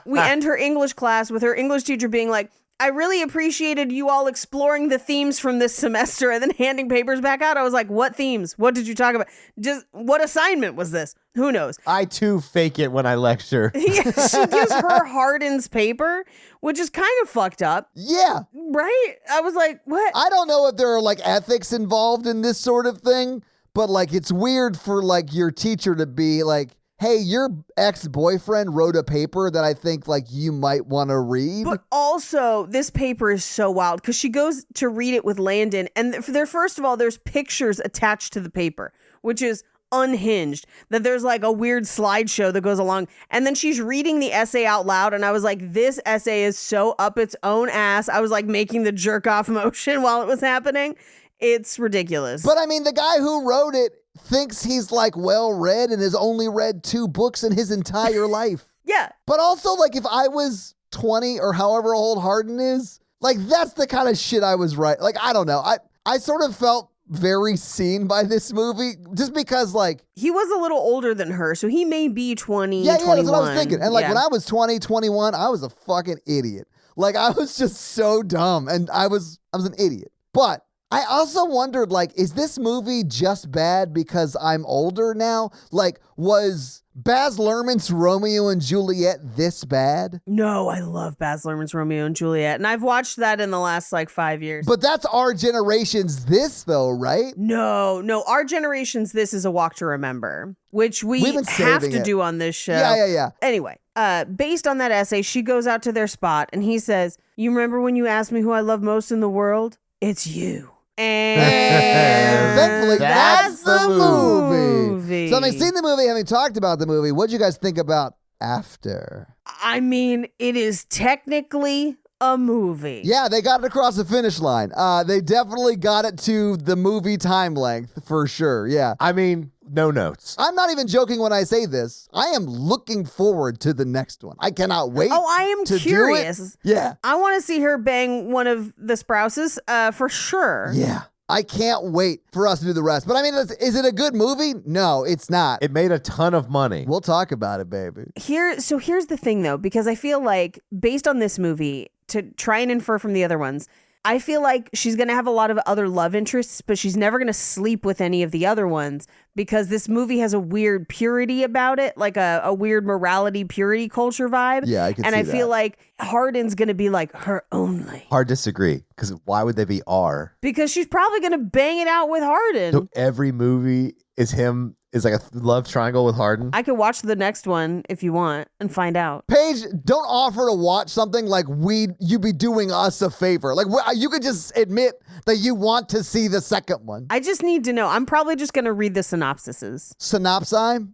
We end her English class with her English teacher being like, I really appreciated you all exploring the themes from this semester, and then handing papers back out. I was like, what themes? What did you talk about? Just what assignment was this? Who knows? I too fake it when I lecture. Yeah, she gives her Hardin's paper, which is kind of fucked up, Yeah. right? I was like, what? I don't know if there are like ethics involved in this sort of thing, but like it's weird for like your teacher to be like, hey, your ex-boyfriend wrote a paper that I think like you might want to read. But also, this paper is so wild because she goes to read it with Landon, and first of all, there's pictures attached to the paper, which is unhinged. That there's like a weird slideshow that goes along, and then she's reading the essay out loud, and I was like, this essay is so up its own ass. I was like making the jerk off motion while it was happening. It's ridiculous. But I mean, the guy who wrote it thinks he's like well read and has only read 2 books in his entire life. yeah, But also, like, if I was 20 or however old Hardin is, like, that's the kind of shit I was right. Like, I don't know. I sort of felt very seen by this movie just because, like, he was a little older than her, so he may be 20, yeah, 21. that's what I was thinking. And like, Yeah. when I was 20, 21, I was a fucking idiot. Like, I was just so dumb, and I was an idiot. But I also wondered, like, is this movie just bad because I'm older now? Like, was Baz Luhrmann's Romeo and Juliet this bad? No, I love Baz Luhrmann's Romeo and Juliet, and I've watched that in the last like 5 years. But that's our generation's this, though, right? No, our generation's This Is a Walk to Remember, which we We've been have saving to it. do on this show. Yeah. Anyway, based on that essay, she goes out to their spot, and he says, you remember when you asked me who I love most in the world? It's you. And Thankfully, that's the movie. movie. So having seen the movie, having talked about the movie, what'd you guys think about after? I mean, it is technically a movie. Yeah, they got it across the finish line. They definitely got it to the movie time length for sure. Yeah. I mean, no notes. I'm not even joking when I say this. I am looking forward to the next one. I cannot wait. Oh, I am to curious. Do it. Yeah. I want to see her bang one of the Sprouses for sure. Yeah. I can't wait for us to do the rest. But I mean, is it a good movie? No, it's not. It made a ton of money. We'll talk about it, baby. Here's the thing though, because I feel like based on this movie, to try and infer from the other ones, I feel like she's going to have a lot of other love interests, but she's never going to sleep with any of the other ones because this movie has a weird purity about it, like a weird morality, purity culture vibe. Yeah, I can and see I feel that. like Hardin's going to be like her only. Hard disagree, because why would they be R? Because she's probably going to bang it out with Hardin. So every movie is like a love triangle with Hardin. I could watch the next one if you want and find out. Paige, don't offer to watch something like you be doing us a favor. Like you could just admit that you want to see the second one. I just need to know. I'm probably just going to read the synopsises. Synopsi?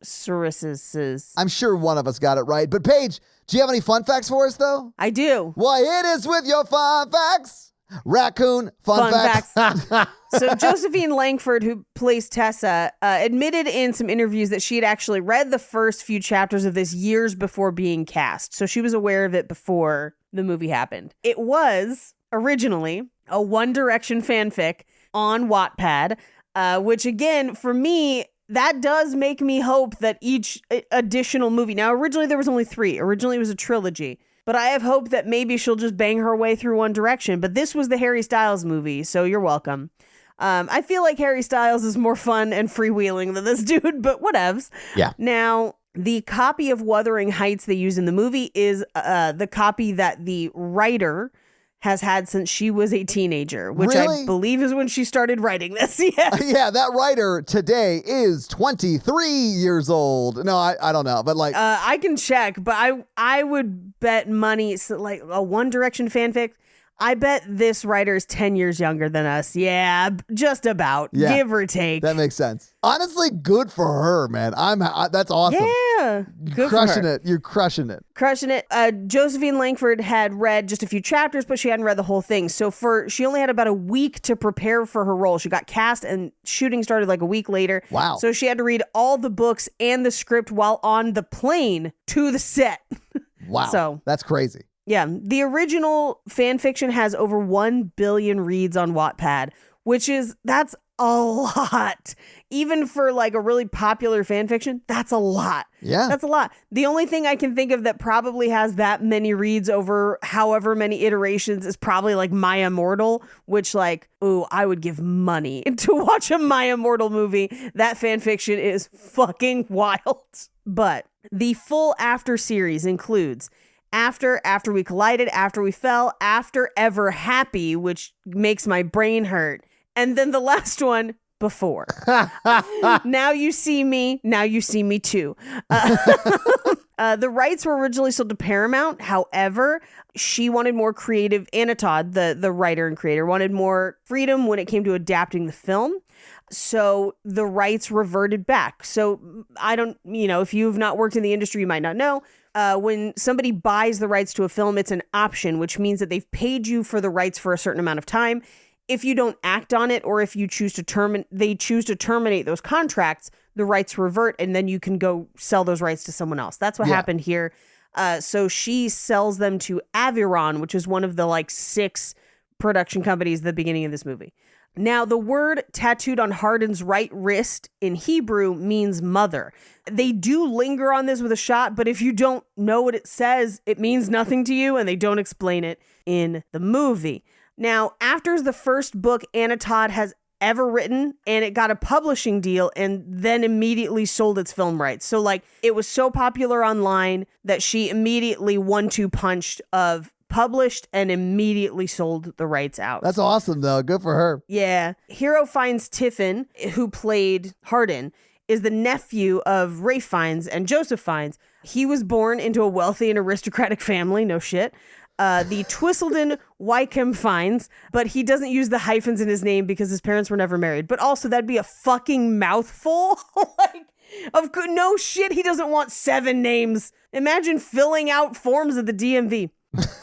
Synopsises. I'm sure one of us got it right. But Paige, do you have any fun facts for us though? I do. Why it is with your fun facts. Raccoon, fun facts. So Josephine Langford, who plays Tessa, admitted in some interviews that she had actually read the first few chapters of this years before being cast. So she was aware of it before the movie happened. It was originally a One Direction fanfic on Wattpad, which again, for me, that does make me hope that each additional movie. Now, originally there was only 3. Originally it was a trilogy. But I have hope that maybe she'll just bang her way through One Direction. But this was the Harry Styles movie, so you're welcome. I feel like Harry Styles is more fun and freewheeling than this dude, but whatevs. Yeah. Now, the copy of Wuthering Heights they use in the movie is the copy that the writer has had since she was a teenager, which Really? I believe is when she started writing this. Yeah. Yeah, that writer today is 23 years old. No, I don't know, but like I can check, but I would bet money, so like a One Direction fanfic. I bet this writer is 10 years younger than us. Yeah, just about. Yeah. Give or take. That makes sense. Honestly, good for her, man. That's awesome. Yeah. Good Crushing for her. it. You're crushing it. Crushing it. Josephine Langford had read just a few chapters, but she hadn't read the whole thing. So she only had about a week to prepare for her role. She got cast and shooting started like a week later. Wow. So she had to read all the books and the script while on the plane to the set. Wow. So that's crazy. yeah, the original fan fiction has over 1 billion reads on Wattpad, that's a lot. Even for like a really popular fan fiction, that's a lot. Yeah. That's a lot. The only thing I can think of that probably has that many reads over however many iterations is probably like My Immortal, which I would give money to watch a My Immortal movie. That fan fiction is fucking wild. But the full After series includes After We Collided, After We Fell, After Ever Happy, which makes my brain hurt. And then the last one, Before. Now You See Me, Now You See Me Too. The rights were originally sold to Paramount. However, she wanted more creative. Anna Todd, the writer and creator, wanted more freedom when it came to adapting the film. So the rights reverted back. So if you've not worked in the industry, you might not know. When somebody buys the rights to a film, it's an option, which means that they've paid you for the rights for a certain amount of time. If you don't act on it, or if you choose to terminate those contracts, the rights revert, and then you can go sell those rights to someone else. That's what happened here. So she sells them to Aviron, which is one of the 6 production companies at the beginning of this movie. Now, the word tattooed on Hardin's right wrist in Hebrew means mother. They do linger on this with a shot, but if you don't know what it says, it means nothing to you, and they don't explain it in the movie. Now, After's the first book Anna Todd has ever written, and it got a publishing deal and then immediately sold its film rights. So it was so popular online that she immediately 1-2 punched of published and immediately sold the rights out. That's awesome, though. Good for her. Yeah. Hero Fiennes Tiffin, who played Hardin, is the nephew of Rafe Fiennes and Joseph Fiennes. He was born into a wealthy and aristocratic family. No shit. The Twistleton Wycombe Fiennes, but he doesn't use the hyphens in his name because his parents were never married. But also, that'd be a fucking mouthful. No shit, he doesn't want 7 names. Imagine filling out forms at the DMV.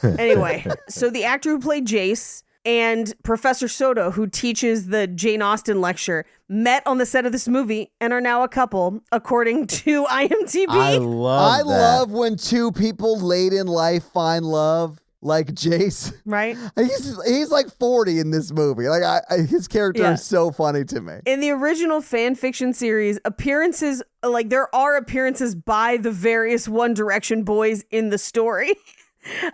Anyway, so the actor who played Jace and Professor Soto, who teaches the Jane Austen lecture, met on the set of this movie and are now a couple, according to IMDb. I love when 2 people late in life find love, like Jace. Right? He's like 40 in this movie. His character is so funny to me. In the original fan fiction series, appearances, there are appearances by the various One Direction boys in the story.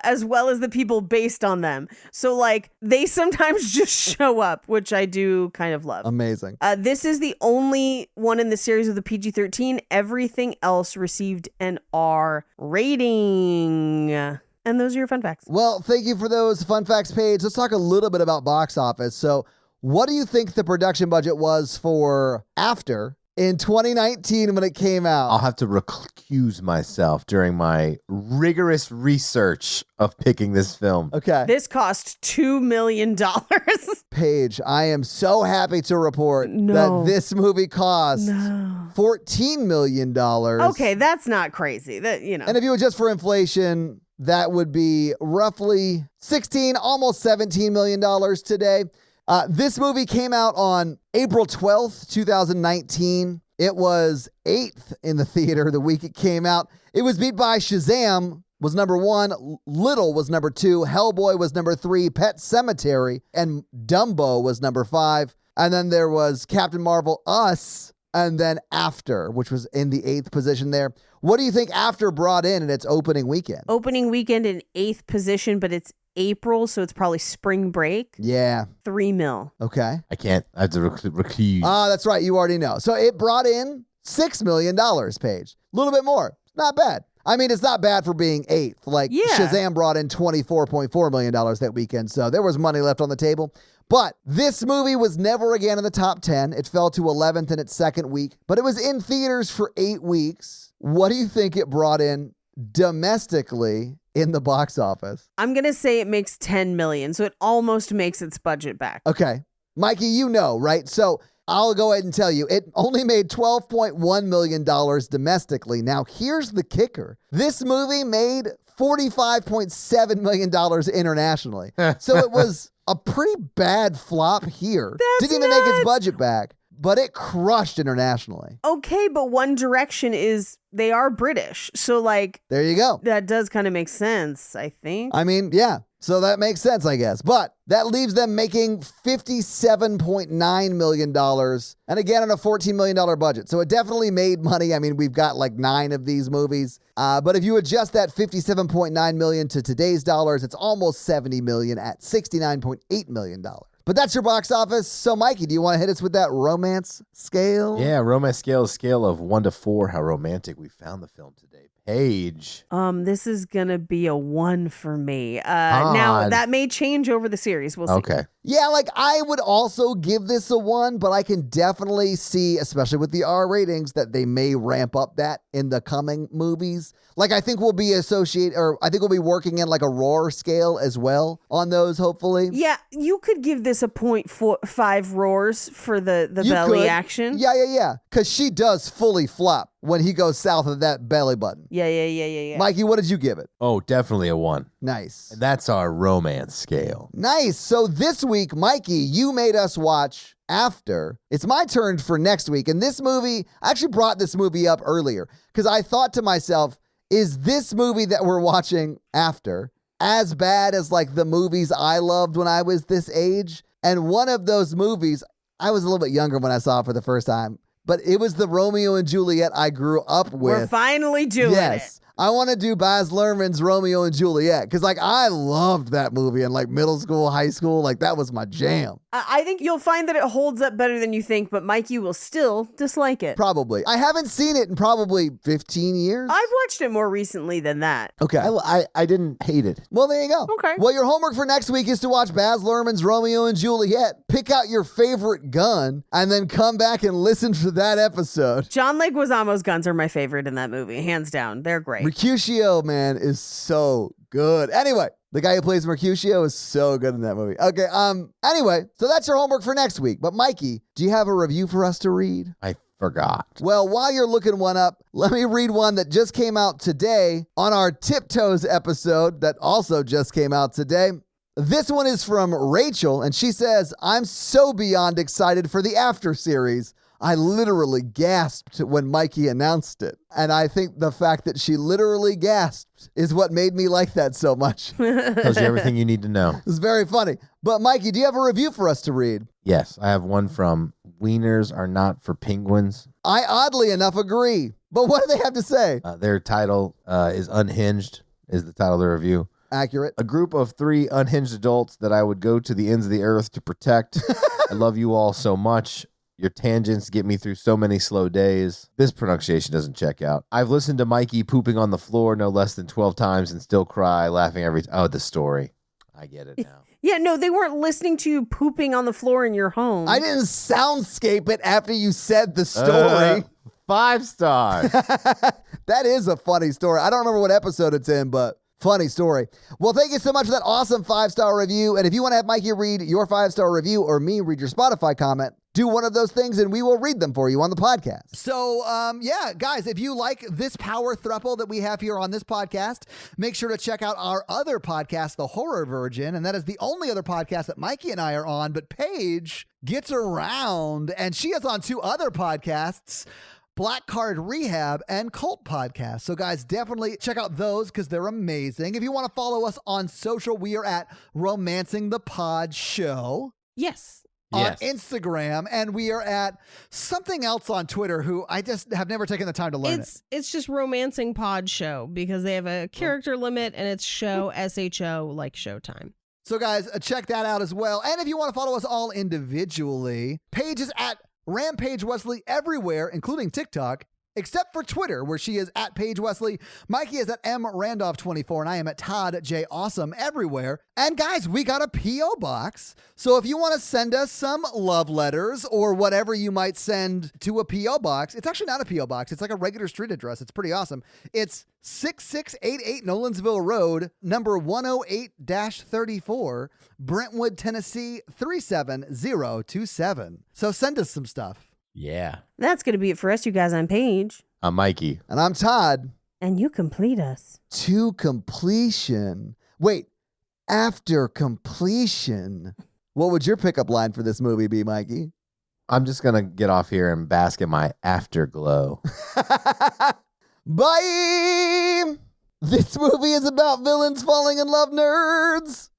As well as the people based on them. So they sometimes just show up, which I do kind of love. Amazing. This is the only one in the series with a PG-13. Everything else received an R rating. And those are your fun facts. Well, thank you for those fun facts, Paige. Let's talk a little bit about box office. So what do you think the production budget was for After in 2019 when it came out? I'll have to recuse myself during my rigorous research of picking this film. Okay. This cost $2 million. Paige, I am so happy to report that this movie cost $14 million. Okay, that's not crazy. And if you adjust for inflation, that would be roughly almost $17 million today. This movie came out on April 12th, 2019. It was 8th in the theater the week it came out. It was beat by Shazam, was number 1. Little was number 2. Hellboy was number 3. Pet Sematary and Dumbo was number 5. And then there was Captain Marvel, Us, and then After, which was in the 8th position there. What do you think After brought in its opening weekend? Opening weekend in 8th position, but it's April, so it's probably spring break. Yeah. $3 million. Okay. I can't. I have to recuse. That's right. You already know. So it brought in $6 million, Paige. A little bit more. Not bad. I mean, it's not bad for being 8th. Shazam brought in $24.4 million that weekend, so there was money left on the table. But this movie was never again in the top 10. It fell to 11th in its second week, but it was in theaters for 8 weeks. What do you think it brought in domestically in the box office? I'm going to say it makes 10 million, so it almost makes its budget back. Okay. Mikey, you know, right? So I'll go ahead and tell you, it only made $12.1 million domestically. Now, here's the kicker. This movie made $45.7 million internationally. So it was a pretty bad flop here. Didn't even make its budget back, but it crushed internationally. Okay, but One Direction they are British. So, like, There you go. that does kind of make sense, I think. I mean, yeah. So that makes sense, I guess. But that leaves them making $57.9 million. And again, on a $14 million budget. So it definitely made money. I mean, we've got like 9 of these movies. But if you adjust that $57.9 million to today's dollars, it's almost $70 million at $69.8 million. But that's your box office. So, Mikey, do you want to hit us with that romance scale? Yeah, romance scale of 1 to 4. How romantic we found the film today. Paige. This is gonna be a 1 for me. Now that may change over the series. We'll see. Okay. Yeah, like I would also give this a 1, but I can definitely see, especially with the R ratings, that they may ramp up that in the coming movies. Like I think we'll be working in like a roar scale as well on those, hopefully. Yeah, you could give this a 0.5 roars for the You belly could. action. Yeah. Because she does fully flop when he goes south of that belly button. Yeah. Mikey, what did you give it? Oh, definitely a 1. Nice. And that's our romance scale. Nice. So this week, Mikey, you made us watch After. It's my turn for next week. And this movie, I actually brought this movie up earlier because I thought to myself, is this movie that we're watching After as bad as like the movies I loved when I was this age? And one of those movies, I was a little bit younger when I saw it for the first time, but it was the Romeo and Juliet I grew up with. We're finally doing it. I want to do Baz Luhrmann's Romeo and Juliet because, like, I loved that movie in, like, middle school, high school. Like, that was my jam. I think you'll find that it holds up better than you think, but Mike, you will still dislike it. Probably. I haven't seen it in probably 15 years. I've watched it more recently than that. Okay. I didn't hate it. Well, there you go. Okay. Well, your homework for next week is to watch Baz Luhrmann's Romeo and Juliet, pick out your favorite gun, and then come back and listen to that episode. John Leguizamo's guns are my favorite in that movie, hands down. They're great. Mercutio, man, is so good. Anyway, the guy who plays Mercutio is so good in that movie. Okay, anyway, so that's your homework for next week. But Mikey, do you have a review for us to read? I forgot. Well, while you're looking one up, let me read one that just came out today on our Tiptoes episode that also just came out today. This one is from Rachel, and she says, I'm so beyond excited for the After series. I literally gasped when Mikey announced it. And I think the fact that she literally gasped is what made me like that so much. Tells you everything you need to know. It's very funny. But Mikey, do you have a review for us to read? Yes, I have one from Wieners Are Not for Penguins. I oddly enough agree. But what do they have to say? Their title is Unhinged, is the title of the review. Accurate. A group of 3 unhinged adults that I would go to the ends of the earth to protect. I love you all so much. Your tangents get me through so many slow days. This pronunciation doesn't check out. I've listened to Mikey pooping on the floor no less than 12 times and still cry, laughing every time. Oh, the story. I get it now. Yeah, no, they weren't listening to you pooping on the floor in your home. I didn't soundscape it after you said the story. 5 stars. That is a funny story. I don't remember what episode it's in, but funny story. Well, thank you so much for that awesome 5-star review. And if you want to have Mikey read your 5-star review or me read your Spotify comment, do one of those things and we will read them for you on the podcast. So, yeah, guys, if you like this power throuple that we have here on this podcast, make sure to check out our other podcast, The Horror Virgin. And that is the only other podcast that Mikey and I are on. But Paige gets around and she is on 2 other podcasts, Black Card Rehab and Cult Podcast. So guys, definitely check out those because they're amazing. If you want to follow us on social, we are at Romancing the Pod Show. Yes. On Instagram, and we are at something else on Twitter who I just have never taken the time to learn It's just Romancing Pod Show because they have a character limit and it's show, SHO, like Showtime. So guys, check that out as well. And if you want to follow us all individually, Paige is at Rampage Wesley everywhere, including TikTok. except for Twitter, where she is at Paige Wesley. Mikey is at M Randolph 24, and I am at Todd J Awesome everywhere. And guys, we got a P.O. box. So if you want to send us some love letters or whatever you might send to a P.O. box, it's actually not a P.O. box. It's like a regular street address. It's pretty awesome. It's 6688 Nolensville Road, number 108-34, Brentwood, Tennessee 37027. So send us some stuff. Yeah. That's going to be it for us, you guys. I'm Paige. I'm Mikey. And I'm Todd. And you complete us. To completion. Wait, after completion. What would your pickup line for this movie be, Mikey? I'm just going to get off here and bask in my afterglow. Bye! This movie is about villains falling in love, nerds.